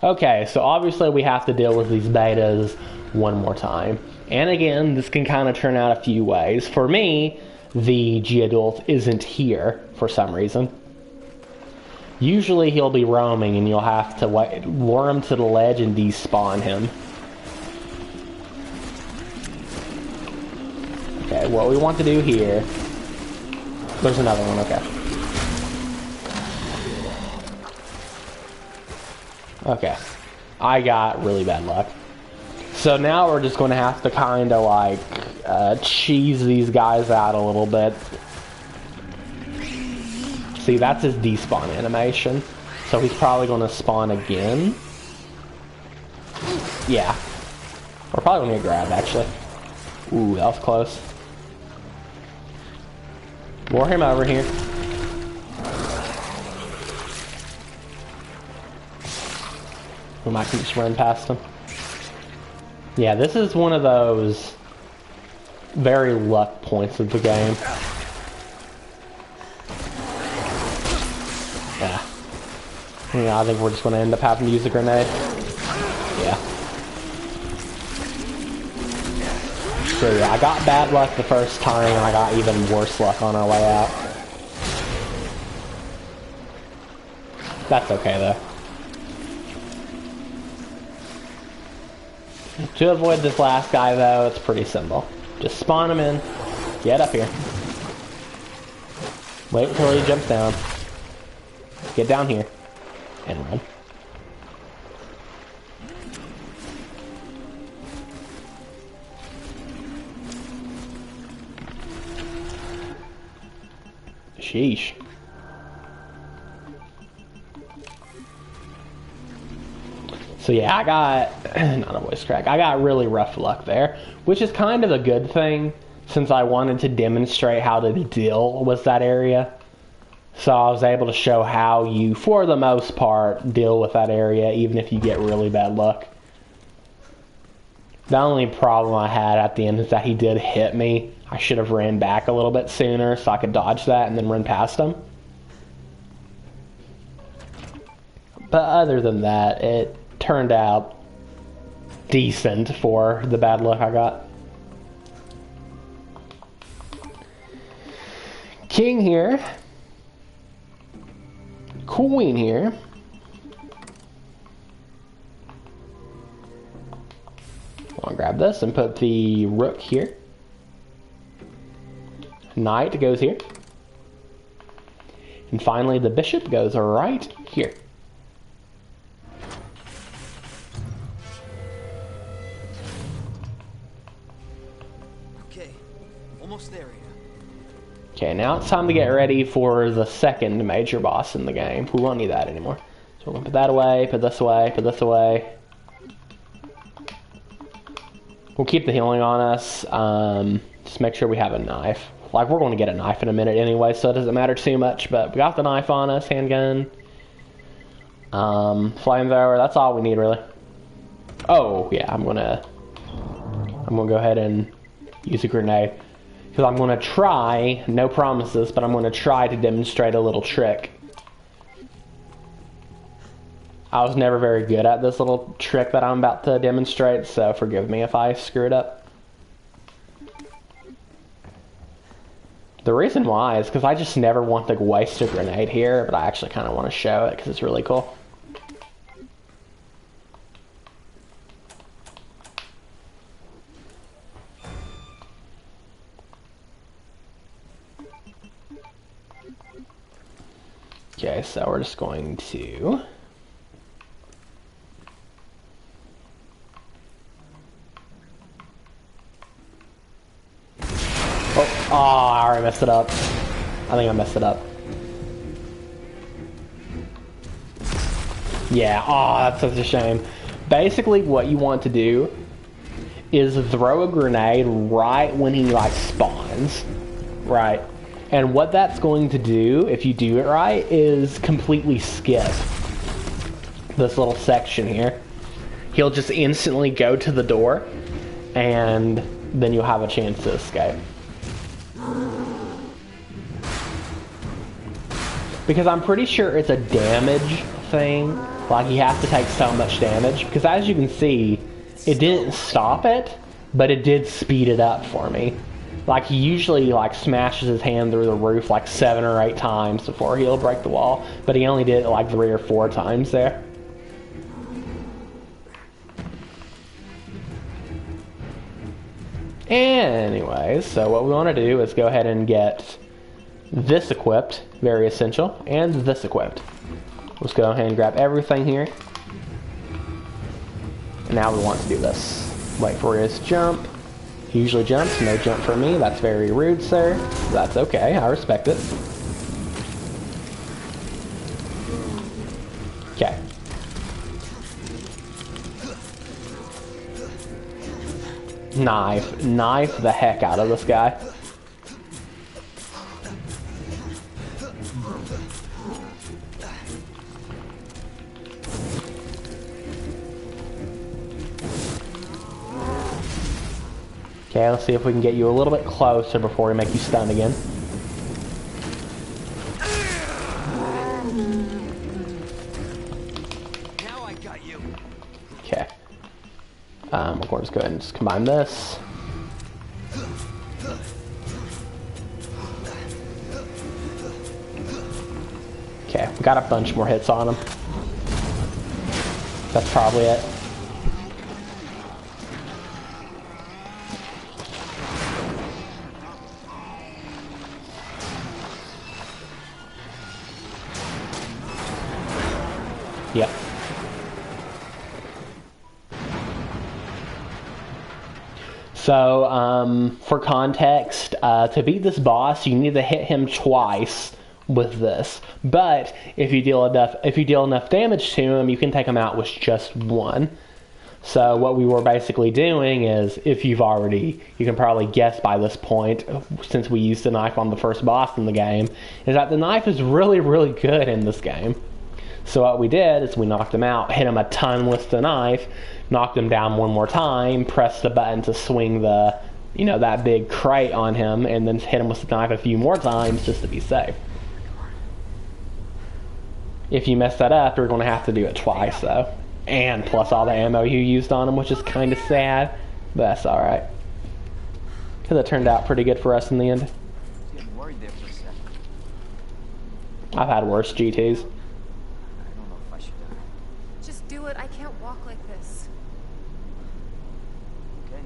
Okay, so obviously we have to deal with these betas one more time. And again, this can kind of turn out a few ways. For me, the G-Adult isn't here for some reason. Usually he'll be roaming and you'll have to lure him to the ledge and despawn him. Okay, what we want to do here... There's another one, okay. Okay. I got really bad luck. So now we're just going to have to kind of like cheese these guys out a little bit. See, that's his despawn animation. So he's probably going to spawn again. Yeah. We're probably going to get grabbed, actually. Ooh, that was close. Lure him over here. We might just run past him. Yeah, this is one of those very luck points of the game. Yeah, I think we're just going to end up having to use a grenade. Yeah. So yeah, I got bad luck the first time, and I got even worse luck on our way out. That's okay, though. To avoid this last guy, though, it's pretty simple. Just spawn him in, get up here, wait until he jumps down, get down here, and run. Sheesh. So yeah, I got, not a voice crack, I got really rough luck there, which is kind of a good thing, since I wanted to demonstrate how to deal with that area. So I was able to show how you, for the most part, deal with that area, even if you get really bad luck. The only problem I had at the end is that he did hit me. I should have ran back a little bit sooner so I could dodge that and then run past him. But other than that, it turned out decent for the bad luck I got. King here. Queen here. I'll grab this and put the rook here. Knight goes here. And finally the bishop goes right here. Okay, almost there, Ada. Okay, now it's time to get ready for the second major boss in the game. We won't need that anymore. So we're going to put that away, put this away, put this away. We'll keep the healing on us. Just make sure we have a knife. Like, we're going to get a knife in a minute anyway, so it doesn't matter too much. But we got the knife on us, handgun. Flamethrower, that's all we need, really. Oh, yeah, I'm gonna go ahead and use a grenade. Because I'm going to try, no promises, but I'm going to try to demonstrate a little trick. I was never very good at this little trick that I'm about to demonstrate, so forgive me if I screw it up. The reason why is because I just never want to waste a grenade here, but I actually kind of want to show it because it's really cool. Okay, so we're just going to... Oh, I already messed it up. I think I messed it up. Yeah, that's such a shame. Basically, what you want to do is throw a grenade right when he, like, spawns. Right. And what that's going to do, if you do it right, is completely skip this little section here. He'll just instantly go to the door, and then you'll have a chance to escape. Because I'm pretty sure it's a damage thing Like, you have to take so much damage. Because as you can see, it didn't stop it, but it did speed it up for me. Like, he usually, like, smashes his hand through the roof, like, 7 or 8 times before he'll break the wall. But he only did it, like, 3 or 4 times there. Anyways, so what we want to do is go ahead and get this equipped, very essential, and this equipped. Let's go ahead and grab everything here. And now we want to do this. Wait for his jump. He usually jumps, no jump for me. That's very rude, sir. That's okay, I respect it. Okay. Knife the heck out of this guy. Okay, let's see if we can get you a little bit closer before we make you stun again. Now I got you. Okay. We're going to just go ahead and just combine this. Okay, we got a bunch more hits on him. That's probably it. Yep. So, for context, to beat this boss, you need to hit him twice with this. But if you deal enough damage to him, you can take him out with just one. So what we were basically doing is, if you can probably guess by this point, since we used the knife on the first boss in the game, is that the knife is really, really good in this game. So what we did is we knocked him out, hit him a ton with the knife, knocked him down one more time, pressed the button to swing the, that big crate on him, and then hit him with the knife a few more times just to be safe. If you mess that up, you're going to have to do it twice, though. And plus all the ammo you used on him, which is kind of sad, but that's alright. Because it turned out pretty good for us in the end. I was getting worried there for a second. I've had worse GTs. I don't know if I should. Just do it. I can't walk like this. Okay.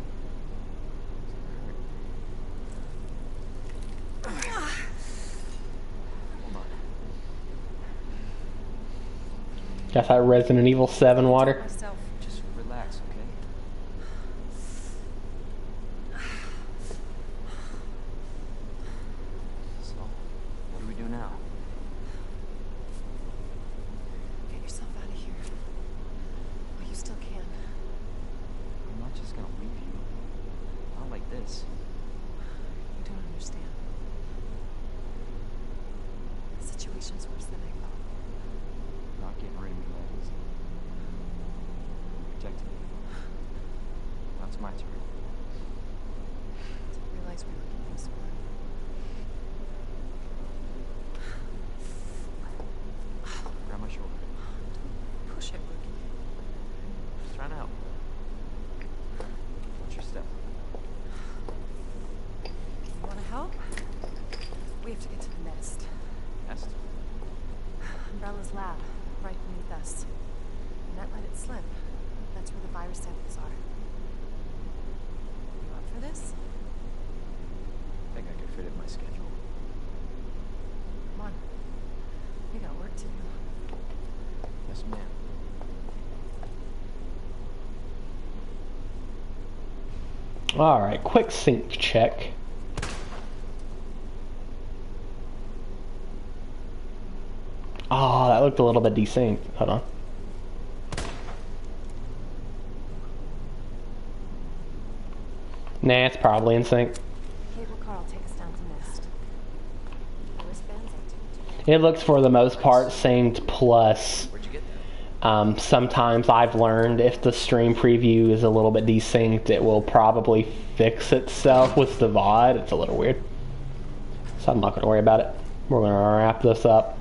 Hold on. Got that Resident Evil 7 water. Myself. Just relax, okay? So, what do we do now? Get yourself out of here. While you still can. I'm not just gonna leave you. Not like this. You don't understand. The situation's worse than I thought. Not getting rid of me that easy. Protecting me. Now it's my turn. Didn't realize we were getting this far. Grab my shoulder. Push it, Rookie. Just trying to help. Watch your step. You want to help? We have to get to the nest. Nest. Umbrella's lab, right beneath us. Net let it slip. That's where the virus samples are. You up for this? I think I could fit it in my schedule. Come on. We got work to do. Yes, ma'am. Alright, quick sync check. Oh, that looked a little bit desynced. Hold on. Nah, it's probably in sync. Cable car will take us down to Nest. The wristbands I took. It looks for the most part synced, plus Where'd you get that? sometimes I've learned if the stream preview is a little bit desynced, it will probably fix itself with the VOD. It's a little weird. So I'm not going to worry about it. We're going to wrap this up.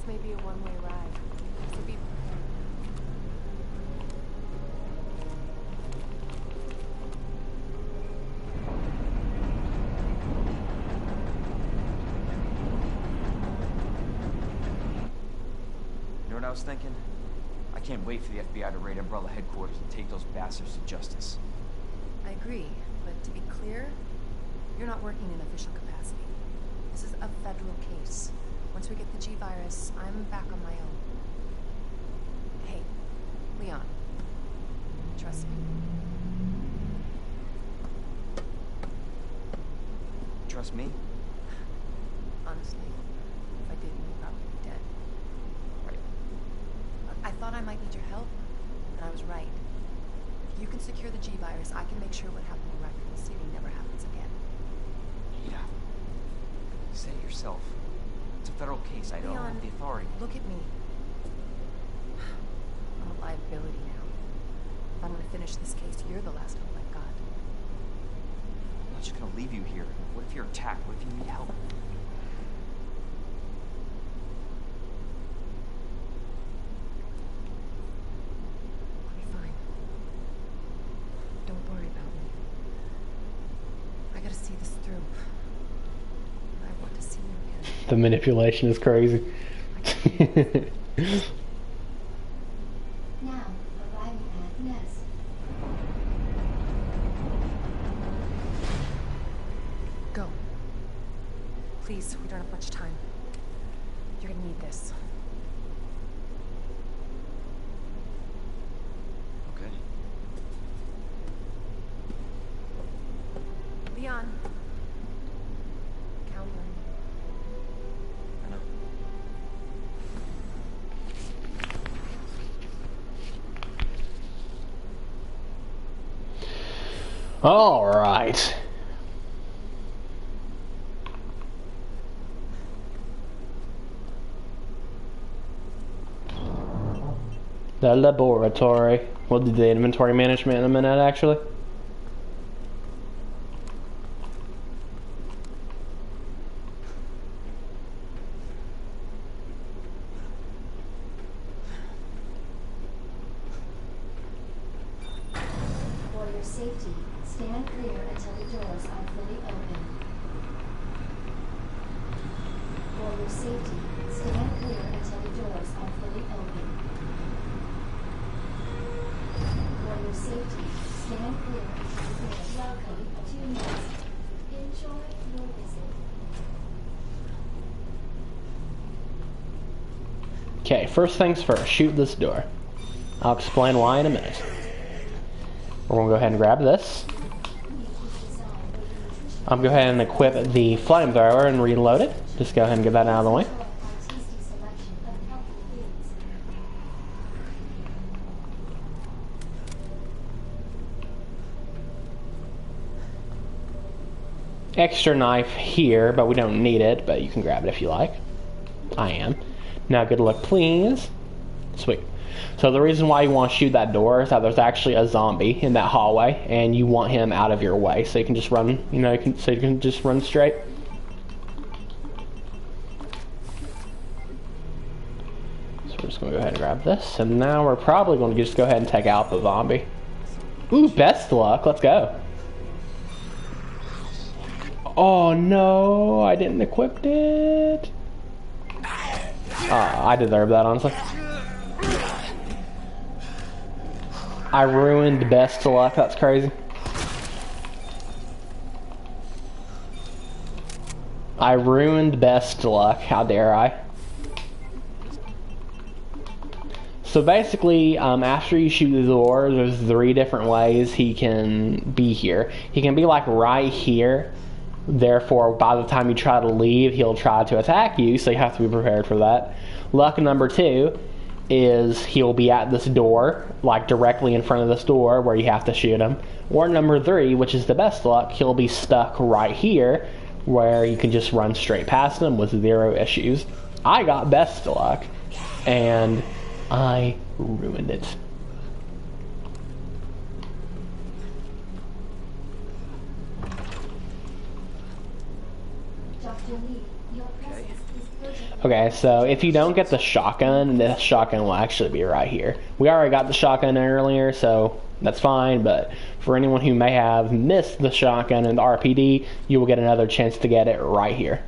This may be a one-way ride, so be prepared. You know what I was thinking? I can't wait for the FBI to raid Umbrella headquarters and take those bastards to justice. I agree, but to be clear, you're not working in official capacity. This is a federal case. Once we get the G-Virus, I'm back on my own. Hey, Leon. Trust me. Trust me? Honestly, if I didn't, you'd probably be dead. Right. I thought I might need your help, and I was right. If you can secure the G-Virus, I can make sure what happened in Raccoon City never happens again. Yeah. Say it yourself. It's a federal case. I don't Leon, have the authority. look at me. I'm a liability now. If I'm gonna finish this case, you're the last hope I've got. I'm not just gonna leave you here. What if you're attacked? What if you need help? I'll be fine. Don't worry about me. I gotta see this through. I want to see you again. The manipulation is crazy. Now, arriving at Nest. Go. Please, we don't have much time. You're gonna need this. Okay. Leon. Count on you. I know. All right. The laboratory. We'll do the inventory management in a minute, actually. For your safety, stand clear until the doors are fully open. For your safety, stand clear until the doors are fully open. For your safety, stand clear until the doors. Welcome to Nest. Enjoy your visit. Okay, first things first, shoot this door. I'll explain why in a minute. We're gonna go ahead and grab this. I'm gonna go ahead and equip the flamethrower and reload it. Just go ahead and get that out of the way. Enjoy our tasty selection of healthy foods. Extra knife here, but we don't need it, but you can grab it if you like. I am. Now good luck, please. Sweet. So the reason why you want to shoot that door is that there's actually a zombie in that hallway, and you want him out of your way, so you can just run. You know, so you can just run straight. So we're just gonna go ahead and grab this, and now we're probably going to just go ahead and take out the zombie. Ooh, best luck. Let's go. Oh no, I didn't equip it. I deserve that, honestly. I ruined best luck. That's crazy. I ruined best luck. How dare I? So basically, after you shoot the door, there's 3 different ways he can be here. He can be like right here. Therefore, by the time you try to leave, he'll try to attack you, so you have to be prepared for that. Luck number 2 is he'll be at this door, like directly in front of this door where you have to shoot him. Or number 3, which is the best luck, he'll be stuck right here where you can just run straight past him with 0 issues. I got best luck, and I ruined it. Dr. Lee, Your presence is urgently Okay, so if you don't get the shotgun will actually be right here. We already got the shotgun earlier, so that's fine, but for anyone who may have missed the shotgun and the RPD, you will get another chance to get it right here.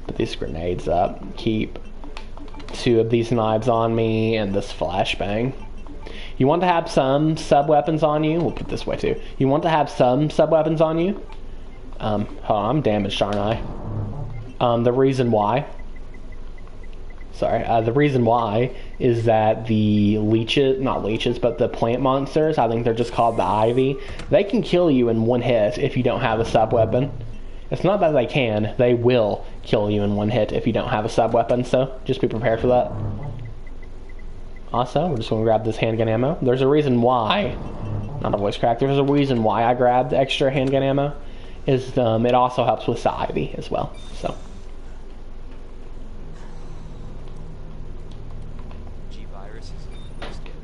Put these grenades up. Keep 2 of these knives on me and this flashbang. You want to have some sub-weapons on you. We'll put it this way too. You want to have some sub-weapons on you. Hold on, I'm damaged, aren't I? The reason why is that the leeches, not leeches, but the plant monsters, I think they're just called the Ivy, they can kill you in 1 hit if you don't have a sub-weapon. It's not that they can, they will kill you in 1 hit if you don't have a sub-weapon, so just be prepared for that. Also, we're just going to grab this handgun ammo. There's a reason why, not a voice crack, there's a reason why I grabbed extra handgun ammo, is it also helps with the Ivy as well, so. G-Virus is scary.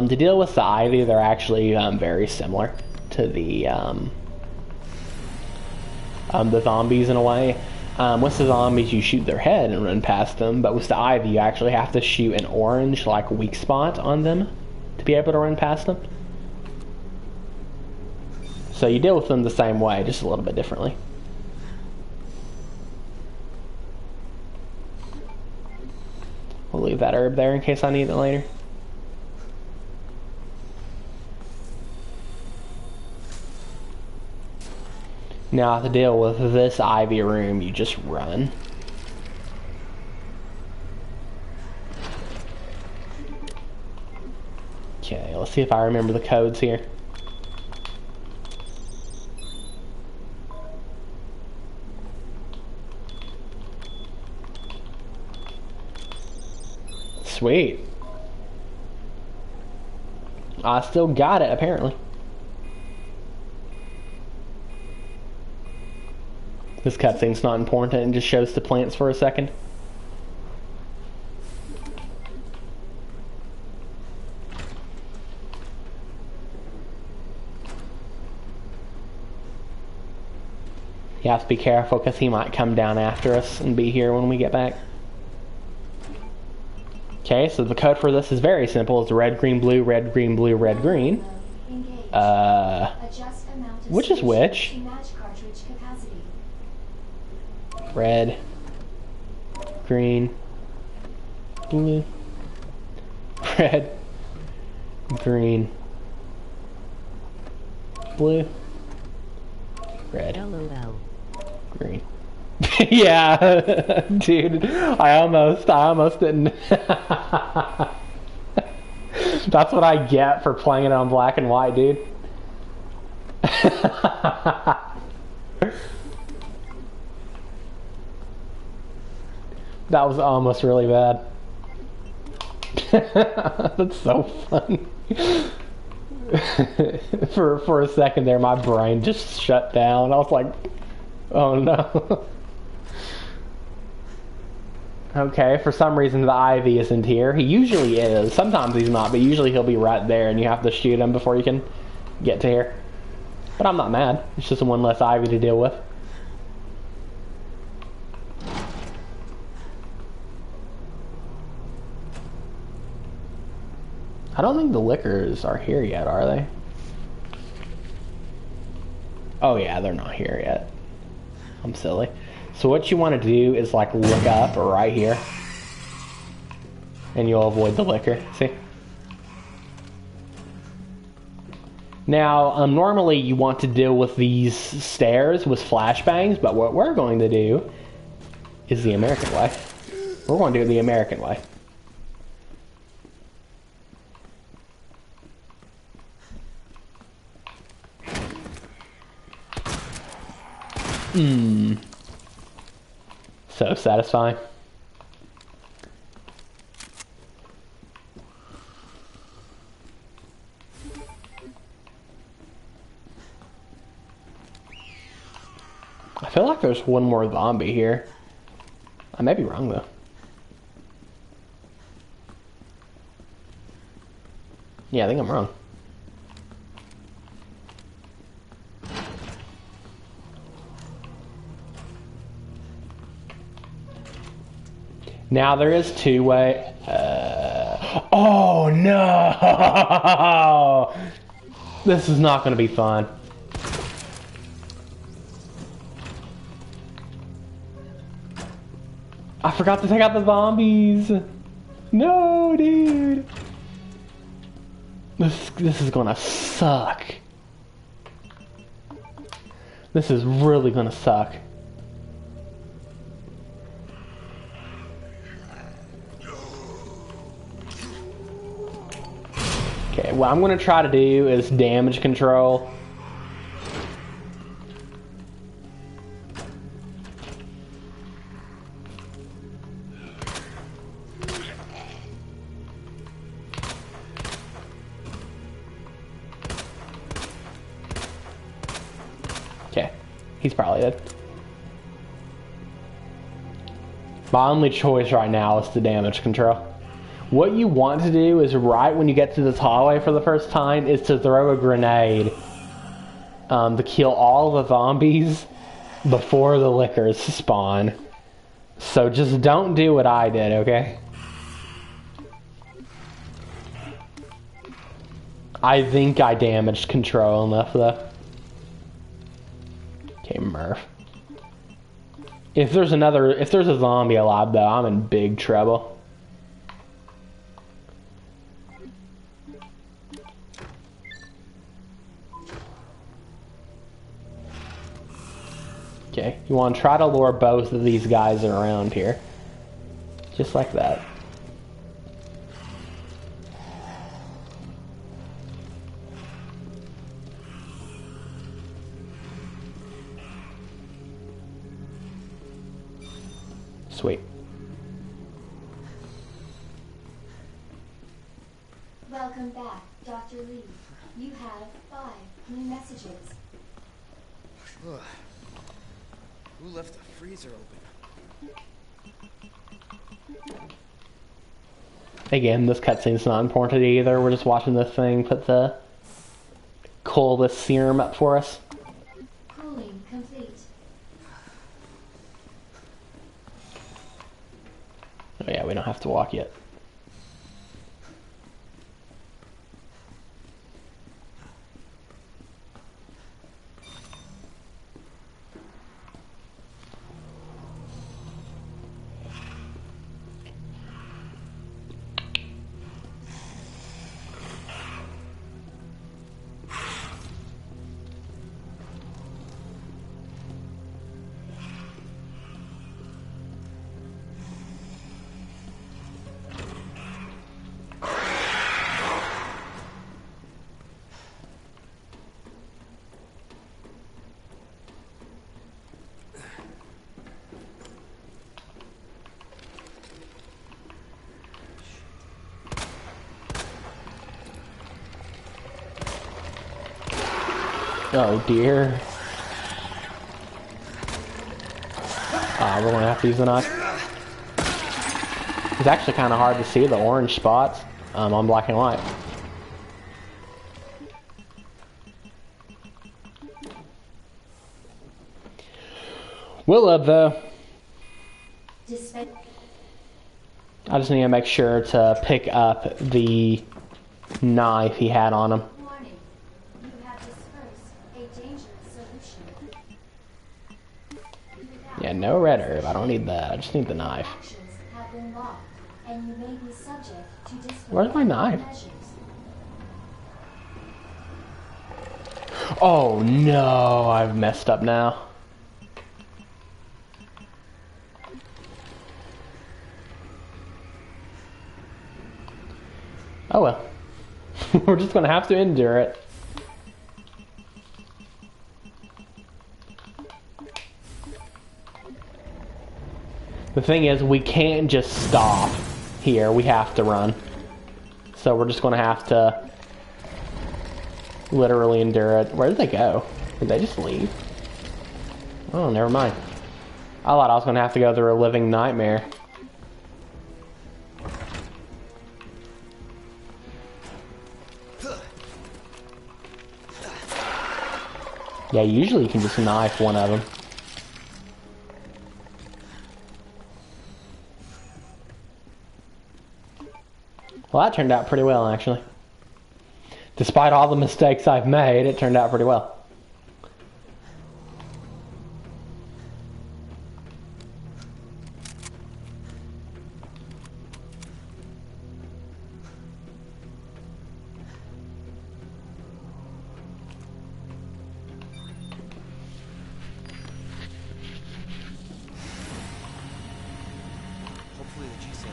To deal with the Ivy, they're actually very similar to the zombies in a way. With the zombies, you shoot their head and run past them, but with the Ivy, you actually have to shoot an orange, like, weak spot on them to be able to run past them. So you deal with them the same way, just a little bit differently. We'll leave that herb there in case I need it later. Now to deal with this Ivy room, you just run. Okay, let's see if I remember the codes here. Sweet. I still got it, apparently. This cutscene's not important, it just shows the plants for a second. You have to be careful because he might come down after us and be here when we get back. Okay, so the code for this is very simple. It's red, green, blue, red, green, blue, red, green. Adjust amount of Which is solution which? to match cartridge capacity. Red, green, blue, red, green, blue, red, LOL. green. Yeah, dude, I almost didn't. That's what I get for playing it on black and white, dude. That was almost really bad. That's so funny. For a second there, my brain just shut down. I was like, oh no. Okay, for some reason the Ivy isn't here. He usually is. Sometimes he's not, but usually he'll be right there and you have to shoot him before you can get to here. But I'm not mad. It's just one less Ivy to deal with. I don't think the liquors are here yet, are they? Oh yeah, they're not here yet. I'm silly. So what you want to do is like look up right here. And you'll avoid the liquor. See? Now, normally you want to deal with these stairs with flashbangs, but what we're going to do is the American way. We're going to do it the American way. So satisfying. there's one more zombie here. I may be wrong though. Yeah, I think I'm wrong. Now there is two-way. Oh no! This is not going to be fun. I forgot to take out the zombies. No, dude. This is gonna suck. This is really gonna suck. Okay, what I'm gonna try to do is damage control. Okay, he's probably dead. My only choice right now is to damage control. What you want to do is right when you get to this hallway for the first time is to throw a grenade to kill all the zombies before the lickers spawn. So just don't do what I did, okay? I think I damaged control enough though. Okay, Murph. If there's a zombie alive though, I'm in big trouble. Okay, you want to try to lure both of these guys around here. Just like that. Sweet. Welcome back, Dr. Lee. You have 5 new messages. Ugh. Who left the freezer open? Again, this cutscene's not important either. We're just watching this thing put the coolest serum up for us. Cooling complete. Oh yeah, we don't have to walk yet. Oh dear. We're gonna have to use the knife. It's actually kind of hard to see the orange spots on black and white. We'll live though. I just need to make sure to pick up the knife he had on him. Yeah, no red herb. I don't need that. I just need the knife. Where's my knife? Oh no, I've messed up now. Oh well. We're just gonna have to endure it. The thing is, we can't just stop here. We have to run. So we're just going to have to literally endure it. Where did they go? Did they just leave? Oh, never mind. I thought I was gonna have to go through a living nightmare. Yeah, usually you can just knife one of them. Well, that turned out pretty well, actually. Despite all the mistakes I've made, it turned out pretty well. Hopefully the G-SAM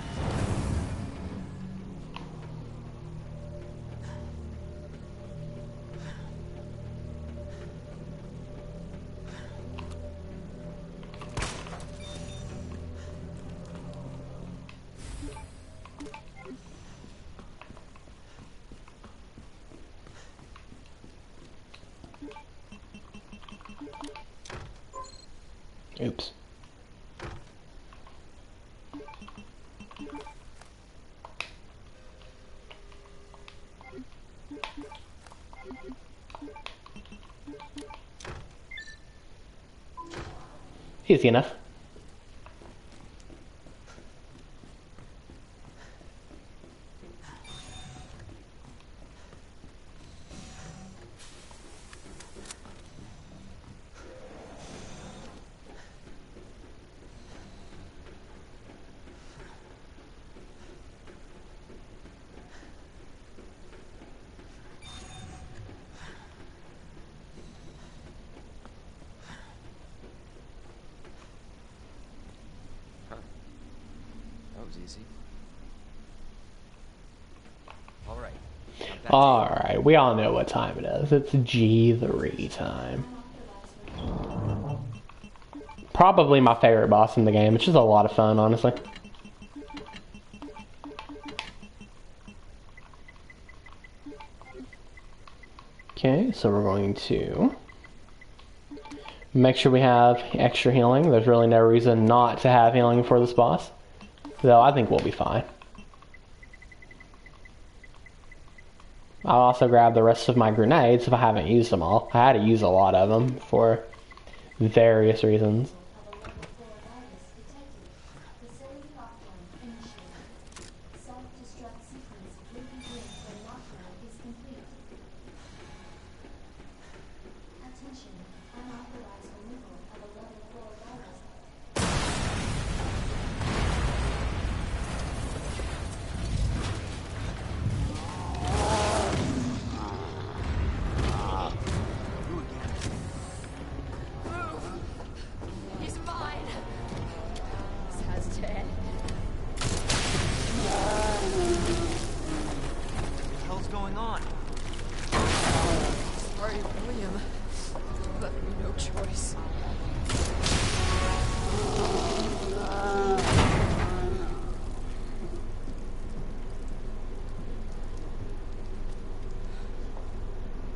Oops. Easy enough. That was easy. Alright. Alright, we all know what time it is. It's G3 time. Probably my favorite boss in the game. It's just a lot of fun, honestly. Okay, so we're going to make sure we have extra healing. There's really no reason not to have healing for this boss. Though I think we'll be fine. I'll also grab the rest of my grenades if I haven't used them all. I had to use a lot of them for various reasons. Facility lockdown initiated. Self-destruct sequence will begin when lockdown is complete. Attention, unauthorized removal of a level 4 virus. He's mine. This has to end. What the hell's going on? Sorry, William. You left me no choice.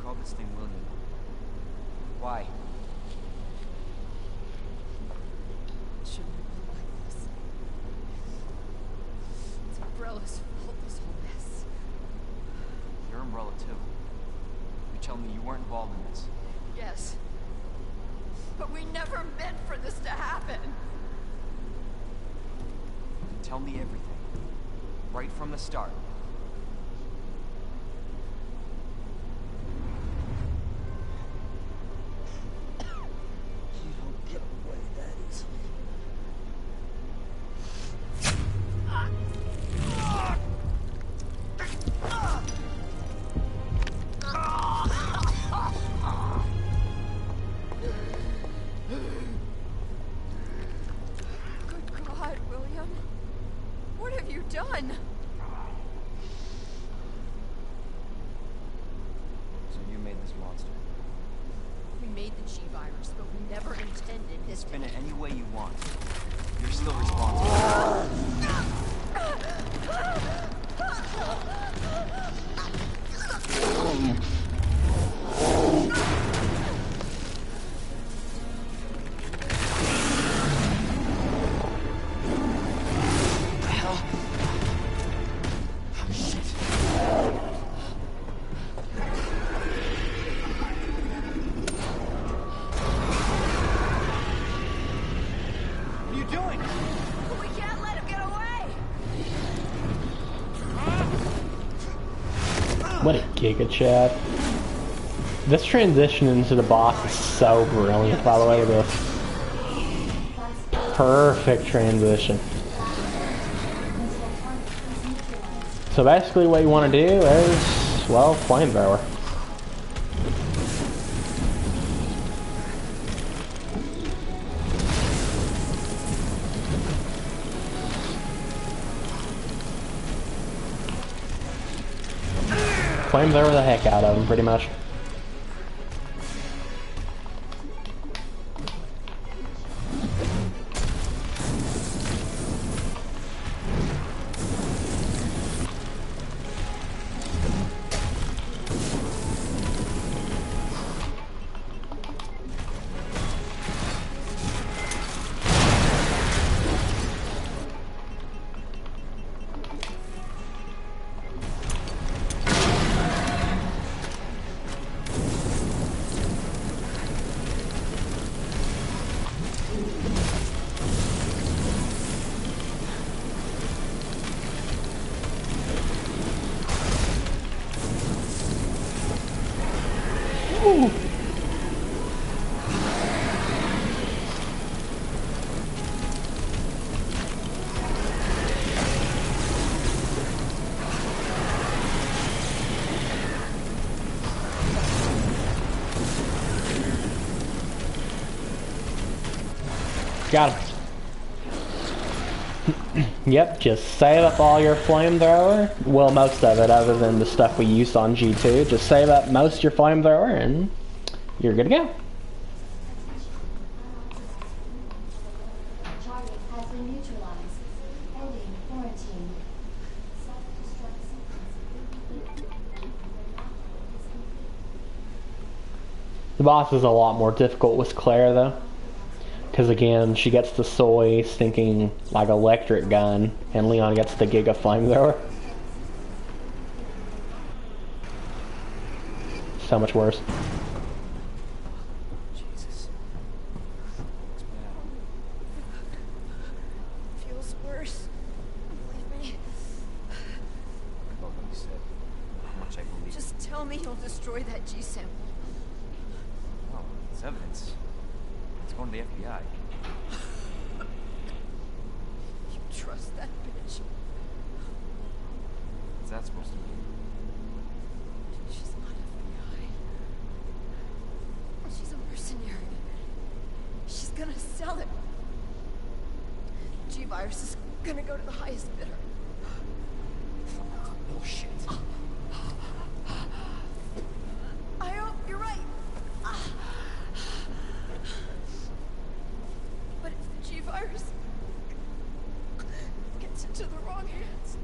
Call this thing William. Why? It shouldn't have been like this. It's Umbrella's fault, this whole mess. You're Umbrella too. You're telling me you weren't involved in this? Yes. But we never meant for this to happen. Tell me everything. Right from the start. You don't get away that easily. Good God, William. What have you done? So you made this monster. We made the G-Virus, but we never intended this to Spin it any way you want. You're still responsible. you doing? We can't let him get away! What a giga chat. This transition into the boss is so brilliant, by the way, look at this. Perfect transition. So basically what you want to do is, well, flamethrower. Flamethrower the heck out of him, pretty much. Got him. Yep, just save up all your flamethrower. Well, most of it, other than the stuff we used on G2. Just save up most of your flamethrower and you're good to go. Target has been neutralized. Ending quarantine. Self-destruct sequence. The boss is a lot more difficult with Claire, though. Because again, she gets the soy stinking like electric gun, and Leon gets the Giga flamethrower. So much worse. Jesus. It's bad. Feels worse. Believe me. About what you said. How much I believe. Just tell me you'll destroy that G sample. Oh, it's evidence. It's going to the FBI. You trust that bitch? What's that supposed to mean? She's not FBI. She's a mercenary. She's gonna sell it. G-Virus is gonna go to the highest bidder. Bullshit. I hope you're right. But if the G-Virus gets into the wrong hands...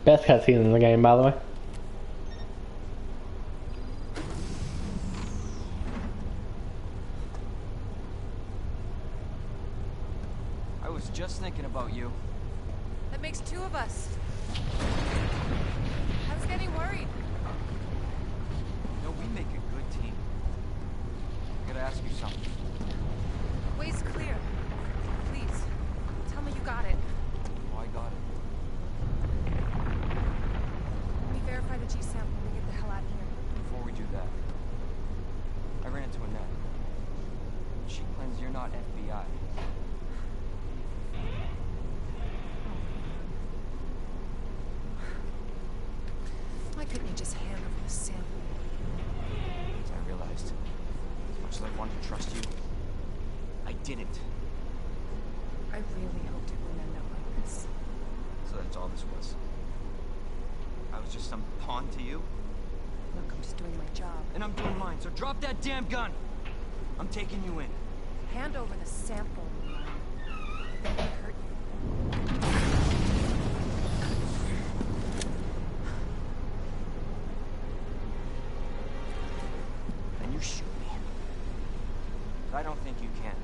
Best cutscene in the game, by the way. I was just thinking about you. That makes two of us. I was getting worried. No, we make a good team. I gotta ask you something. Way's clear. Please, tell me you got it. Oh, I got it. Let me verify the G sample and we get the hell out of here. Before we do that, I ran into Annette. She claims you're not FBI. Why couldn't you just hand over the sample? As I realized, as much as I wanted to trust you, I didn't. I really hoped it wouldn't end up like this. So that's all this was. was just some pawn to you? Look, I'm just doing my job. And I'm doing mine, so drop that damn gun! I'm taking you in. Hand over the sample, Leon. They can hurt you. Then you shoot me. But I don't think you can.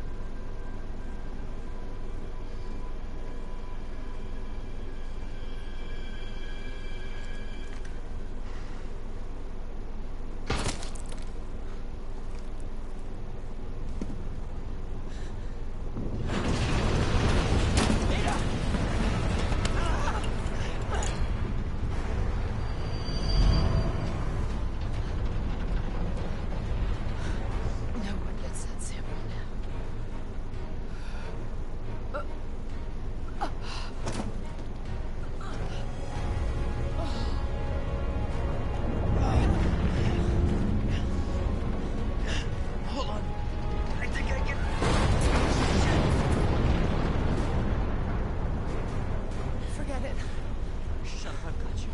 No one gets that sample now. Hold on. I think I can... Forget it. Shut up, I've got you.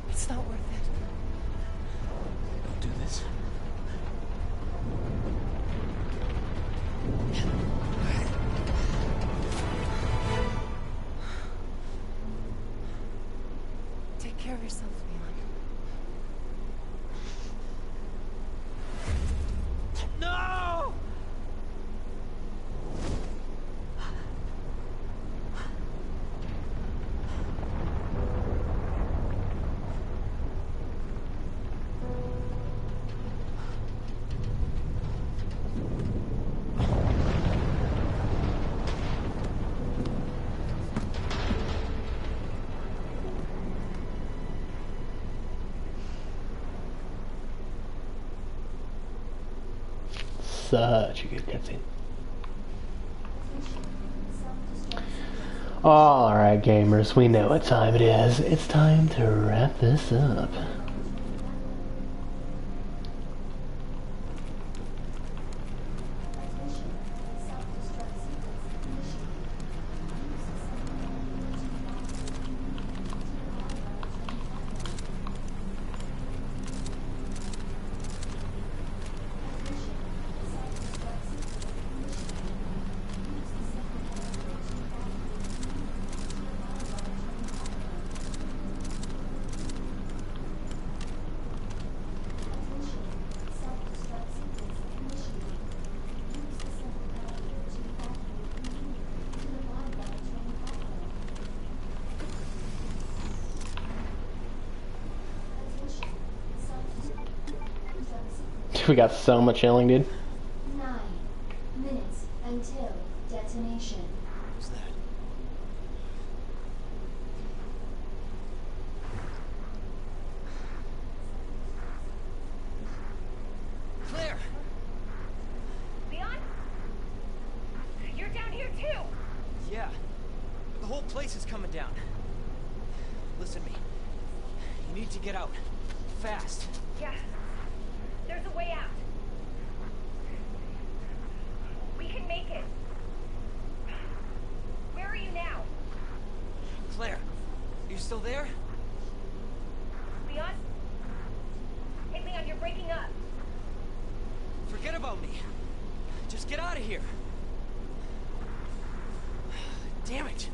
It's not worth it. Don't do this. Take care of yourself, Leon. No! Such a good cutscene. Alright, gamers, we know what time it is. It's time to wrap this up. We got so much yelling, dude. 9 minutes until detonation. What's that? Claire! Leon? You're down here too! Yeah. The whole place is coming down. Listen to me. You need to get out. Fast. Yeah. There's a way out. We can make it. Where are you now? Claire, are you still there? Leon? Hey, Leon, you're breaking up. Forget about me. Just get out of here. Damn it.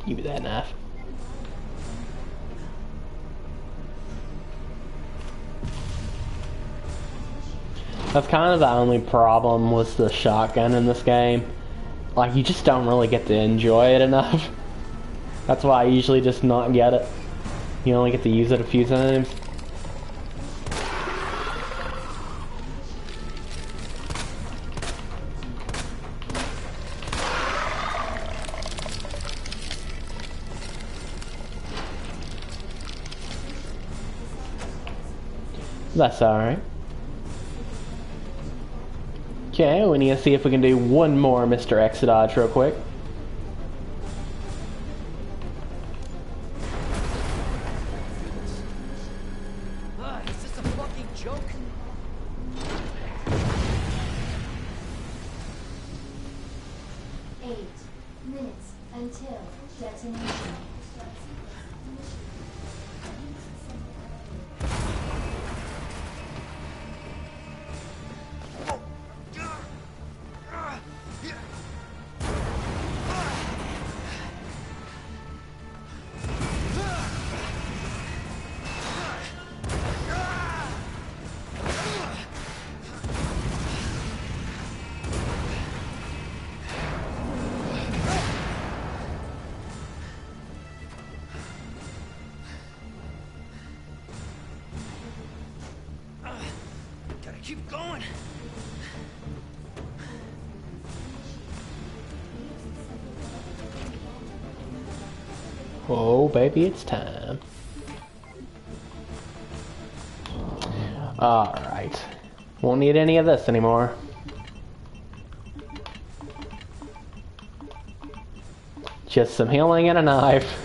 Give me that knife. That's kind of the only problem with the shotgun in this game. Like, you just don't really get to enjoy it enough. That's why I usually just not get it. You only get to use it a few times. That's alright. Okay, we need to see if we can do one more Mr. Exododge real quick. Is this a fucking joke? 8 minutes until detonation. Gotta keep going. Oh, baby, it's time. Alright. Won't need any of this anymore. Just some healing and a knife.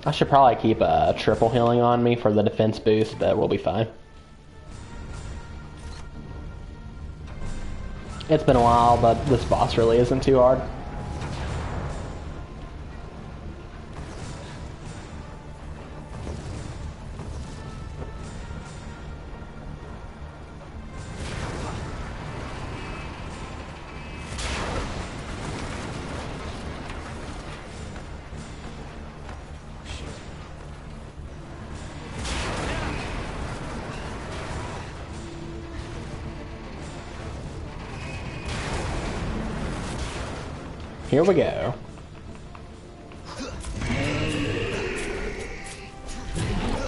I should probably keep a triple healing on me for the defense boost, but we'll be fine. It's been a while, but this boss really isn't too hard. Here we go.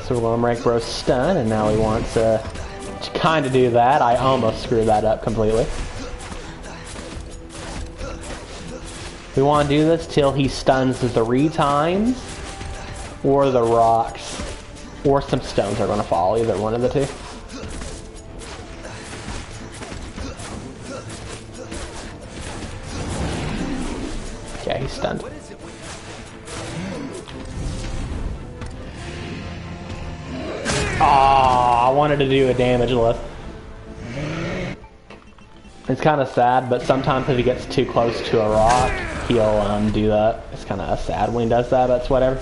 So we're gonna break Bro's stun, and now he wants to kind of do that. I almost screwed that up completely. We want to do this till he stuns 3 times, or the rocks, or some stones are gonna fall, either one of the two. Yeah, he's stunned. Ah, I wanted to do a damage lift. It's kind of sad, but sometimes if he gets too close to a rock, he'll do that. It's kind of sad when he does that, but it's whatever.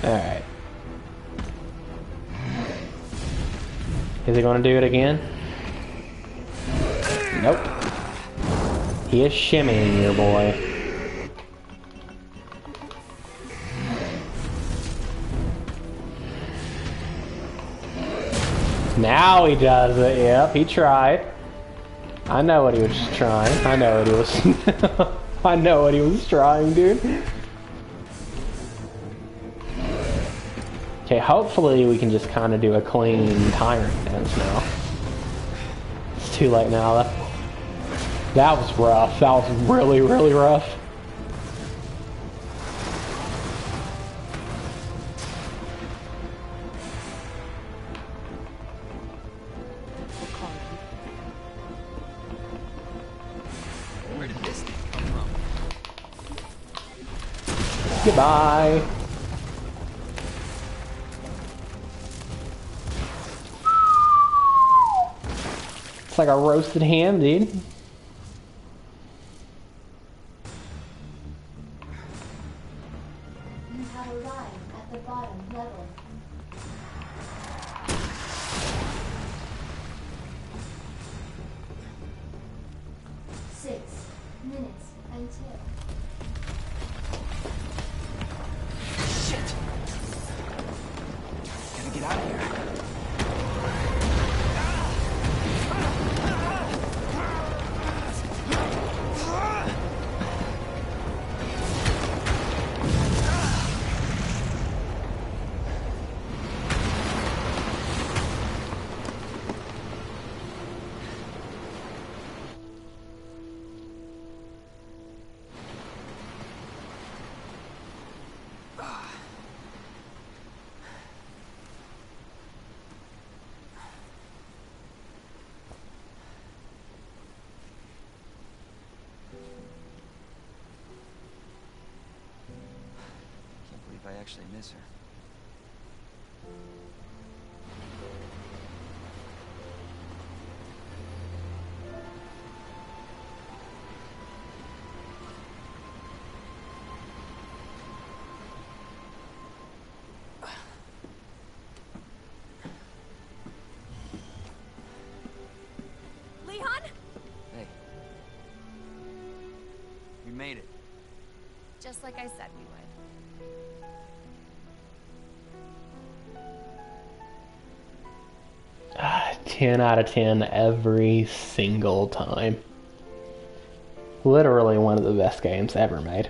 Alright. Is he going to do it again? Nope. He is shimmying your boy. Now he does it. Yep, he tried. I know what he was trying. I know what he was. I know what he was trying, dude. Okay, hopefully we can just kind of do a clean tyrant dance now. It's too late now, though. That was rough. That was really, really rough. Where did this thing come from? Goodbye. It's like a roasted ham, dude. You have arrived at the bottom level. 6 minutes until. Shit! Gotta get out of here. I actually miss her. just like I said we would. 10 out of 10 every single time. Literally one of the best games ever made.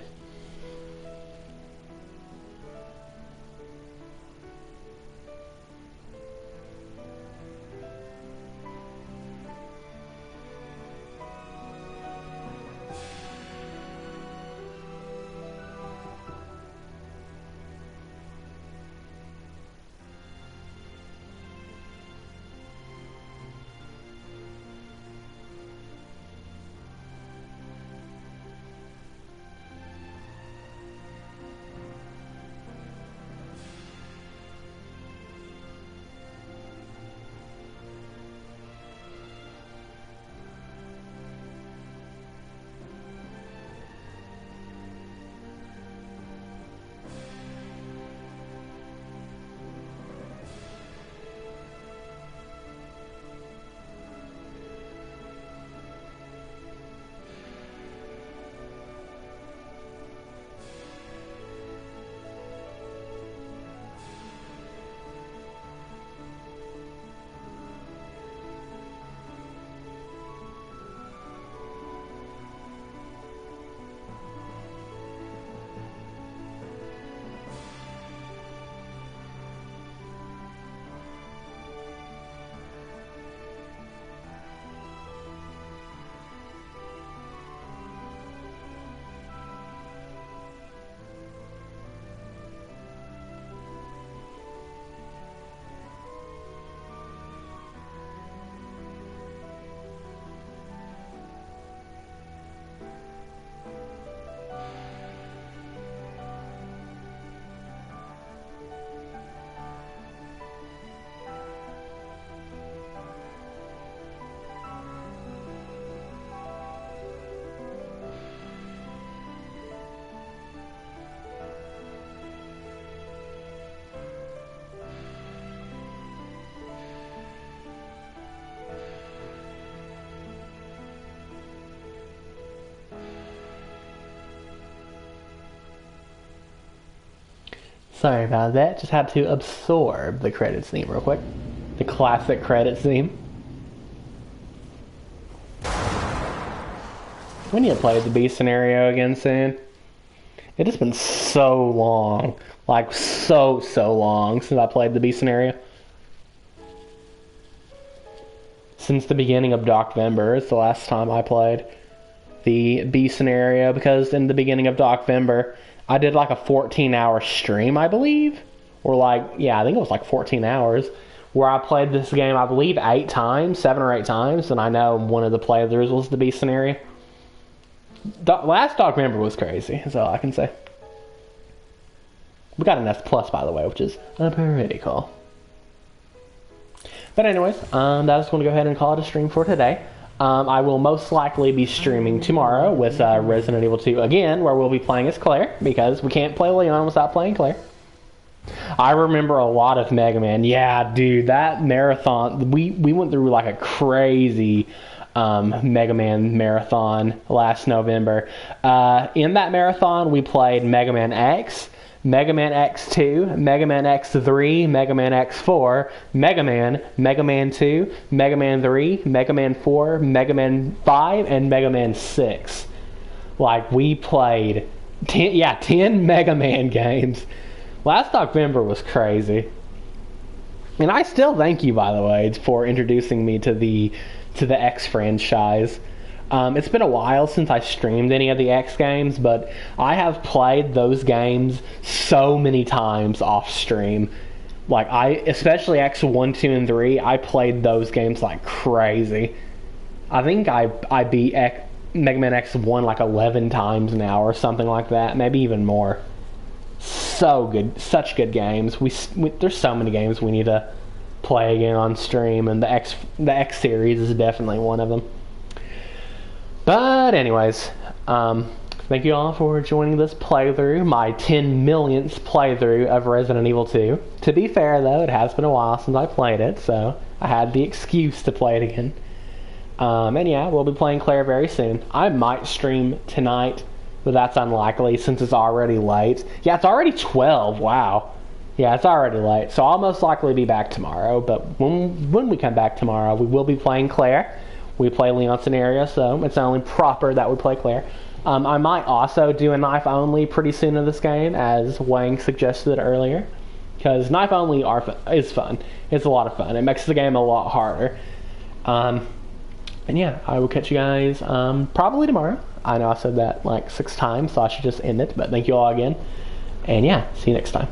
Sorry about that. Just had to absorb the credits theme real quick. The classic credits theme. We need to play the B scenario again soon. It has been so long. Like, so long since I played the B scenario. Since the beginning of Docvember is the last time I played the B scenario, because in the beginning of Docvember, I did like a 14-hour stream, I believe. Or like, yeah, I think it was like 14 hours. Where I played this game, I believe, 8 times, 7 or 8 times. And I know one of the playthroughs was the B scenario. Last Docvember was crazy, is all I can say. We got an S+, by the way, which is pretty cool. But anyways, that's going to go ahead and call it a stream for today. I will most likely be streaming tomorrow with Resident Evil 2 again, where we'll be playing as Claire, because we can't play Leon without playing Claire. I remember a lot of Mega Man. Yeah, dude, that marathon, we went through like a crazy Mega Man marathon last November. In that marathon, we played Mega Man X, Mega Man X2, Mega Man X3, Mega Man X4, Mega Man 2, Mega Man 3, Mega Man 4, Mega Man 5, and Mega Man 6. Like, we played 10 Mega Man games. Last November was crazy. And I still thank you, by the way, for introducing me to the X franchise. It's been a while since I streamed any of the X games, but I have played those games so many times off stream. Like, especially X 1, 2, and 3, I played those games like crazy. I think I beat Mega Man X1 like 11 times now or something like that, maybe even more. So good, such good games. There's so many games we need to play again on stream, and the X series is definitely one of them. But anyways, thank you all for joining this playthrough, my 10 millionth playthrough of Resident Evil 2. To be fair though, it has been a while since I played it, so I had the excuse to play it again. And yeah, we'll be playing Claire very soon. I might stream tonight, but that's unlikely since it's already late. Yeah, it's already 12. Wow. Yeah, it's already late, so I'll most likely be back tomorrow. But when we come back tomorrow, we will be playing Claire. We play Leon scenario, so it's only proper that we play Claire. I might also do a knife only pretty soon in this game, as Wang suggested earlier, because knife only is fun. It's a lot of fun. It makes the game a lot harder. And yeah, I will catch you guys probably tomorrow. I know I said that like 6 times, so I should just end it. But thank you all again, and yeah, see you next time.